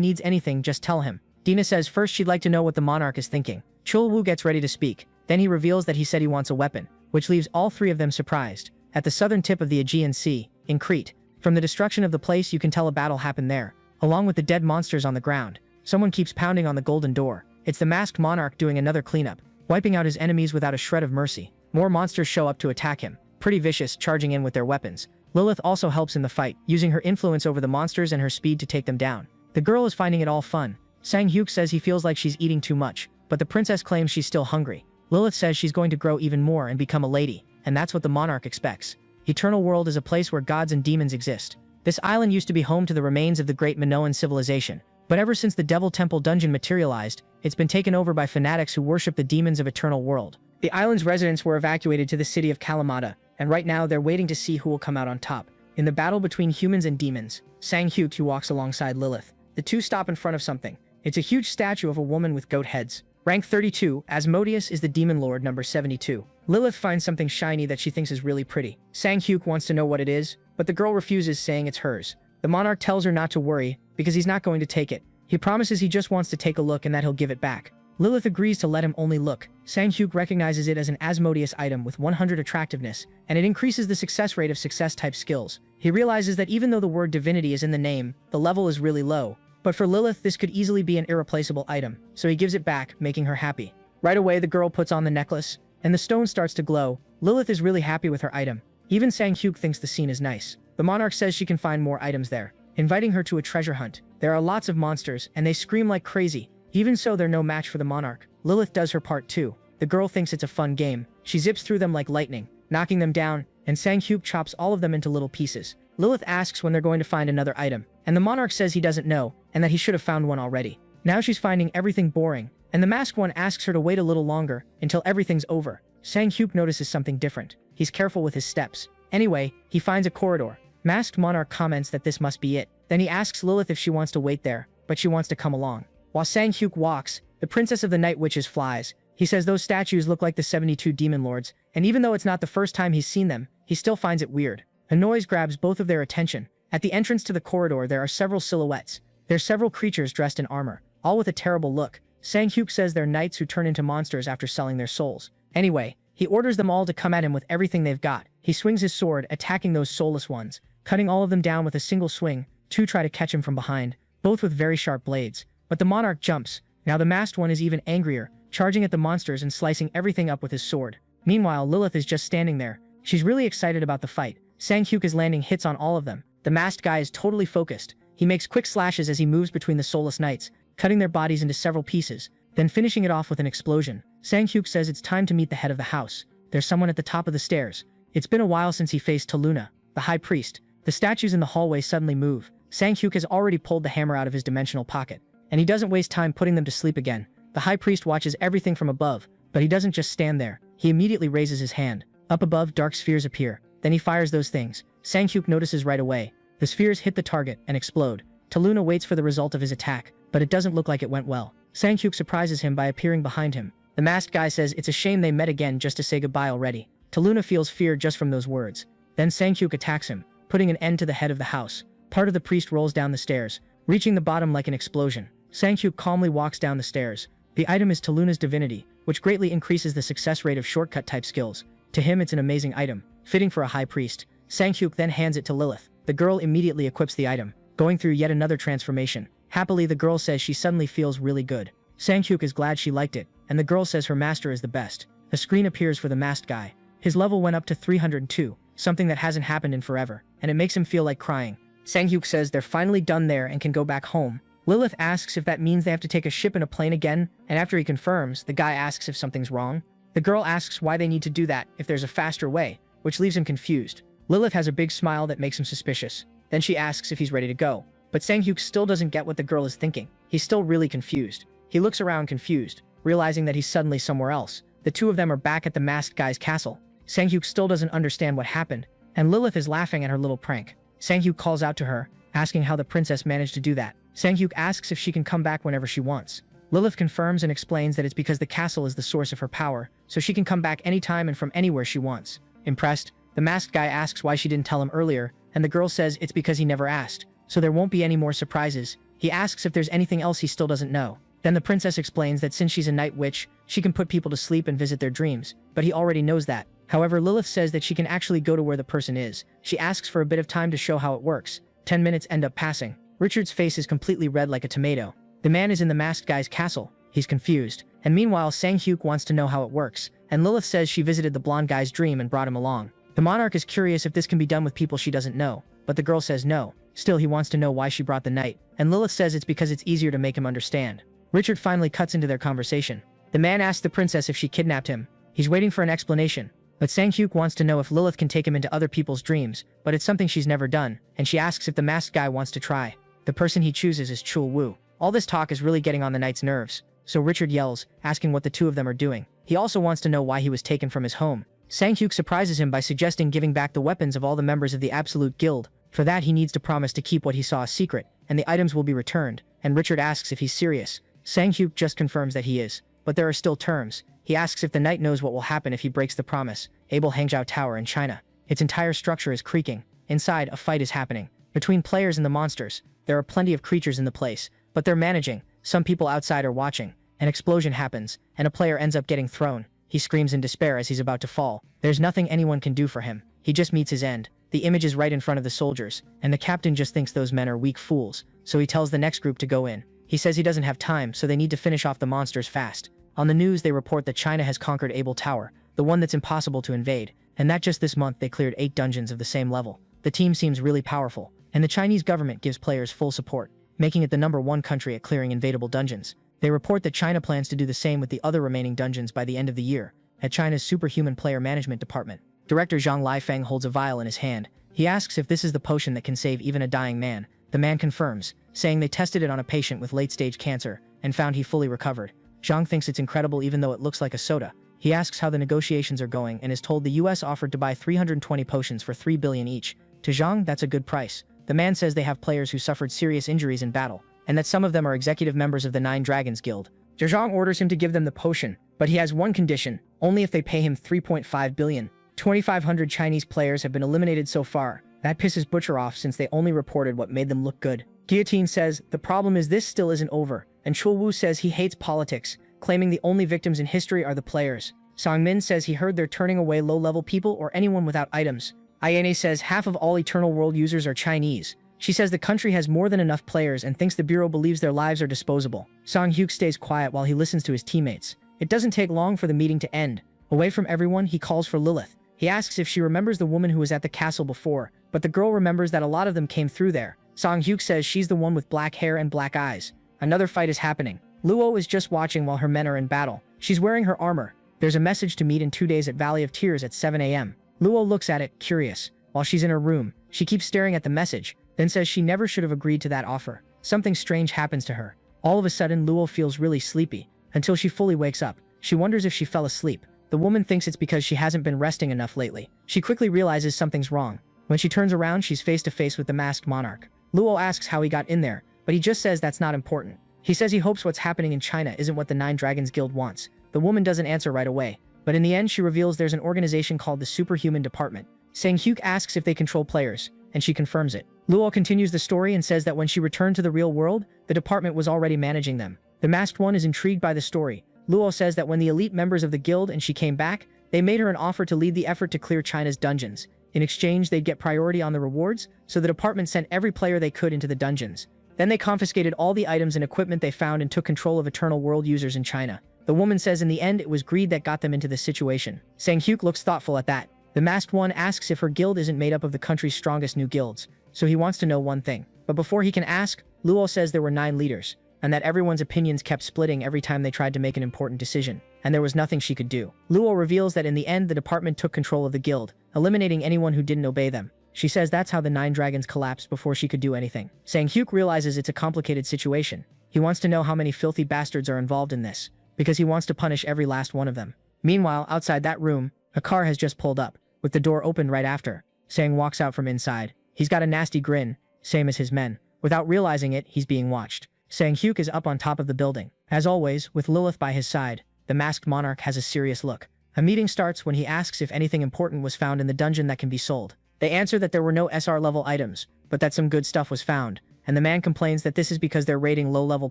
needs anything just tell him. Dina says first she'd like to know what the monarch is thinking. Chul Wu gets ready to speak. Then he reveals that he said he wants a weapon, which leaves all three of them surprised. At the southern tip of the Aegean Sea, in Crete, from the destruction of the place you can tell a battle happened there, along with the dead monsters on the ground. Someone keeps pounding on the golden door. It's the masked monarch doing another cleanup, wiping out his enemies without a shred of mercy. More monsters show up to attack him, pretty vicious, charging in with their weapons. Lilith also helps in the fight, using her influence over the monsters and her speed to take them down. The girl is finding it all fun. Sang-hyuk says he feels like she's eating too much, but the princess claims she's still hungry. Lilith says she's going to grow even more and become a lady, and that's what the monarch expects. Eternal World is a place where gods and demons exist. This island used to be home to the remains of the great Minoan civilization, but ever since the Devil Temple dungeon materialized, it's been taken over by fanatics who worship the demons of Eternal World. The island's residents were evacuated to the city of Kalamata, and right now they're waiting to see who will come out on top. In the battle between humans and demons, Sang-hyuk walks alongside Lilith. The two stop in front of something. It's a huge statue of a woman with goat heads. Rank 32, Asmodeus is the demon lord number 72. Lilith finds something shiny that she thinks is really pretty. Sang-hyuk wants to know what it is, but the girl refuses, saying it's hers. The monarch tells her not to worry, because he's not going to take it. He promises he just wants to take a look and that he'll give it back. Lilith agrees to let him only look. Sang-hyuk recognizes it as an Asmodeus item with 100 attractiveness, and it increases the success rate of success-type skills. He realizes that even though the word divinity is in the name, the level is really low. But for Lilith, this could easily be an irreplaceable item, so he gives it back, making her happy. Right away, the girl puts on the necklace, and the stone starts to glow. Lilith is really happy with her item. Even Sang-hyuk thinks the scene is nice. The monarch says she can find more items there, inviting her to a treasure hunt. There are lots of monsters, and they scream like crazy. Even so, they're no match for the monarch. Lilith does her part too. The girl thinks it's a fun game. She zips through them like lightning, knocking them down, and Sang-hyuk chops all of them into little pieces. Lilith asks when they're going to find another item, and the monarch says he doesn't know, and that he should have found one already. Now she's finding everything boring, and the masked one asks her to wait a little longer, until everything's over. Sang-hyuk notices something different. He's careful with his steps. Anyway, he finds a corridor. Masked monarch comments that this must be it. Then he asks Lilith if she wants to wait there, but she wants to come along. While Sang-hyuk walks, the princess of the night witches flies. He says those statues look like the 72 demon lords, and even though it's not the first time he's seen them, he still finds it weird. A noise grabs both of their attention. At the entrance to the corridor there are several silhouettes. There's several creatures dressed in armor, all with a terrible look. Sang-hyuk says they're knights who turn into monsters after selling their souls. Anyway, he orders them all to come at him with everything they've got. He swings his sword, attacking those soulless ones, cutting all of them down with a single swing. Two try to catch him from behind, both with very sharp blades. But the monarch jumps. Now the masked one is even angrier, charging at the monsters and slicing everything up with his sword. Meanwhile, Lilith is just standing there. She's really excited about the fight. Sang-hyuk is landing hits on all of them. The masked guy is totally focused. He makes quick slashes as he moves between the soulless knights, cutting their bodies into several pieces, then finishing it off with an explosion. Sang-hyuk says it's time to meet the head of the house. There's someone at the top of the stairs. It's been a while since he faced Taluna, the high priest. The statues in the hallway suddenly move. Sang-hyuk has already pulled the hammer out of his dimensional pocket, and he doesn't waste time putting them to sleep again. The high priest watches everything from above, but he doesn't just stand there. He immediately raises his hand. Up above, dark spheres appear. Then he fires those things. Sang-hyuk notices right away. The spheres hit the target and explode. Taluna waits for the result of his attack, but it doesn't look like it went well. Sang-hyuk surprises him by appearing behind him. The masked guy says it's a shame they met again just to say goodbye already. Taluna feels fear just from those words. Then Sang-hyuk attacks him, putting an end to the head of the house. Part of the priest rolls down the stairs, reaching the bottom like an explosion. Sang-hyuk calmly walks down the stairs. The item is Taluna's divinity, which greatly increases the success rate of shortcut-type skills. To him, it's an amazing item, fitting for a high priest. Sang-hyuk then hands it to Lilith. The girl immediately equips the item, going through yet another transformation. Happily, the girl says she suddenly feels really good. Sang-hyuk is glad she liked it, and the girl says her master is the best. A screen appears for the masked guy. His level went up to 302, something that hasn't happened in forever, and it makes him feel like crying. Sang-hyuk says they're finally done there and can go back home. Lilith asks if that means they have to take a ship and a plane again, and after he confirms, the guy asks if something's wrong. The girl asks why they need to do that if there's a faster way, which leaves him confused. Lilith has a big smile that makes him suspicious. Then she asks if he's ready to go. But Sang-hyuk still doesn't get what the girl is thinking. He's still really confused. He looks around confused, realizing that he's suddenly somewhere else. The two of them are back at the masked guy's castle. Sang-hyuk still doesn't understand what happened, and Lilith is laughing at her little prank. Sang-hyuk calls out to her, asking how the princess managed to do that. Sang-hyuk asks if she can come back whenever she wants. Lilith confirms and explains that it's because the castle is the source of her power, so she can come back anytime and from anywhere she wants. Impressed, the masked guy asks why she didn't tell him earlier, and the girl says it's because he never asked, so there won't be any more surprises. He asks if there's anything else he still doesn't know. Then the princess explains that since she's a night witch, she can put people to sleep and visit their dreams, but he already knows that. However, Lilith says that she can actually go to where the person is. She asks for a bit of time to show how it works. 10 minutes end up passing. Richard's face is completely red like a tomato. The man is in the masked guy's castle. He's confused. And meanwhile, Sang-hyuk wants to know how it works, and Lilith says she visited the blonde guy's dream and brought him along. The monarch is curious if this can be done with people she doesn't know, but the girl says no. Still, he wants to know why she brought the knight, and Lilith says it's because it's easier to make him understand. Richard finally cuts into their conversation. The man asks the princess if she kidnapped him. He's waiting for an explanation, but Sang-hyuk wants to know if Lilith can take him into other people's dreams, but it's something she's never done, and she asks if the masked guy wants to try. The person he chooses is Chul Woo. All this talk is really getting on the knight's nerves, so Richard yells, asking what the two of them are doing. He also wants to know why he was taken from his home. Sang-hyuk surprises him by suggesting giving back the weapons of all the members of the Absolute Guild. For that, he needs to promise to keep what he saw a secret, and the items will be returned, and Richard asks if he's serious. Sang-hyuk just confirms that he is, but there are still terms. He asks if the knight knows what will happen if he breaks the promise. Abel Hangzhou Tower in China. Its entire structure is creaking. Inside, a fight is happening. Between players and the monsters, there are plenty of creatures in the place, but they're managing. Some people outside are watching. An explosion happens, and a player ends up getting thrown. He screams in despair as he's about to fall. There's nothing anyone can do for him. He just meets his end. The image is right in front of the soldiers, and the captain just thinks those men are weak fools, so he tells the next group to go in. He says he doesn't have time, so they need to finish off the monsters fast. On the news, they report that China has conquered Abel Tower, the one that's impossible to invade, and that just this month they cleared 8 dungeons of the same level. The team seems really powerful, and the Chinese government gives players full support, making it the #1 country at clearing invadable dungeons. They report that China plans to do the same with the other remaining dungeons by the end of the year. At China's Superhuman Player Management Department, Director Zhang Lifeng holds a vial in his hand. He asks if this is the potion that can save even a dying man. The man confirms, saying they tested it on a patient with late-stage cancer and found he fully recovered. Zhang thinks it's incredible even though it looks like a soda. He asks how the negotiations are going and is told the US offered to buy 320 potions for $3 billion each. To Zhang, that's a good price. The man says they have players who suffered serious injuries in battle, and that some of them are executive members of the Nine Dragons Guild. Zhang orders him to give them the potion, but he has one condition, only if they pay him 3.5 billion. 2,500 Chinese players have been eliminated so far. That pisses Butcher off since they only reported what made them look good. Guillotine says, the problem is this still isn't over, and Chul Woo says he hates politics, claiming the only victims in history are the players. Song Min says he heard they're turning away low-level people or anyone without items. Ayane says half of all Eternal World users are Chinese. She says the country has more than enough players and thinks the Bureau believes their lives are disposable. Sang-hyuk stays quiet while he listens to his teammates. It doesn't take long for the meeting to end. Away from everyone, he calls for Lilith. He asks if she remembers the woman who was at the castle before, but the girl remembers that a lot of them came through there. Sang-hyuk says she's the one with black hair and black eyes. Another fight is happening. Luo is just watching while her men are in battle. She's wearing her armor. There's a message to meet in 2 days at Valley of Tears at 7 a.m. Luo looks at it, curious. While she's in her room, she keeps staring at the message, then says she never should have agreed to that offer. Something strange happens to her. All of a sudden, Luo feels really sleepy, until she fully wakes up. She wonders if she fell asleep. The woman thinks it's because she hasn't been resting enough lately. She quickly realizes something's wrong. When she turns around, she's face to face with the masked monarch. Luo asks how he got in there, but he just says that's not important. He says he hopes what's happening in China isn't what the Nine Dragons Guild wants. The woman doesn't answer right away, but in the end she reveals there's an organization called the Superhuman Department. Sang-hyuk asks if they control players, and she confirms it. Luo continues the story and says that when she returned to the real world, the department was already managing them. The masked one is intrigued by the story. Luo says that when the elite members of the guild and she came back, they made her an offer to lead the effort to clear China's dungeons. In exchange, they'd get priority on the rewards, so the department sent every player they could into the dungeons. Then they confiscated all the items and equipment they found and took control of Eternal World users in China. The woman says in the end it was greed that got them into this situation. Sang-hyuk looks thoughtful at that. The masked one asks if her guild isn't made up of the country's strongest new guilds, so he wants to know one thing. But before he can ask, Luo says there were 9 leaders, and that everyone's opinions kept splitting every time they tried to make an important decision, and there was nothing she could do. Luo reveals that in the end the department took control of the guild, eliminating anyone who didn't obey them. She says that's how the 9 dragons collapsed before she could do anything. Sang-hyuk realizes it's a complicated situation. He wants to know how many filthy bastards are involved in this, because he wants to punish every last one of them. Meanwhile, outside that room, A car has just pulled up, with the door opened right after. Sang walks out from inside. He's got a nasty grin, same as his men. Without realizing it, he's being watched. Sang-hyuk is up on top of the building. As always, with Lilith by his side, the masked monarch has a serious look. A meeting starts when he asks if anything important was found in the dungeon that can be sold. They answer that there were no SR-level items, but that some good stuff was found, and the man complains that this is because they're raiding low-level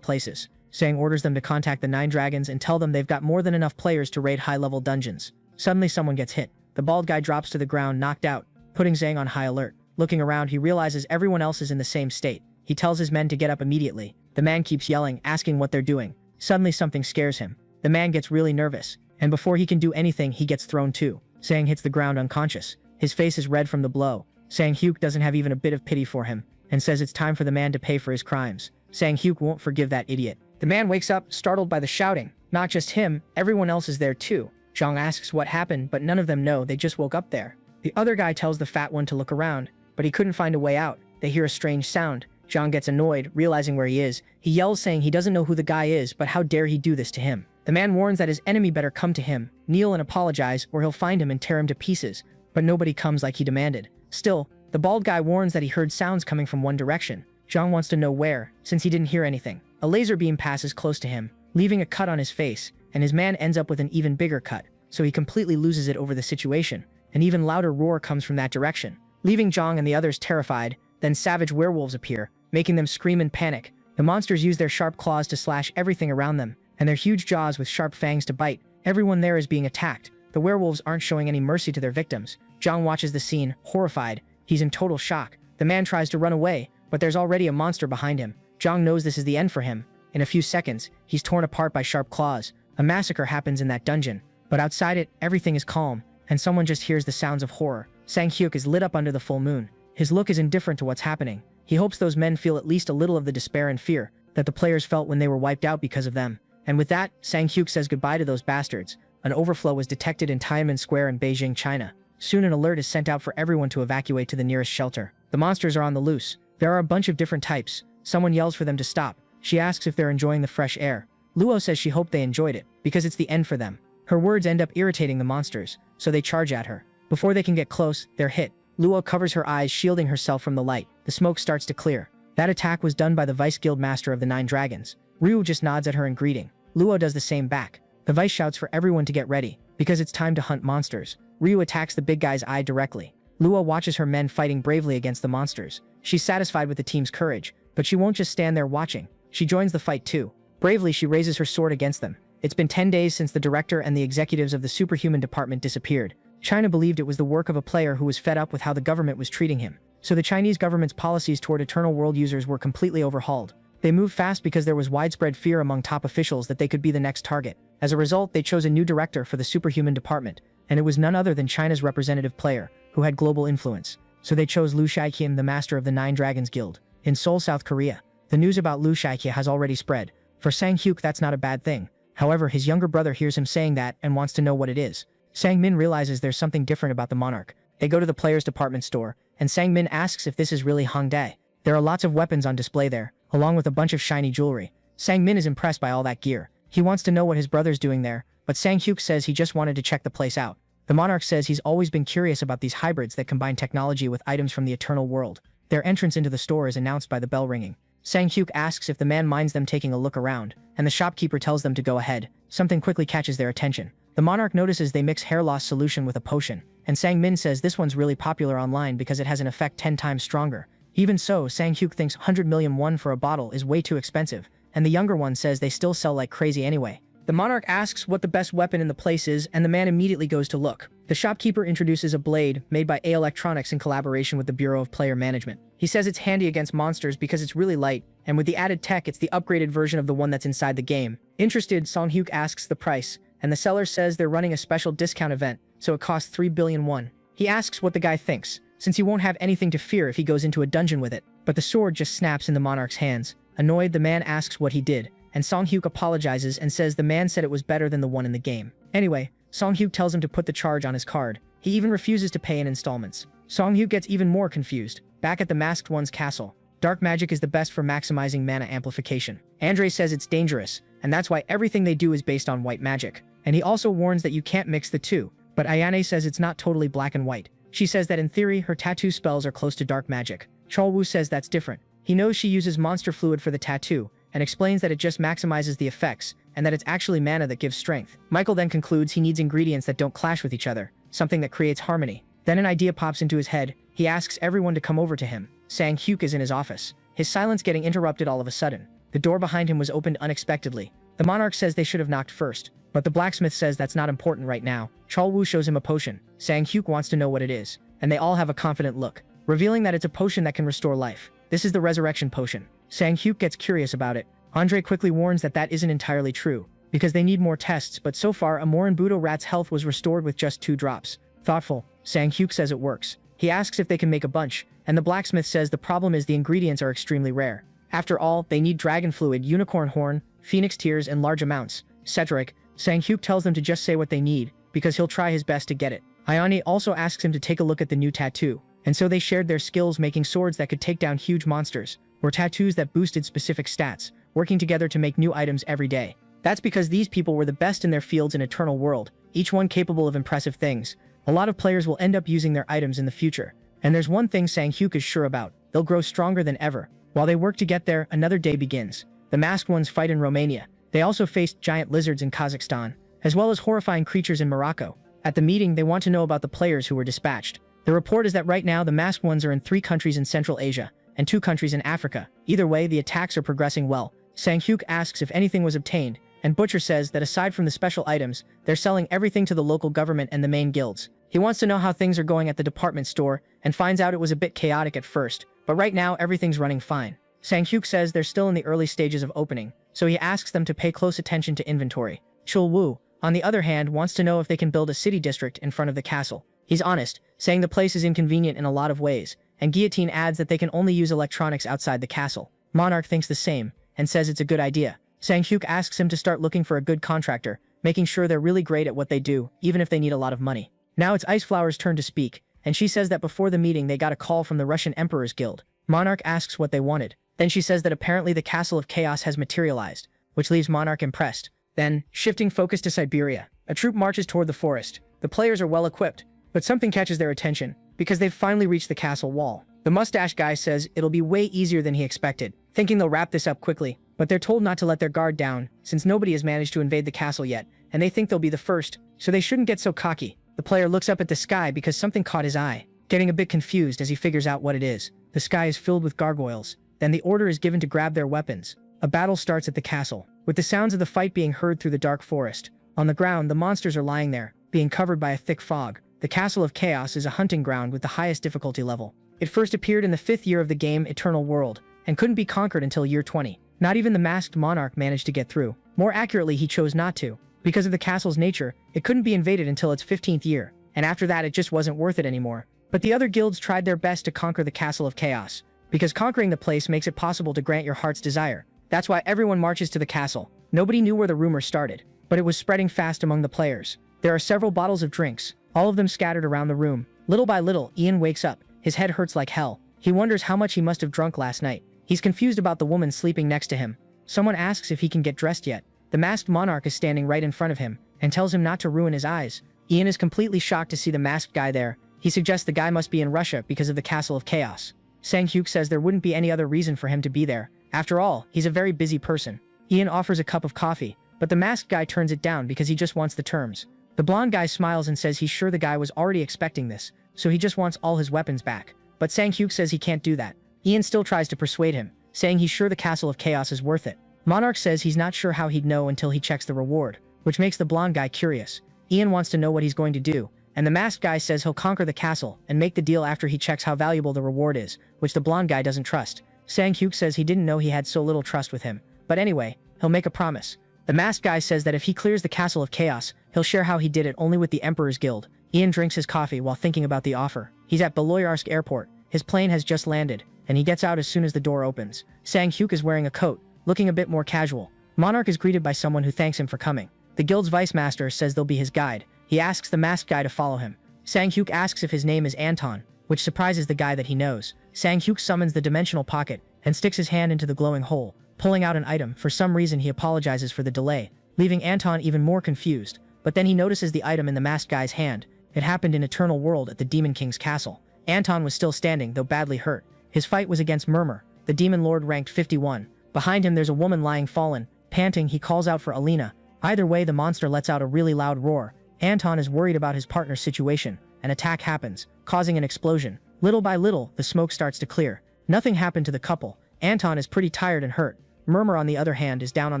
places. Sang orders them to contact the 9 dragons and tell them they've got more than enough players to raid high-level dungeons. Suddenly someone gets hit. The bald guy drops to the ground knocked out, putting Zhang on high alert. Looking around, he realizes everyone else is in the same state. He tells his men to get up immediately. The man keeps yelling, asking what they're doing. Suddenly something scares him. The man gets really nervous, and before he can do anything, he gets thrown too. Sang hits the ground unconscious. His face is red from the blow. Sang-hyuk doesn't have even a bit of pity for him, and says it's time for the man to pay for his crimes. Sang-hyuk won't forgive that idiot. The man wakes up, startled by the shouting. Not just him, everyone else is there too. Zhang asks what happened, but none of them know, they just woke up there. The other guy tells the fat one to look around, but he couldn't find a way out. They hear a strange sound. Zhang gets annoyed, realizing where he is. He yells saying he doesn't know who the guy is, but how dare he do this to him. The man warns that his enemy better come to him, kneel and apologize, or he'll find him and tear him to pieces. But nobody comes like he demanded. Still, the bald guy warns that he heard sounds coming from one direction. Zhang wants to know where, since he didn't hear anything. A laser beam passes close to him, leaving a cut on his face, and his man ends up with an even bigger cut, so he completely loses it over the situation. An even louder roar comes from that direction, leaving Zhang and the others terrified. Then savage werewolves appear, making them scream in panic. The monsters use their sharp claws to slash everything around them, and their huge jaws with sharp fangs to bite. Everyone there is being attacked. The werewolves aren't showing any mercy to their victims. Zhang watches the scene, horrified. He's in total shock. The man tries to run away, but there's already a monster behind him. Zhang knows this is the end for him. In a few seconds, he's torn apart by sharp claws. A massacre happens in that dungeon, but outside it, everything is calm, and someone just hears the sounds of horror. Sang-hyuk is lit up under the full moon. His look is indifferent to what's happening. He hopes those men feel at least a little of the despair and fear that the players felt when they were wiped out because of them. And with that, Sang-hyuk says goodbye to those bastards. An overflow was detected in Tiananmen Square in Beijing, China. Soon an alert is sent out for everyone to evacuate to the nearest shelter. The monsters are on the loose. There are a bunch of different types. Someone yells for them to stop. She asks if they're enjoying the fresh air. Luo says she hoped they enjoyed it, because it's the end for them. Her words end up irritating the monsters, so they charge at her. Before they can get close, they're hit. Luo covers her eyes, shielding herself from the light. The smoke starts to clear. That attack was done by the Vice Guild Master of the 9 Dragons. Ryu just nods at her in greeting. Luo does the same back. The Vice shouts for everyone to get ready, because it's time to hunt monsters. Ryu attacks the big guy's eye directly. Luo watches her men fighting bravely against the monsters. She's satisfied with the team's courage, but she won't just stand there watching. She joins the fight too. Bravely, she raises her sword against them. It's been 10 days since the director and the executives of the superhuman department disappeared. China believed it was the work of a player who was fed up with how the government was treating him. So the Chinese government's policies toward Eternal World users were completely overhauled. They moved fast because there was widespread fear among top officials that they could be the next target. As a result, they chose a new director for the superhuman department, and it was none other than China's representative player, who had global influence. So they chose Liu Shiqi, the master of the 9 Dragons Guild, in Seoul, South Korea. The news about Liu Shiqi has already spread. For Sang-hyuk, that's not a bad thing. However, his younger brother hears him saying that and wants to know what it is. Sang-min realizes there's something different about the monarch. They go to the players' department store, and Sang-min asks if this is really Hongdae. There are lots of weapons on display there, along with a bunch of shiny jewelry. Sang-min is impressed by all that gear. He wants to know what his brother's doing there, but Sang-hyuk says he just wanted to check the place out. The monarch says he's always been curious about these hybrids that combine technology with items from the eternal world. Their entrance into the store is announced by the bell ringing. Sang-hyuk asks if the man minds them taking a look around, and the shopkeeper tells them to go ahead. Something quickly catches their attention. The monarch notices they mix hair loss solution with a potion, and Sang-min says this one's really popular online because it has an effect 10 times stronger. Even so, Sang-hyuk thinks 100 million won for a bottle is way too expensive, and the younger one says they still sell like crazy anyway. The monarch asks what the best weapon in the place is, and the man immediately goes to look. The shopkeeper introduces a blade made by A Electronics in collaboration with the Bureau of Player Management. He says it's handy against monsters because it's really light, and with the added tech, it's the upgraded version of the one that's inside the game. Interested, Sang-hyuk asks the price, and the seller says they're running a special discount event, so it costs 3 billion won. He asks what the guy thinks, since he won't have anything to fear if he goes into a dungeon with it. But the sword just snaps in the monarch's hands. Annoyed, the man asks what he did, and Sang-hyuk apologizes and says the man said it was better than the one in the game. Anyway, Sang-hyuk tells him to put the charge on his card. He even refuses to pay in installments. Sang-hyuk gets even more confused. Back at the Masked One's castle, dark magic is the best for maximizing mana amplification. Andre says it's dangerous, and that's why everything they do is based on white magic. And he also warns that you can't mix the two, But Ayane says it's not totally black and white. She says that in theory, her tattoo spells are close to dark magic. Cholwoo says that's different. He knows she uses monster fluid for the tattoo, and explains that it just maximizes the effects, and that it's actually mana that gives strength. Michael then concludes he needs ingredients that don't clash with each other, something that creates harmony. Then an idea pops into his head. He asks everyone to come over to him. Sang-hyuk is in his office, his silence getting interrupted all of a sudden. The door behind him was opened unexpectedly. The monarch says they should have knocked first, but the blacksmith says that's not important right now. Cholwoo shows him a potion. Sang-hyuk wants to know what it is, and they all have a confident look, revealing that it's a potion that can restore life. This is the resurrection potion. Sang-hyuk gets curious about it. Andre quickly warns that that isn't entirely true, because they need more tests, but so far a Morinbudo rat's health was restored with just 2 drops. Thoughtful, Sang-hyuk says it works. He asks if they can make a bunch, and the blacksmith says the problem is the ingredients are extremely rare. After all, they need dragon fluid, unicorn horn, phoenix tears in large amounts. Cedric, Sang-hyuk tells them to just say what they need, because he'll try his best to get it. Ayane also asks him to take a look at the new tattoo, and so they shared their skills making swords that could take down huge monsters, or tattoos that boosted specific stats, working together to make new items every day. That's because these people were the best in their fields in Eternal World, each one capable of impressive things. A lot of players will end up using their items in the future. And there's one thing Sang-hyuk is sure about, they'll grow stronger than ever. While they work to get there, another day begins. The masked ones fight in Romania. They also faced giant lizards in Kazakhstan, as well as horrifying creatures in Morocco. At the meeting, they want to know about the players who were dispatched. The report is that right now the masked ones are in 3 countries in Central Asia, and 2 countries in Africa. Either way, the attacks are progressing well. Sang-hyuk asks if anything was obtained, and Butcher says that aside from the special items, they're selling everything to the local government and the main guilds. He wants to know how things are going at the department store, and finds out it was a bit chaotic at first, but right now everything's running fine. Sang-hyuk says they're still in the early stages of opening, so he asks them to pay close attention to inventory. Chul-woo, on the other hand, wants to know if they can build a city district in front of the castle. He's honest, saying the place is inconvenient in a lot of ways, and Guillotine adds that they can only use electronics outside the castle. Monarch thinks the same, and says it's a good idea. Sang-hyuk asks him to start looking for a good contractor, making sure they're really great at what they do, even if they need a lot of money. Now it's Iceflower's turn to speak, and she says that before the meeting they got a call from the Russian Emperor's Guild. Monarch asks what they wanted. Then she says that apparently the Castle of Chaos has materialized, which leaves Monarch impressed. Then, shifting focus to Siberia, a troop marches toward the forest. The players are well equipped, but something catches their attention, because they've finally reached the castle wall. The mustache guy says it'll be way easier than he expected, thinking they'll wrap this up quickly, but they're told not to let their guard down, since nobody has managed to invade the castle yet, and they think they'll be the first, so they shouldn't get so cocky. The player looks up at the sky because something caught his eye, getting a bit confused as he figures out what it is. The sky is filled with gargoyles. Then the order is given to grab their weapons. A battle starts at the castle, with the sounds of the fight being heard through the dark forest. On the ground, the monsters are lying there, being covered by a thick fog. The Castle of Chaos is a hunting ground with the highest difficulty level. It first appeared in the 5th year of the game Eternal World, and couldn't be conquered until year 20. Not even the masked monarch managed to get through. More accurately, he chose not to. Because of the castle's nature, it couldn't be invaded until its 15th year, and after that it just wasn't worth it anymore. But the other guilds tried their best to conquer the Castle of Chaos, because conquering the place makes it possible to grant your heart's desire. That's why everyone marches to the castle. Nobody knew where the rumor started, but it was spreading fast among the players. There are several bottles of drinks, all of them scattered around the room. Little by little, Ian wakes up. His head hurts like hell. He wonders how much he must have drunk last night. He's confused about the woman sleeping next to him. Someone asks if he can get dressed yet. The masked monarch is standing right in front of him, and tells him not to ruin his eyes. Ian is completely shocked to see the masked guy there. He suggests the guy must be in Russia because of the Castle of Chaos. Sang-hyuk says there wouldn't be any other reason for him to be there. After all, he's a very busy person. Ian offers a cup of coffee, but the masked guy turns it down because he just wants the terms. The blonde guy smiles and says he's sure the guy was already expecting this, so he just wants all his weapons back. But Sang-hyuk says he can't do that. Ian still tries to persuade him, saying he's sure the Castle of Chaos is worth it. Monarch says he's not sure how he'd know until he checks the reward, which makes the blonde guy curious. Ian wants to know what he's going to do, and the masked guy says he'll conquer the castle and make the deal after he checks how valuable the reward is, which the blonde guy doesn't trust. Sang-hyuk says he didn't know he had so little trust with him, but anyway, he'll make a promise. The masked guy says that if he clears the Castle of Chaos, he'll share how he did it only with the Emperor's Guild. Ian drinks his coffee while thinking about the offer. He's at Beloyarsk Airport. His plane has just landed, and he gets out as soon as the door opens. Sang-hyuk is wearing a coat, looking a bit more casual. Monarch is greeted by someone who thanks him for coming. The guild's vice master says they'll be his guide. He asks the masked guy to follow him. Sang-hyuk asks if his name is Anton, which surprises the guy that he knows. Sang-hyuk summons the dimensional pocket and sticks his hand into the glowing hole, pulling out an item. For some reason he apologizes for the delay, leaving Anton even more confused. but then he notices the item in the masked guy's hand. It happened in Eternal World at the Demon King's castle. Anton was still standing, though badly hurt. His fight was against Murmur, the demon lord ranked 51. Behind him there's a woman lying fallen. Panting, he calls out for Alina. Either way, the monster lets out a really loud roar. Anton is worried about his partner's situation. An attack happens, causing an explosion. Little by little, the smoke starts to clear. Nothing happened to the couple. Anton is pretty tired and hurt. Murmur, on the other hand, is down on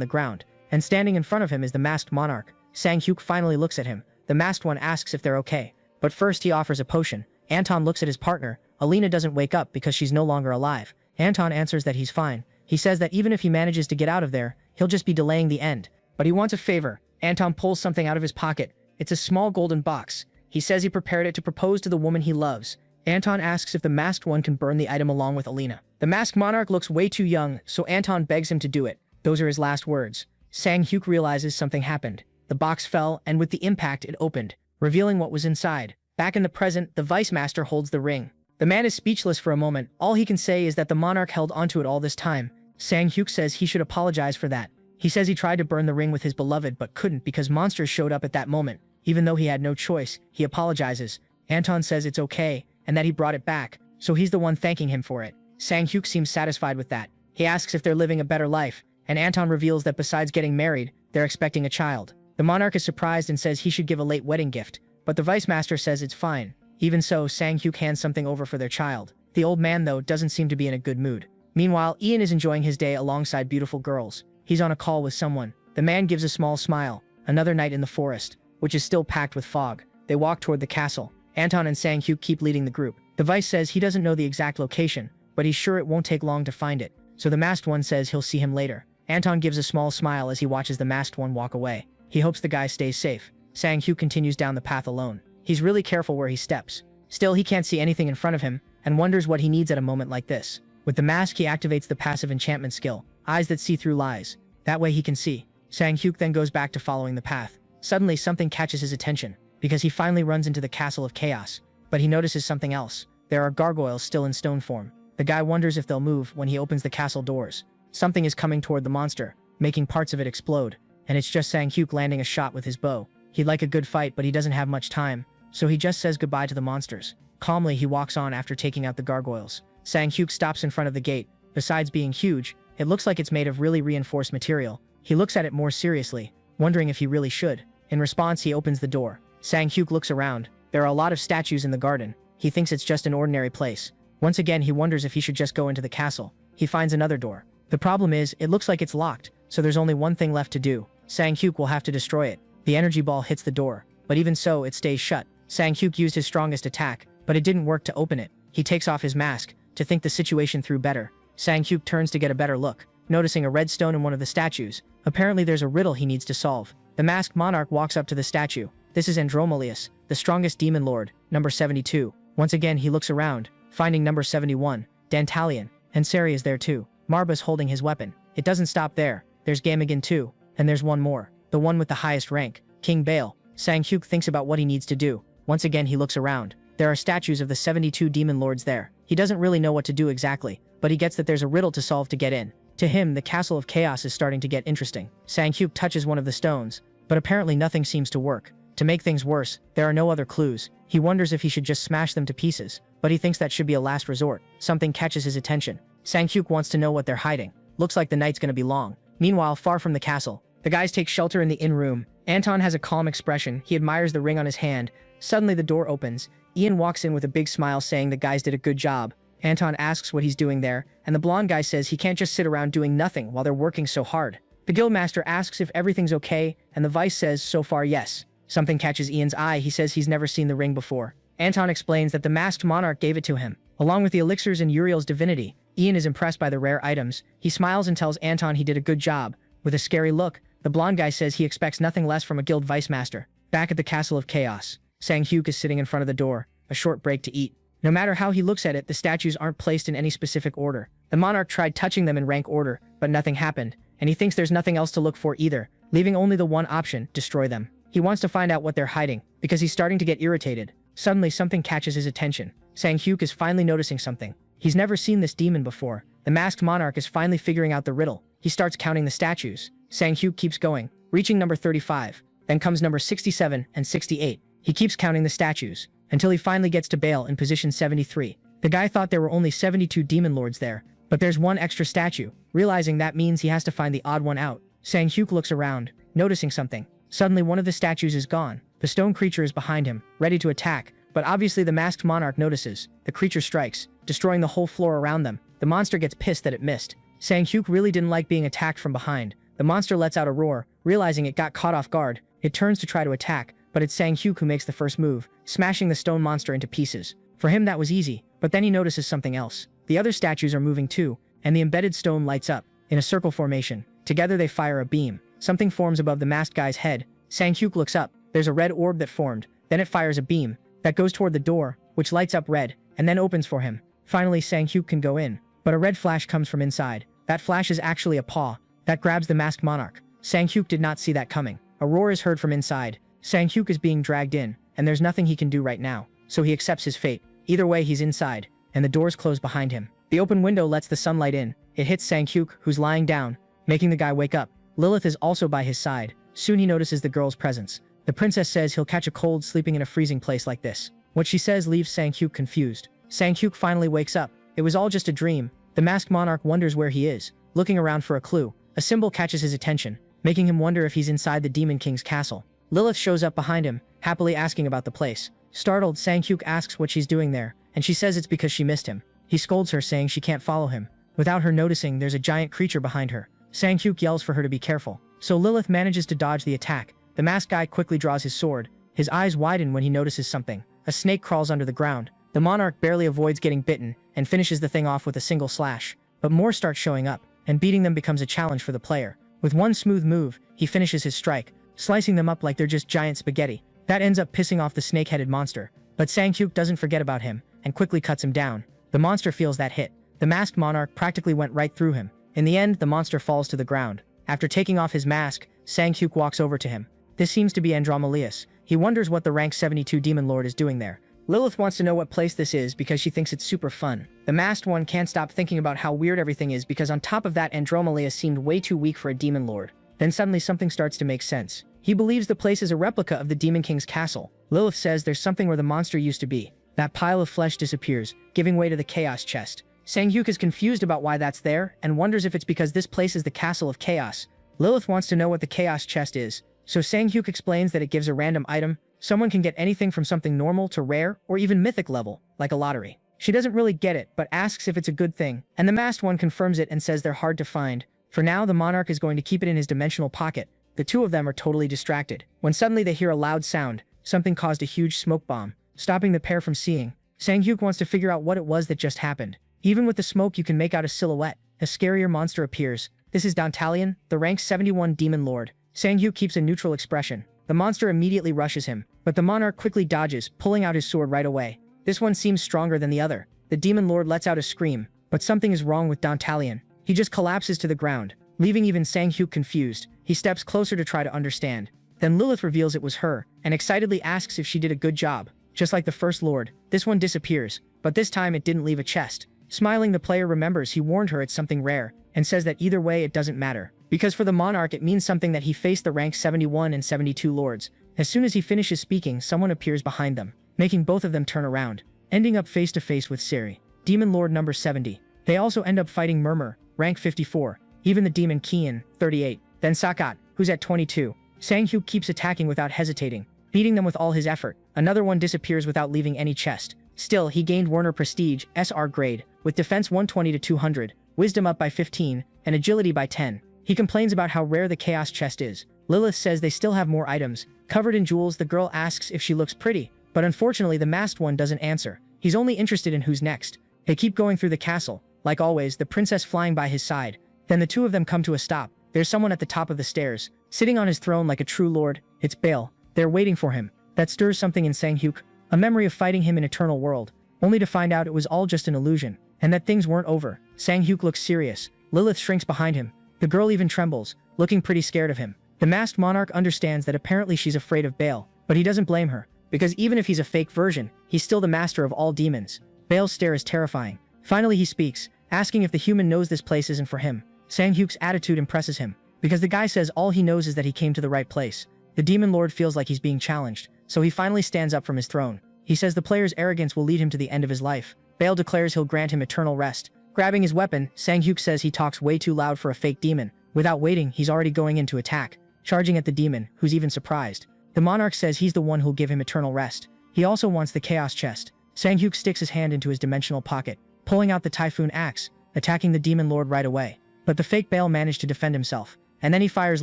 the ground, and standing in front of him is the masked monarch. Sang-hyuk finally looks at him. The masked one asks if they're okay, but first he offers a potion. Anton looks at his partner. Alina doesn't wake up because she's no longer alive. Anton answers that he's fine. He says that even if he manages to get out of there, he'll just be delaying the end. But he wants a favor. Anton pulls something out of his pocket. It's a small golden box. He says he prepared it to propose to the woman he loves. Anton asks if the masked one can burn the item along with Alina. The masked monarch looks way too young, so Anton begs him to do it. Those are his last words. Sang-hyuk realizes something happened. The box fell, and with the impact it opened, revealing what was inside. Back in the present, the Vice Master holds the ring. The man is speechless for a moment. All he can say is that the monarch held onto it all this time. Sang-hyuk says he should apologize for that. He says he tried to burn the ring with his beloved but couldn't because monsters showed up at that moment. Even though he had no choice, he apologizes. Anton says it's okay, and that he brought it back, so he's the one thanking him for it. Sang-hyuk seems satisfied with that. He asks if they're living a better life, and Anton reveals that besides getting married, they're expecting a child. The monarch is surprised and says he should give a late wedding gift, but the Vice Master says it's fine. Even so, Sang-hyuk hands something over for their child. The old man, though, doesn't seem to be in a good mood. Meanwhile, Ian is enjoying his day alongside beautiful girls. He's on a call with someone. The man gives a small smile. Another night in the forest, which is still packed with fog. They walk toward the castle. Anton and Sang-hyuk keep leading the group. The Vice says he doesn't know the exact location, but he's sure it won't take long to find it. So the masked one says he'll see him later. Anton gives a small smile as he watches the masked one walk away. He hopes the guy stays safe. Sang-hyuk continues down the path alone. He's really careful where he steps. Still, he can't see anything in front of him, and wonders what he needs at a moment like this. With the mask, he activates the passive enchantment skill, Eyes That See Through Lies. That way he can see. Sang-hyuk then goes back to following the path. Suddenly, something catches his attention, because he finally runs into the Castle of Chaos. But he notices something else. There are gargoyles still in stone form. The guy wonders if they'll move when he opens the castle doors. Something is coming toward the monster, making parts of it explode, and it's just Sang-hyuk landing a shot with his bow. He'd like a good fight, but he doesn't have much time, so he just says goodbye to the monsters. Calmly, he walks on after taking out the gargoyles. Sang-hyuk stops in front of the gate. Besides being huge, it looks like it's made of really reinforced material. He looks at it more seriously, wondering if he really should. In response, he opens the door. Sang-hyuk looks around. There are a lot of statues in the garden. He thinks it's just an ordinary place. Once again, he wonders if he should just go into the castle. He finds another door. The problem is, it looks like it's locked, so there's only one thing left to do. Sang-hyuk will have to destroy it. The energy ball hits the door, but even so, it stays shut. Sang-hyuk used his strongest attack, but it didn't work to open it. He takes off his mask to think the situation through better. Sang-hyuk turns to get a better look, noticing a red stone in one of the statues. Apparently there's a riddle he needs to solve. The masked monarch walks up to the statue. This is Andromalius, the strongest demon lord, number 72. Once again, he looks around, finding number 71, Dantalion, and Sari is there too. Marba's holding his weapon. It doesn't stop there. There's Gamigan too, and there's one more, the one with the highest rank, King Bale. Sang-hyuk thinks about what he needs to do. Once again, he looks around. There are statues of the 72 demon lords there. He doesn't really know what to do exactly, but he gets that there's a riddle to solve to get in. To him, the Castle of Chaos is starting to get interesting. Sang-hyuk touches one of the stones, but apparently nothing seems to work. To make things worse, there are no other clues. He wonders if he should just smash them to pieces, but he thinks that should be a last resort. Something catches his attention. Sang-hyuk wants to know what they're hiding. Looks like the night's gonna be long. Meanwhile, far from the castle, the guys take shelter in the inn room. Anton has a calm expression. He admires the ring on his hand. Suddenly the door opens. Ian walks in with a big smile saying the guys did a good job. Anton asks what he's doing there, and the blonde guy says he can't just sit around doing nothing while they're working so hard. The guildmaster asks if everything's okay, and the vice says so far yes. Something catches Ian's eye. He says he's never seen the ring before. Anton explains that the masked monarch gave it to him, along with the elixirs and Uriel's divinity. Ian is impressed by the rare items. He smiles and tells Anton he did a good job. With a scary look, the blonde guy says he expects nothing less from a guild vice master. Back at the Castle of Chaos, Sang-hyuk is sitting in front of the door, a short break to eat. No matter how he looks at it, the statues aren't placed in any specific order. The monarch tried touching them in rank order, but nothing happened, and he thinks there's nothing else to look for either, leaving only the one option, destroy them. He wants to find out what they're hiding, because he's starting to get irritated. Suddenly something catches his attention. Sang-hyuk is finally noticing something. He's never seen this demon before. The masked monarch is finally figuring out the riddle. He starts counting the statues. Sang-hyuk keeps going, reaching number 35. Then comes number 67 and 68. He keeps counting the statues, until he finally gets to Baal in position 73. The guy thought there were only 72 demon lords there, but there's one extra statue. Realizing that means he has to find the odd one out, Sang-hyuk looks around, noticing something. Suddenly one of the statues is gone. The stone creature is behind him, ready to attack, but obviously the masked monarch notices. The creature strikes, destroying the whole floor around them. The monster gets pissed that it missed. Sang-hyuk really didn't like being attacked from behind. The monster lets out a roar, realizing it got caught off guard. It turns to try to attack, but it's Sang-hyuk who makes the first move, smashing the stone monster into pieces. For him that was easy, but then he notices something else. The other statues are moving too, and the embedded stone lights up, in a circle formation. Together they fire a beam. Something forms above the masked guy's head. Sang-hyuk looks up. There's a red orb that formed. Then it fires a beam that goes toward the door, which lights up red, and then opens for him. Finally Sang-hyuk can go in, but a red flash comes from inside. That flash is actually a paw that grabs the masked monarch. Sang-hyuk did not see that coming. A roar is heard from inside. Sang-hyuk is being dragged in, and there's nothing he can do right now, so he accepts his fate. Either way he's inside, and the doors close behind him. The open window lets the sunlight in. It hits Sang-hyuk, who's lying down, making the guy wake up. Lilith is also by his side. Soon he notices the girl's presence. The princess says he'll catch a cold sleeping in a freezing place like this. What she says leaves Sang-hyuk confused. Sang-hyuk finally wakes up. It was all just a dream. The masked monarch wonders where he is, looking around for a clue. A symbol catches his attention, making him wonder if he's inside the Demon King's castle. Lilith shows up behind him, happily asking about the place. Startled, Sang-hyuk asks what she's doing there, and she says it's because she missed him. He scolds her, saying she can't follow him. Without her noticing, there's a giant creature behind her. Sang-hyuk yells for her to be careful, so Lilith manages to dodge the attack. The masked guy quickly draws his sword. His eyes widen when he notices something. A snake crawls under the ground. The monarch barely avoids getting bitten and finishes the thing off with a single slash. But more start showing up, and beating them becomes a challenge for the player. With one smooth move, he finishes his strike, slicing them up like they're just giant spaghetti. That ends up pissing off the snake-headed monster. But Sang-hyuk doesn't forget about him, and quickly cuts him down. The monster feels that hit. The masked monarch practically went right through him. In the end, the monster falls to the ground. After taking off his mask, Sang-hyuk walks over to him. This seems to be Andromalius. He wonders what the rank 72 demon lord is doing there. Lilith wants to know what place this is because she thinks it's super fun. The masked one can't stop thinking about how weird everything is because on top of that Andromalius seemed way too weak for a demon lord. Then suddenly something starts to make sense. He believes the place is a replica of the Demon King's castle. Lilith says there's something where the monster used to be. That pile of flesh disappears, giving way to the chaos chest. Sang-hyuk is confused about why that's there and wonders if it's because this place is the castle of chaos. Lilith wants to know what the chaos chest is, so Sang-hyuk explains that it gives a random item. Someone can get anything from something normal to rare or even mythic level, like a lottery. She doesn't really get it, but asks if it's a good thing, and the masked one confirms it and says they're hard to find. For now, the monarch is going to keep it in his dimensional pocket. The two of them are totally distracted, when suddenly they hear a loud sound. Something caused a huge smoke bomb, stopping the pair from seeing. Sang-hyuk wants to figure out what it was that just happened. Even with the smoke you can make out a silhouette. A scarier monster appears. This is Dantalion, the rank 71 demon lord. Sang-hyuk keeps a neutral expression. The monster immediately rushes him, but the monarch quickly dodges, pulling out his sword right away. This one seems stronger than the other. The demon lord lets out a scream, but something is wrong with Dantalion. He just collapses to the ground, leaving even Sang-hyuk confused. He steps closer to try to understand. Then Lilith reveals it was her, and excitedly asks if she did a good job. Just like the first lord, this one disappears, but this time it didn't leave a chest. Smiling, the player remembers he warned her it's something rare, and says that either way it doesn't matter. Because for the monarch it means something that he faced the rank 71 and 72 lords. As soon as he finishes speaking, someone appears behind them, making both of them turn around, ending up face to face with Siri, demon lord number 70. They also end up fighting Murmur, rank 54, even the demon Kian, 38, then Sakat, who's at 22. Sang-hyuk keeps attacking without hesitating, beating them with all his effort. Another one disappears without leaving any chest. Still, he gained Werner Prestige, SR grade, with defense 120 to 200, wisdom up by 15, and agility by 10. He complains about how rare the chaos chest is. Lilith says they still have more items. Covered in jewels, the girl asks if she looks pretty, but unfortunately the masked one doesn't answer. He's only interested in who's next. They keep going through the castle. Like always, the princess flying by his side. Then the two of them come to a stop. There's someone at the top of the stairs, sitting on his throne like a true lord. It's Baal. They're waiting for him. That stirs something in Sang-hyuk, a memory of fighting him in Eternal World, only to find out it was all just an illusion, and that things weren't over. Sang-hyuk looks serious. Lilith shrinks behind him. The girl even trembles, looking pretty scared of him. The masked monarch understands that apparently she's afraid of Baal, but he doesn't blame her, because even if he's a fake version, he's still the master of all demons. Baal's stare is terrifying. Finally he speaks, asking if the human knows this place isn't for him. Sang-hyuk's attitude impresses him, because the guy says all he knows is that he came to the right place. The Demon Lord feels like he's being challenged, so he finally stands up from his throne. He says the player's arrogance will lead him to the end of his life. Bale declares he'll grant him eternal rest. Grabbing his weapon, Sang-hyuk says he talks way too loud for a fake demon. Without waiting, he's already going in to attack, charging at the demon, who's even surprised. The monarch says he's the one who'll give him eternal rest. He also wants the chaos chest. Sang-hyuk sticks his hand into his dimensional pocket, pulling out the typhoon axe, attacking the demon lord right away. But the fake Bale managed to defend himself, and then he fires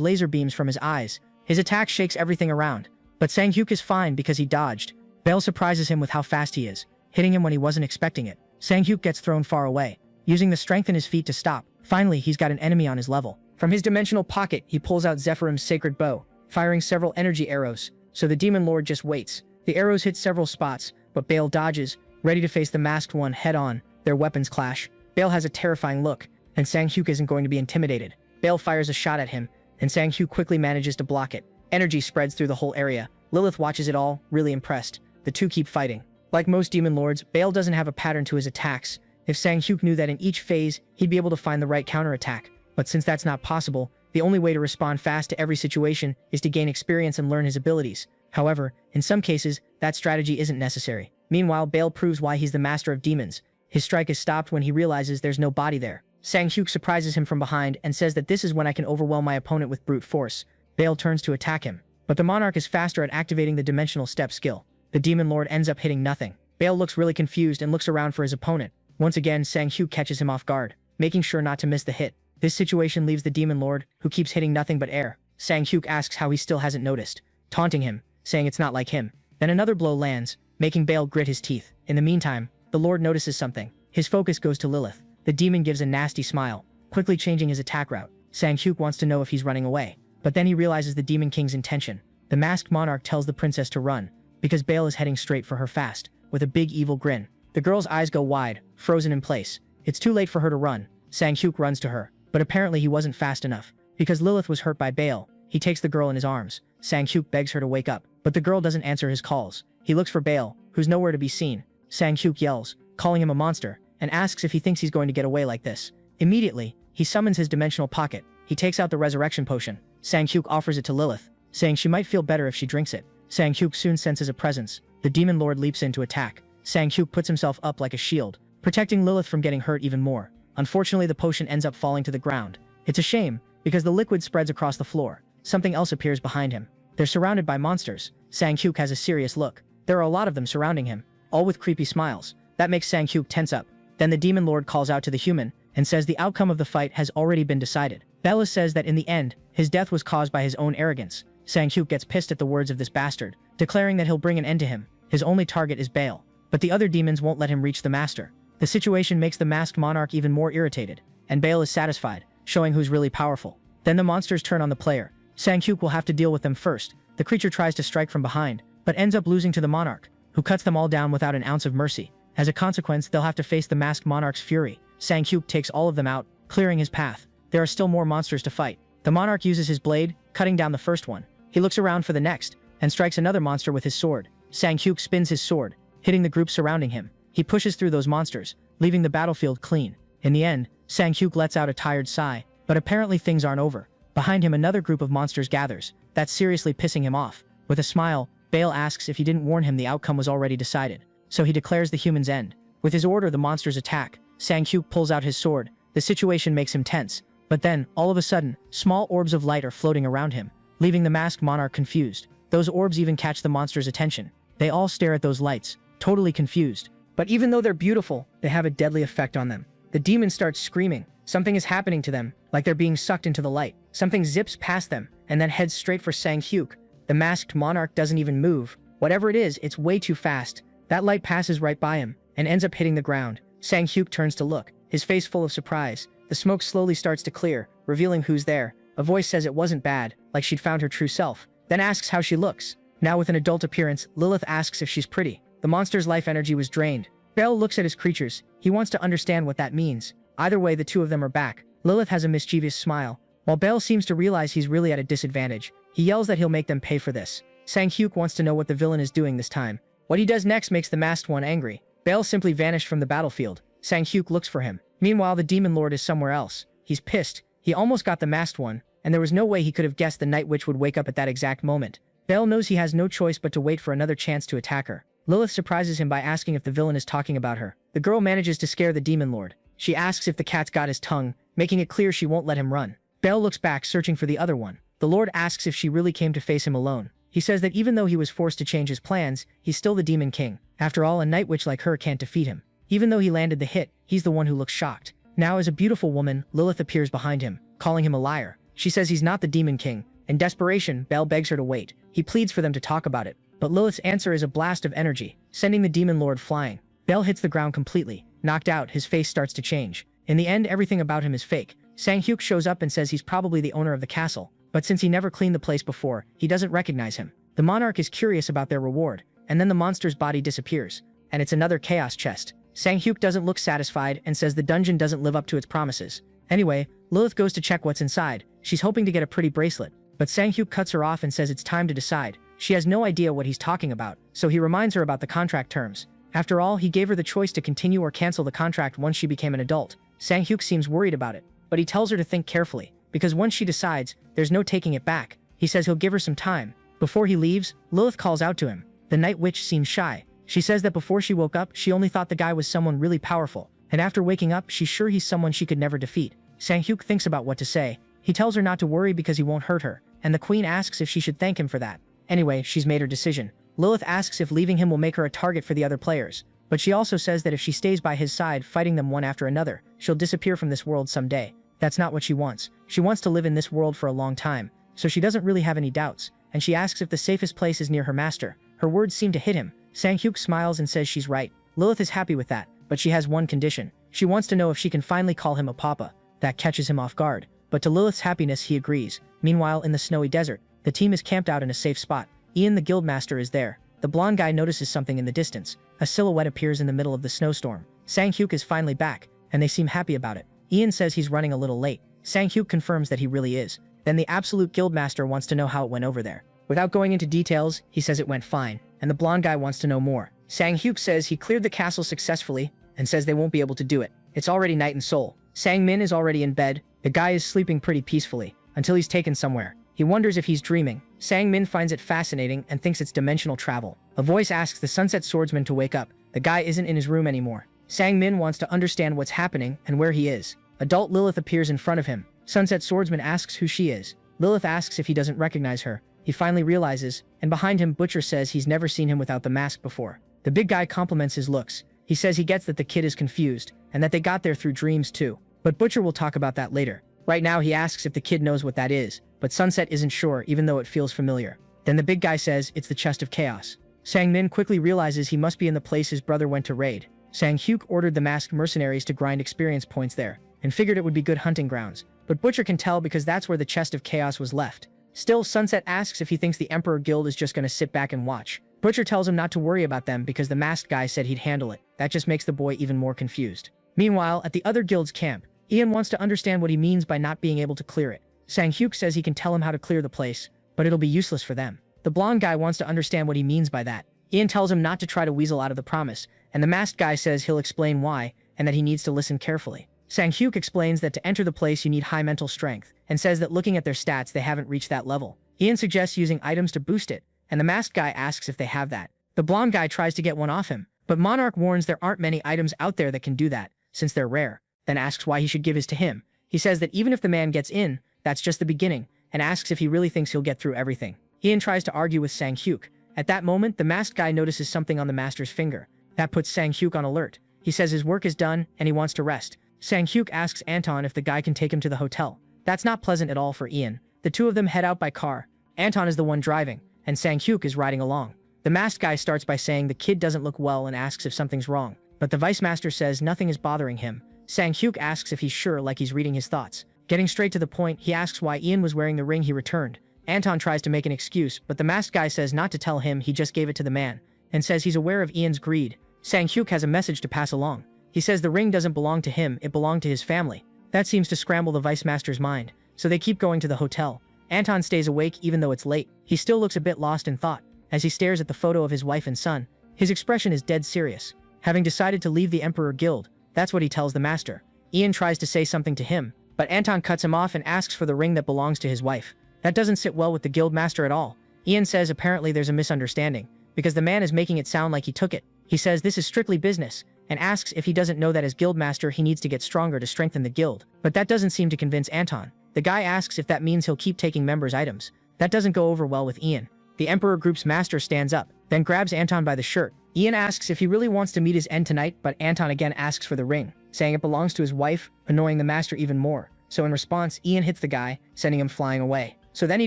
laser beams from his eyes. His attack shakes everything around, but Sang-hyuk is fine because he dodged. Bale surprises him with how fast he is, hitting him when he wasn't expecting it. Sang-hyuk gets thrown far away, using the strength in his feet to stop. Finally, he's got an enemy on his level. From his dimensional pocket, he pulls out Zephyrim's sacred bow, firing several energy arrows, so the demon lord just waits. The arrows hit several spots, but Bale dodges, ready to face the masked one head-on. Their weapons clash. Bale has a terrifying look, and Sang-hyuk isn't going to be intimidated. Bale fires a shot at him, and Sang-hyuk quickly manages to block it. Energy spreads through the whole area. Lilith watches it all, really impressed. The two keep fighting. Like most demon lords, Bale doesn't have a pattern to his attacks. If Sang-hyuk knew that in each phase, he'd be able to find the right counterattack. But since that's not possible, the only way to respond fast to every situation is to gain experience and learn his abilities. However, in some cases, that strategy isn't necessary. Meanwhile, Bale proves why he's the master of demons. His strike is stopped when he realizes there's no body there. Sang-hyuk surprises him from behind and says that this is when I can overwhelm my opponent with brute force. Bale turns to attack him, but the monarch is faster at activating the dimensional step skill. The demon lord ends up hitting nothing. Bale looks really confused and looks around for his opponent. Once again, Sang-hyuk catches him off guard, making sure not to miss the hit. This situation leaves the demon lord, who keeps hitting nothing but air. Sang-hyuk asks how he still hasn't noticed, taunting him, saying it's not like him. Then another blow lands, making Bale grit his teeth. In the meantime, the lord notices something. His focus goes to Lilith. The demon gives a nasty smile, quickly changing his attack route. Sang-hyuk wants to know if he's running away, but then he realizes the demon king's intention. The masked monarch tells the princess to run, because Bale is heading straight for her fast, with a big evil grin. The girl's eyes go wide, frozen in place. It's too late for her to run. Sang-hyuk runs to her, but apparently he wasn't fast enough. Because Lilith was hurt by Bale, he takes the girl in his arms. Sang-hyuk begs her to wake up, but the girl doesn't answer his calls. He looks for Bale, who's nowhere to be seen. Sang-hyuk yells, calling him a monster, and asks if he thinks he's going to get away like this. Immediately, he summons his dimensional pocket. He takes out the resurrection potion. Sang-hyuk offers it to Lilith, saying she might feel better if she drinks it. Sang-hyuk soon senses a presence. The demon lord leaps in to attack. Sang-hyuk puts himself up like a shield, protecting Lilith from getting hurt even more. Unfortunately, the potion ends up falling to the ground. It's a shame, because the liquid spreads across the floor. Something else appears behind him. They're surrounded by monsters. Sang-hyuk has a serious look. There are a lot of them surrounding him, all with creepy smiles. That makes Sang-hyuk tense up. Then the demon lord calls out to the human, and says the outcome of the fight has already been decided. Bella says that in the end, his death was caused by his own arrogance. Sang-hyuk gets pissed at the words of this bastard, declaring that he'll bring an end to him. His only target is Bale, but the other demons won't let him reach the master. The situation makes the masked monarch even more irritated, and Bale is satisfied, showing who's really powerful. Then the monsters turn on the player. Sang-hyuk will have to deal with them first. The creature tries to strike from behind, but ends up losing to the monarch, who cuts them all down without an ounce of mercy. As a consequence, they'll have to face the masked monarch's fury. Sang-hyuk takes all of them out, clearing his path. There are still more monsters to fight. The monarch uses his blade, cutting down the first one. He looks around for the next, and strikes another monster with his sword. Sang-hyuk spins his sword, hitting the group surrounding him. He pushes through those monsters, leaving the battlefield clean. In the end, Sang-hyuk lets out a tired sigh, but apparently things aren't over. Behind him, another group of monsters gathers. That's seriously pissing him off. With a smile, Bale asks if he didn't warn him the outcome was already decided, so he declares the human's end. With his order, the monsters attack. Sang-hyuk pulls out his sword. The situation makes him tense, but then, all of a sudden, small orbs of light are floating around him, leaving the masked monarch confused. Those orbs even catch the monster's attention. They all stare at those lights, totally confused. But even though they're beautiful, they have a deadly effect on them. The demon starts screaming. Something is happening to them, like they're being sucked into the light. Something zips past them, and then heads straight for Sang-hyuk. The masked monarch doesn't even move. Whatever it is, it's way too fast. That light passes right by him, and ends up hitting the ground. Sang-hyuk turns to look, his face full of surprise. The smoke slowly starts to clear, revealing who's there. A voice says it wasn't bad, like she'd found her true self, then asks how she looks. Now with an adult appearance, Lilith asks if she's pretty. The monster's life energy was drained. Bale looks at his creatures. He wants to understand what that means. Either way, the two of them are back. Lilith has a mischievous smile, while Bale seems to realize he's really at a disadvantage. He yells that he'll make them pay for this. Sang-hyuk wants to know what the villain is doing this time. What he does next makes the masked one angry. Bale simply vanished from the battlefield. Sang-hyuk looks for him. Meanwhile, the demon lord is somewhere else. He's pissed. He almost got the masked one, and there was no way he could have guessed the Night Witch would wake up at that exact moment. Bell knows he has no choice but to wait for another chance to attack her. Lilith surprises him by asking if the villain is talking about her. The girl manages to scare the demon lord. She asks if the cat's got his tongue, making it clear she won't let him run. Bell looks back searching for the other one. The lord asks if she really came to face him alone. He says that even though he was forced to change his plans, he's still the demon king. After all, a Night Witch like her can't defeat him. Even though he landed the hit, he's the one who looks shocked. Now as a beautiful woman, Lilith appears behind him, calling him a liar. She says he's not the demon king. In desperation, Bell begs her to wait. He pleads for them to talk about it. But Lilith's answer is a blast of energy, sending the demon lord flying. Bell hits the ground completely. Knocked out, his face starts to change. In the end, everything about him is fake. Sang-hyuk shows up and says he's probably the owner of the castle, but since he never cleaned the place before, he doesn't recognize him. The monarch is curious about their reward, and then the monster's body disappears. And it's another chaos chest. Sang-hyuk doesn't look satisfied and says the dungeon doesn't live up to its promises. Anyway, Lilith goes to check what's inside. She's hoping to get a pretty bracelet, but Sang-hyuk cuts her off and says it's time to decide. She has no idea what he's talking about, so he reminds her about the contract terms. After all, he gave her the choice to continue or cancel the contract once she became an adult. Sang-hyuk seems worried about it, but he tells her to think carefully, because once she decides, there's no taking it back. He says he'll give her some time. Before he leaves, Lilith calls out to him. The Night Witch seems shy. She says that before she woke up, she only thought the guy was someone really powerful, and after waking up, she's sure he's someone she could never defeat. Sang-hyuk thinks about what to say. He tells her not to worry because he won't hurt her, and the queen asks if she should thank him for that. Anyway, she's made her decision. Lilith asks if leaving him will make her a target for the other players, but she also says that if she stays by his side fighting them one after another, she'll disappear from this world someday. That's not what she wants. She wants to live in this world for a long time, so she doesn't really have any doubts, and she asks if the safest place is near her master. Her words seem to hit him. Sang-hyuk smiles and says she's right. Lilith is happy with that, but she has one condition. She wants to know if she can finally call him a papa. That catches him off guard, but to Lilith's happiness he agrees. Meanwhile, in the snowy desert, the team is camped out in a safe spot. Ian the guildmaster is there. The blonde guy notices something in the distance. A silhouette appears in the middle of the snowstorm. Sang-hyuk is finally back, and they seem happy about it. Ian says he's running a little late. Sang-hyuk confirms that he really is. Then the absolute guildmaster wants to know how it went over there. Without going into details, he says it went fine, and the blonde guy wants to know more. Sang-hyuk says he cleared the castle successfully, and says they won't be able to do it. It's already night in Seoul. Sang-min is already in bed. The guy is sleeping pretty peacefully, until he's taken somewhere. He wonders if he's dreaming. Sang-min finds it fascinating and thinks it's dimensional travel. A voice asks the Sunset Swordsman to wake up. The guy isn't in his room anymore. Sang-min wants to understand what's happening and where he is. Adult Lilith appears in front of him. Sunset Swordsman asks who she is. Lilith asks if he doesn't recognize her. He finally realizes, and behind him Butcher says he's never seen him without the mask before. The big guy compliments his looks. He says he gets that the kid is confused, and that they got there through dreams too. But Butcher will talk about that later. Right now he asks if the kid knows what that is, but Sunset isn't sure even though it feels familiar. Then the big guy says it's the Chest of Chaos. Sang-min quickly realizes he must be in the place his brother went to raid. Sang-hyuk ordered the masked mercenaries to grind experience points there, and figured it would be good hunting grounds. But Butcher can tell because that's where the Chest of Chaos was left. Still, Sunset asks if he thinks the Emperor Guild is just gonna sit back and watch. Butcher tells him not to worry about them because the masked guy said he'd handle it. That just makes the boy even more confused. Meanwhile, at the other guild's camp, Ian wants to understand what he means by not being able to clear it. Sang-hyuk says he can tell him how to clear the place, but it'll be useless for them. The blonde guy wants to understand what he means by that. Ian tells him not to try to weasel out of the promise, and the masked guy says he'll explain why, and that he needs to listen carefully. Sang-hyuk explains that to enter the place you need high mental strength, and says that looking at their stats they haven't reached that level. Ian suggests using items to boost it, and the masked guy asks if they have that. The blonde guy tries to get one off him, but Monarch warns there aren't many items out there that can do that, since they're rare, then asks why he should give his to him. He says that even if the man gets in, that's just the beginning, and asks if he really thinks he'll get through everything. Ian tries to argue with Sang-hyuk. At that moment, the masked guy notices something on the master's finger. That puts Sang-hyuk on alert. He says his work is done, and he wants to rest. Sang-hyuk asks Anton if the guy can take him to the hotel. That's not pleasant at all for Ian. The two of them head out by car. Anton is the one driving, and Sang-hyuk is riding along. The masked guy starts by saying the kid doesn't look well and asks if something's wrong, but the vice master says nothing is bothering him. Sang-hyuk asks if he's sure, like he's reading his thoughts. Getting straight to the point, he asks why Ian was wearing the ring he returned. Anton tries to make an excuse, but the masked guy says not to tell him, he just gave it to the man, and says he's aware of Ian's greed. Sang-hyuk has a message to pass along. He says the ring doesn't belong to him, it belonged to his family. That seems to scramble the vice master's mind, so they keep going to the hotel. Anton stays awake even though it's late. He still looks a bit lost in thought, as he stares at the photo of his wife and son. His expression is dead serious. Having decided to leave the Emperor Guild, that's what he tells the master. Ian tries to say something to him, But Anton cuts him off and asks for the ring that belongs to his wife. That doesn't sit well with the guild master at all. Ian says apparently there's a misunderstanding, because the man is making it sound like he took it. He says this is strictly business, and asks if he doesn't know that as guild master he needs to get stronger to strengthen the guild. But that doesn't seem to convince Anton. The guy asks if that means he'll keep taking members' items. That doesn't go over well with Ian. The Emperor Group's master stands up, then grabs Anton by the shirt. Ian asks if he really wants to meet his end tonight, but Anton again asks for the ring, saying it belongs to his wife, annoying the master even more. So in response, Ian hits the guy, sending him flying away. So then he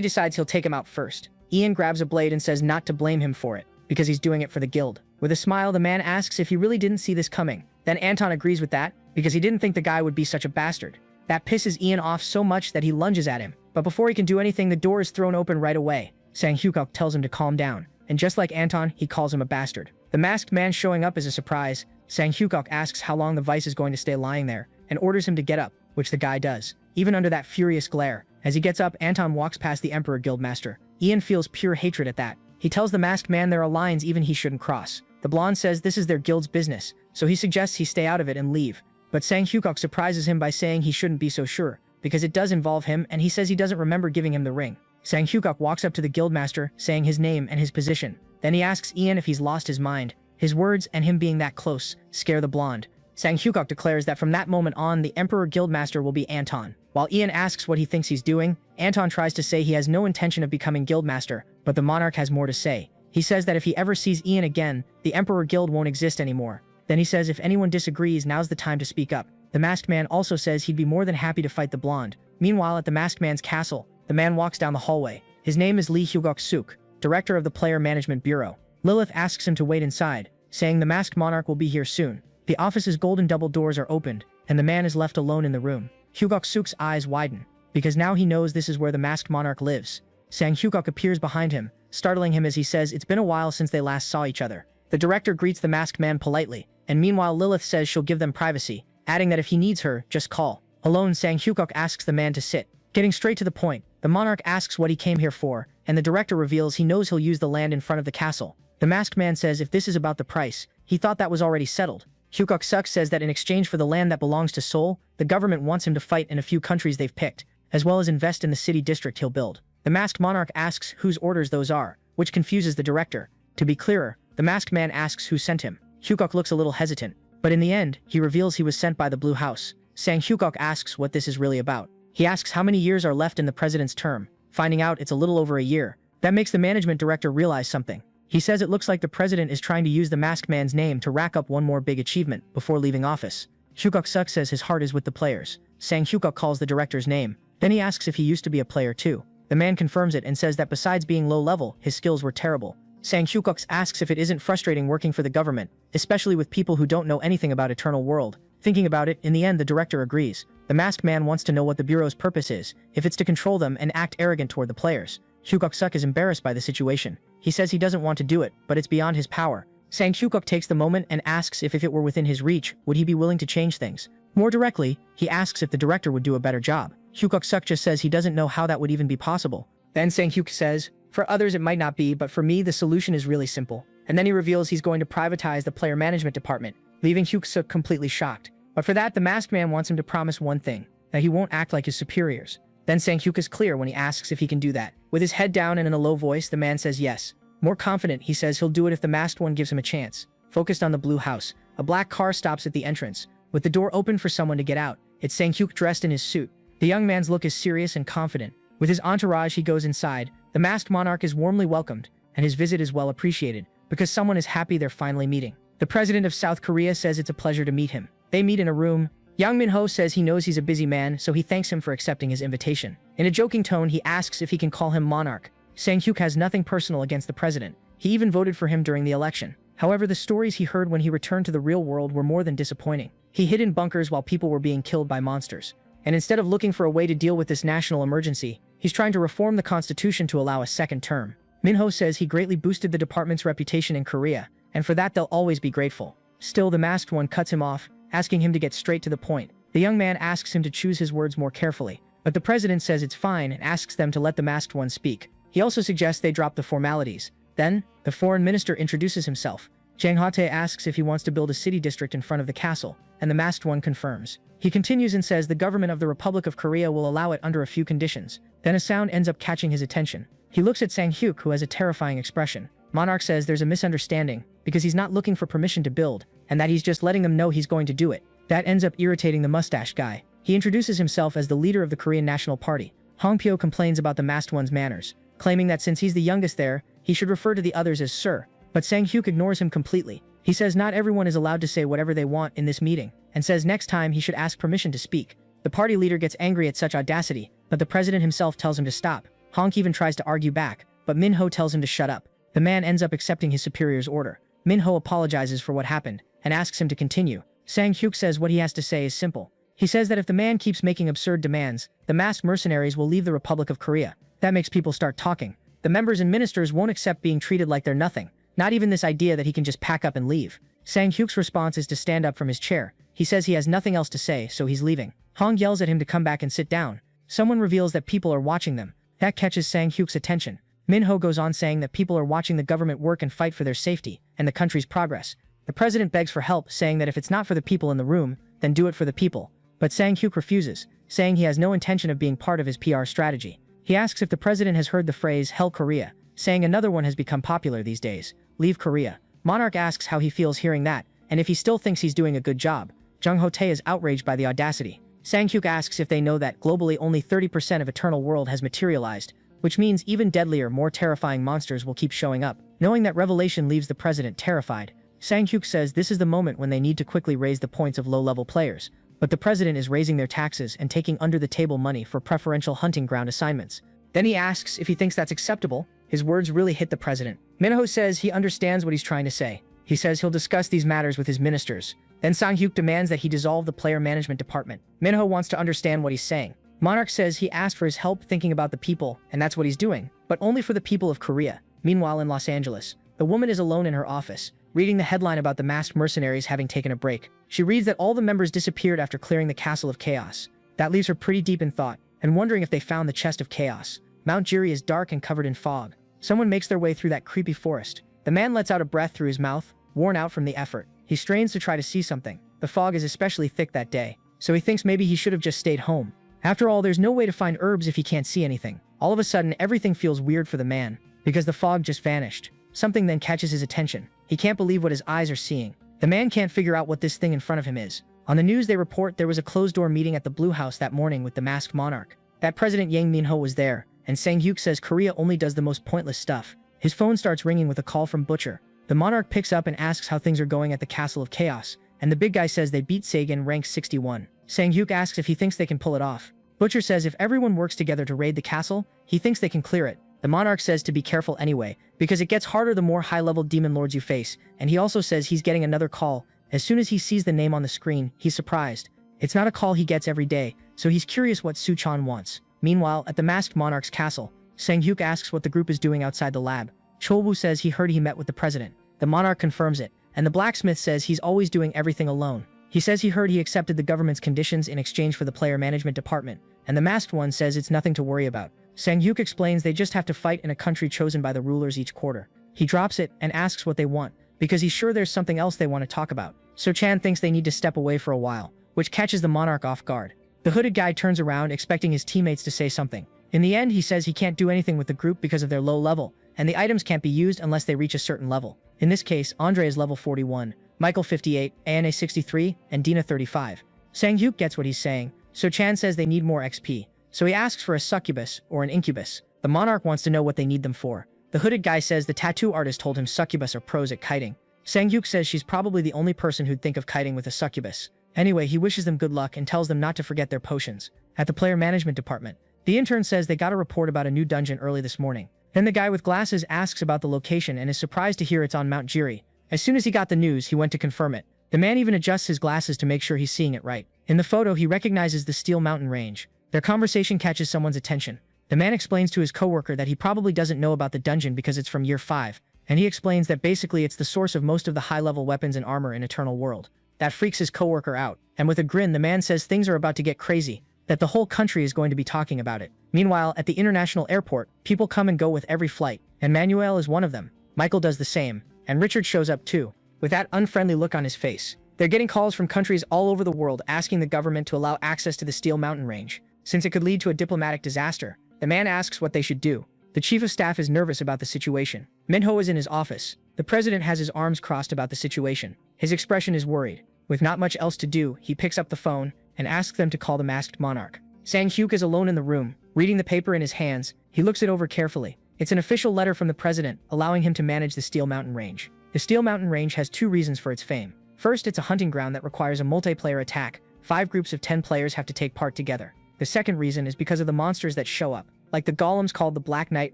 decides he'll take him out first. Ian grabs a blade and says not to blame him for it, because he's doing it for the guild. With a smile, the man asks if he really didn't see this coming. Then Anton agrees with that, because he didn't think the guy would be such a bastard. That pisses Ian off so much that he lunges at him. But before he can do anything, the door is thrown open right away. Sang-hyukok tells him to calm down, and just like Anton, he calls him a bastard. The masked man showing up is a surprise. Sang-hyukok asks how long the vice is going to stay lying there, and orders him to get up, which the guy does, even under that furious glare. As he gets up, Anton walks past the Emperor Guildmaster. Ian feels pure hatred at that. He tells the masked man there are lines even he shouldn't cross. The blonde says this is their guild's business, so he suggests he stay out of it and leave. But Sang-hyukok surprises him by saying he shouldn't be so sure, because it does involve him, and he says he doesn't remember giving him the ring. Sang-hyukok walks up to the guildmaster, saying his name and his position. Then he asks Ian if he's lost his mind. His words and him being that close scare the blonde. Sang-hyukok declares that from that moment on, the Emperor Guildmaster will be Anton. While Ian asks what he thinks he's doing, Anton tries to say he has no intention of becoming Guildmaster, but the monarch has more to say. He says that if he ever sees Ian again, the Emperor Guild won't exist anymore. Then he says if anyone disagrees, now's the time to speak up. The masked man also says he'd be more than happy to fight the blonde. Meanwhile, at the masked man's castle, the man walks down the hallway. His name is Lee Hyugok-suk, director of the Player Management Bureau. Lilith asks him to wait inside, saying the masked monarch will be here soon. The office's golden double doors are opened, and the man is left alone in the room. Hyugok-suk's eyes widen, because now he knows this is where the masked monarch lives. Sang-hyukok appears behind him, startling him as he says it's been a while since they last saw each other. The director greets the masked man politely, and meanwhile Lilith says she'll give them privacy, adding that if he needs her, just call. Alone, Sang-hyukok asks the man to sit. Getting straight to the point, the monarch asks what he came here for, and the director reveals he knows he'll use the land in front of the castle. The masked man says if this is about the price, he thought that was already settled. Hyukok-suk says that in exchange for the land that belongs to Seoul, the government wants him to fight in a few countries they've picked, as well as invest in the city district he'll build. The masked monarch asks whose orders those are, which confuses the director. To be clearer, the masked man asks who sent him. Hyukok looks a little hesitant, but in the end, he reveals he was sent by the Blue House. Sang-hyukok asks what this is really about. He asks how many years are left in the president's term, finding out it's a little over a year. That makes the management director realize something. He says it looks like the president is trying to use the masked man's name to rack up one more big achievement before leaving office. Hyukok-suk says his heart is with the players. Sang-hyukok calls the director's name. Then he asks if he used to be a player too. The man confirms it and says that besides being low level, his skills were terrible. Sang-hyukok asks if it isn't frustrating working for the government, especially with people who don't know anything about Eternal World. Thinking about it, in the end the director agrees. The masked man wants to know what the Bureau's purpose is, if it's to control them and act arrogant toward the players. Hyukok-suk is embarrassed by the situation. He says he doesn't want to do it, but it's beyond his power. Sang-hyukok takes the moment and asks if it were within his reach, would he be willing to change things. More directly, he asks if the director would do a better job. Hyukok-suk just says he doesn't know how that would even be possible. Then Sang-hyuk says, for others it might not be, but for me the solution is really simple. And then he reveals he's going to privatize the player management department, leaving Hyuk-suk completely shocked. But for that, the masked man wants him to promise one thing, that he won't act like his superiors. Then Sang-hyuk is clear when he asks if he can do that. With his head down and in a low voice, the man says yes. More confident, he says he'll do it if the masked one gives him a chance. Focused on the Blue House, a black car stops at the entrance, with the door open for someone to get out. It's Sang-hyuk dressed in his suit. The young man's look is serious and confident. With his entourage, he goes inside. The masked monarch is warmly welcomed, and his visit is well appreciated, because someone is happy they're finally meeting. The president of South Korea says it's a pleasure to meet him. They meet in a room. Yang Min-ho says he knows he's a busy man, so he thanks him for accepting his invitation. In a joking tone, he asks if he can call him monarch. Sang-hyuk has nothing personal against the president. He even voted for him during the election. However, the stories he heard when he returned to the real world were more than disappointing. He hid in bunkers while people were being killed by monsters. And instead of looking for a way to deal with this national emergency, he's trying to reform the constitution to allow a second term. Min-ho says he greatly boosted the department's reputation in Korea, and for that they'll always be grateful. Still, the masked one cuts him off, asking him to get straight to the point. The young man asks him to choose his words more carefully, but the president says it's fine and asks them to let the masked one speak. He also suggests they drop the formalities. Then, the foreign minister introduces himself. Jang Hate asks if he wants to build a city district in front of the castle, and the masked one confirms. He continues and says the government of the Republic of Korea will allow it under a few conditions. Then a sound ends up catching his attention. He looks at Sang-hyuk, who has a terrifying expression. Monarch says there's a misunderstanding, because he's not looking for permission to build, and that he's just letting them know he's going to do it. That ends up irritating the mustache guy. He introduces himself as the leader of the Korean National Party. Hongpyo complains about the masked one's manners, claiming that since he's the youngest there, he should refer to the others as sir. But Sang-hyuk ignores him completely. He says not everyone is allowed to say whatever they want in this meeting, and says next time he should ask permission to speak. The party leader gets angry at such audacity, but the president himself tells him to stop. Honk even tries to argue back, but Minho tells him to shut up. The man ends up accepting his superior's order. Minho apologizes for what happened, and asks him to continue. Sang-hyuk says what he has to say is simple. He says that if the man keeps making absurd demands, the masked mercenaries will leave the Republic of Korea. That makes people start talking. The members and ministers won't accept being treated like they're nothing. Not even this idea that he can just pack up and leave. Sang-hyuk's response is to stand up from his chair. He says he has nothing else to say, so he's leaving. Hong yells at him to come back and sit down. Someone reveals that people are watching them. That catches Sang-hyuk's attention. Minho goes on saying that people are watching the government work and fight for their safety and the country's progress. The president begs for help, saying that if it's not for the people in the room, then do it for the people. But Sang-hyuk refuses, saying he has no intention of being part of his PR strategy. He asks if the president has heard the phrase "Hell Korea," saying another one has become popular these days, "Leave Korea." Monarch asks how he feels hearing that, and if he still thinks he's doing a good job. Jung Ho-tae is outraged by the audacity. Sang-hyuk asks if they know that globally only 30% of Eternal World has materialized, which means even deadlier, more terrifying monsters will keep showing up. Knowing that revelation leaves the president terrified. Sang-hyuk says this is the moment when they need to quickly raise the points of low-level players, but the president is raising their taxes and taking under-the-table money for preferential hunting ground assignments. Then he asks if he thinks that's acceptable. His words really hit the president. Minho says he understands what he's trying to say. He says he'll discuss these matters with his ministers. Then Sang-hyuk demands that he dissolve the player management department. Minho wants to understand what he's saying. Monarch says he asked for his help thinking about the people, and that's what he's doing, but only for the people of Korea. Meanwhile, in Los Angeles, the woman is alone in her office, reading the headline about the masked mercenaries having taken a break. She reads that all the members disappeared after clearing the Castle of Chaos. That leaves her pretty deep in thought, and wondering if they found the Chest of Chaos. Mount Jiri is dark and covered in fog. Someone makes their way through that creepy forest. The man lets out a breath through his mouth, worn out from the effort. He strains to try to see something. The fog is especially thick that day, so he thinks maybe he should have just stayed home. After all, there's no way to find herbs if he can't see anything. All of a sudden, everything feels weird for the man, because the fog just vanished. Something then catches his attention. He can't believe what his eyes are seeing. The man can't figure out what this thing in front of him is. On the news, they report there was a closed-door meeting at the Blue House that morning with the masked monarch. That President Yang Min-ho was there, and Sang-hyuk says Korea only does the most pointless stuff. His phone starts ringing with a call from Butcher. The monarch picks up and asks how things are going at the Castle of Chaos, and the big guy says they beat Sagan rank 61. Sang-hyuk asks if he thinks they can pull it off. Butcher says if everyone works together to raid the castle, he thinks they can clear it. The monarch says to be careful anyway, because it gets harder the more high-level demon lords you face, and he also says he's getting another call. As soon as he sees the name on the screen, he's surprised. It's not a call he gets every day, so he's curious what Su-chan wants. Meanwhile, at the masked monarch's castle, Sang-hyuk asks what the group is doing outside the lab. Chol-woo says he heard he met with the president. The monarch confirms it, and the blacksmith says he's always doing everything alone. He says he heard he accepted the government's conditions in exchange for the player management department, and the masked one says it's nothing to worry about. Sang-hyuk explains they just have to fight in a country chosen by the rulers each quarter. He drops it and asks what they want, because he's sure there's something else they want to talk about. So-chan thinks they need to step away for a while, which catches the monarch off guard. The hooded guy turns around expecting his teammates to say something. In the end, he says he can't do anything with the group because of their low level, and the items can't be used unless they reach a certain level. In this case, Andre is level 41, Michael 58, Ana 63, and Dina 35. Sang-hyuk gets what he's saying, so Chan says they need more XP, so he asks for a succubus or an incubus. The monarch wants to know what they need them for. The hooded guy says the tattoo artist told him succubus are pros at kiting. Sang-hyuk says she's probably the only person who'd think of kiting with a succubus. Anyway, he wishes them good luck and tells them not to forget their potions. At the player management department, the intern says they got a report about a new dungeon early this morning. Then the guy with glasses asks about the location and is surprised to hear it's on Mount Jiri. As soon as he got the news, he went to confirm it. The man even adjusts his glasses to make sure he's seeing it right. In the photo, he recognizes the Steel Mountain Range. Their conversation catches someone's attention. The man explains to his coworker that he probably doesn't know about the dungeon because it's from year 5, and he explains that basically it's the source of most of the high-level weapons and armor in Eternal World. That freaks his coworker out, and with a grin, the man says things are about to get crazy, that the whole country is going to be talking about it. Meanwhile, at the international airport, people come and go with every flight, and Manuel is one of them. Michael does the same, and Richard shows up too, with that unfriendly look on his face. They're getting calls from countries all over the world asking the government to allow access to the Steel Mountain Range, since it could lead to a diplomatic disaster. The man asks what they should do. The chief of staff is nervous about the situation. Manhwa is in his office. The president has his arms crossed about the situation. His expression is worried. With not much else to do, he picks up the phone and asks them to call the masked monarch. Sang-hyuk is alone in the room, reading the paper in his hands. He looks it over carefully. It's an official letter from the president, allowing him to manage the Steel Mountain Range. The Steel Mountain Range has two reasons for its fame. First, it's a hunting ground that requires a multiplayer attack. 5 groups of 10 players have to take part together. The second reason is because of the monsters that show up, like the golems called the Black Knight,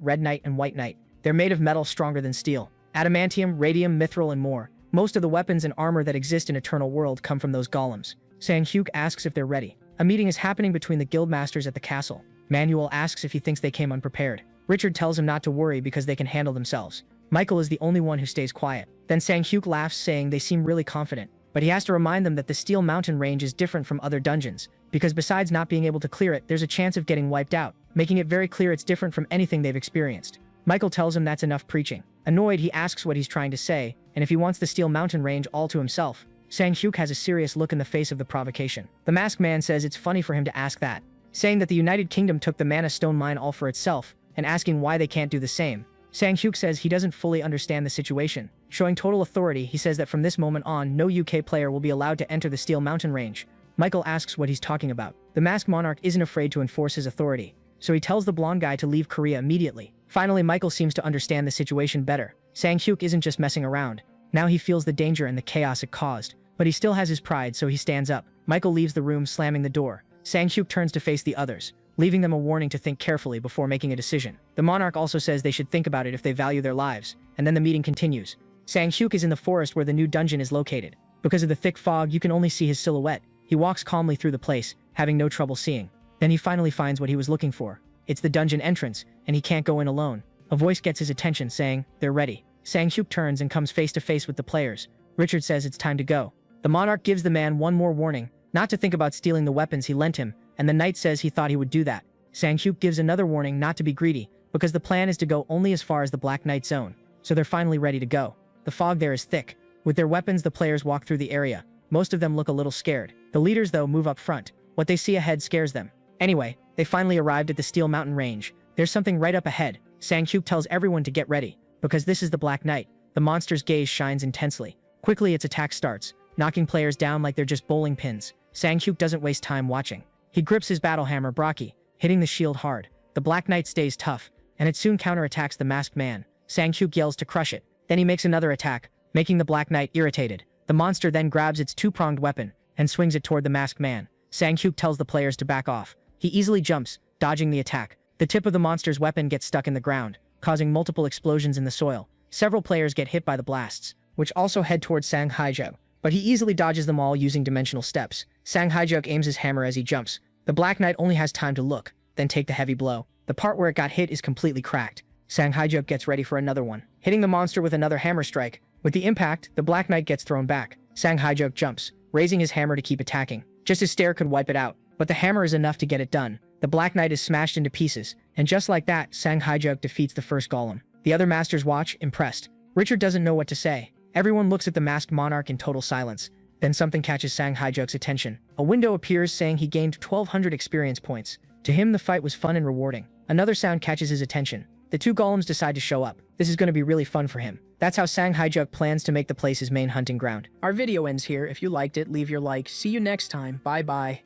Red Knight, and White Knight. They're made of metal stronger than steel. Adamantium, radium, mithril, and more. Most of the weapons and armor that exist in Eternal World come from those golems. Sang-hyuk asks if they're ready. A meeting is happening between the guild masters at the castle. Manuel asks if he thinks they came unprepared. Richard tells him not to worry because they can handle themselves. Michael is the only one who stays quiet. Then Sang-hyuk laughs, saying they seem really confident. But he has to remind them that the Steel Mountain Range is different from other dungeons, because besides not being able to clear it, there's a chance of getting wiped out, making it very clear it's different from anything they've experienced. Michael tells him that's enough preaching. Annoyed, he asks what he's trying to say, and if he wants the Steel Mountain Range all to himself. Sang-hyuk has a serious look in the face of the provocation. The masked man says it's funny for him to ask that, saying that the United Kingdom took the Mana Stone mine all for itself, and asking why they can't do the same. Sang-hyuk says he doesn't fully understand the situation. Showing total authority, he says that from this moment on, no UK player will be allowed to enter the Steel Mountain Range. Michael asks what he's talking about. The masked monarch isn't afraid to enforce his authority, so he tells the blonde guy to leave Korea immediately. Finally, Michael seems to understand the situation better. Sang-hyuk isn't just messing around. Now he feels the danger and the chaos it caused. But he still has his pride, so he stands up. Michael leaves the room, slamming the door. Sang-hyuk turns to face the others, leaving them a warning to think carefully before making a decision. The monarch also says they should think about it if they value their lives, and then the meeting continues. Sang-hyuk is in the forest where the new dungeon is located. Because of the thick fog, you can only see his silhouette. He walks calmly through the place, having no trouble seeing. Then he finally finds what he was looking for. It's the dungeon entrance, and he can't go in alone. A voice gets his attention, saying, "They're ready." Sang-hyuk turns and comes face to face with the players. Richard says it's time to go. The monarch gives the man one more warning, not to think about stealing the weapons he lent him, and the knight says he thought he would do that. Sang-hyuk gives another warning not to be greedy, because the plan is to go only as far as the Black Knight zone. So they're finally ready to go. The fog there is thick. With their weapons, the players walk through the area. Most of them look a little scared. The leaders, though, move up front. What they see ahead scares them. Anyway, they finally arrived at the Steel Mountain Range. There's something right up ahead. Sang-hyuk tells everyone to get ready, because this is the Black Knight. The monster's gaze shines intensely. Quickly, its attack starts, knocking players down like they're just bowling pins. Sang-hyuk doesn't waste time watching. He grips his battle hammer, Braki, hitting the shield hard. The Black Knight stays tough, and it soon counterattacks the masked man. Sang-hyuk yells to crush it. Then he makes another attack, making the Black Knight irritated. The monster then grabs its two-pronged weapon and swings it toward the masked man. Sang-hyuk tells the players to back off. He easily jumps, dodging the attack. The tip of the monster's weapon gets stuck in the ground, causing multiple explosions in the soil. Several players get hit by the blasts, which also head towards Sang-hyuk, but he easily dodges them all using dimensional steps. Sang-hyuk aims his hammer as he jumps. The Black Knight only has time to look, then take the heavy blow. The part where it got hit is completely cracked. Sang-hyuk gets ready for another one, hitting the monster with another hammer strike. With the impact, the Black Knight gets thrown back. Sang-hyuk jumps, raising his hammer to keep attacking. Just his stare could wipe it out, but the hammer is enough to get it done. The Black Knight is smashed into pieces, and just like that, Sang-hyuk defeats the first golem. The other masters watch, impressed. Richard doesn't know what to say. Everyone looks at the masked monarch in total silence. Then something catches Sang-hyuk's attention. A window appears saying he gained 1,200 experience points. To him, the fight was fun and rewarding. Another sound catches his attention. The two golems decide to show up. This is going to be really fun for him. That's how Sang-hyuk plans to make the place his main hunting ground. Our video ends here. If you liked it, leave your like. See you next time. Bye bye.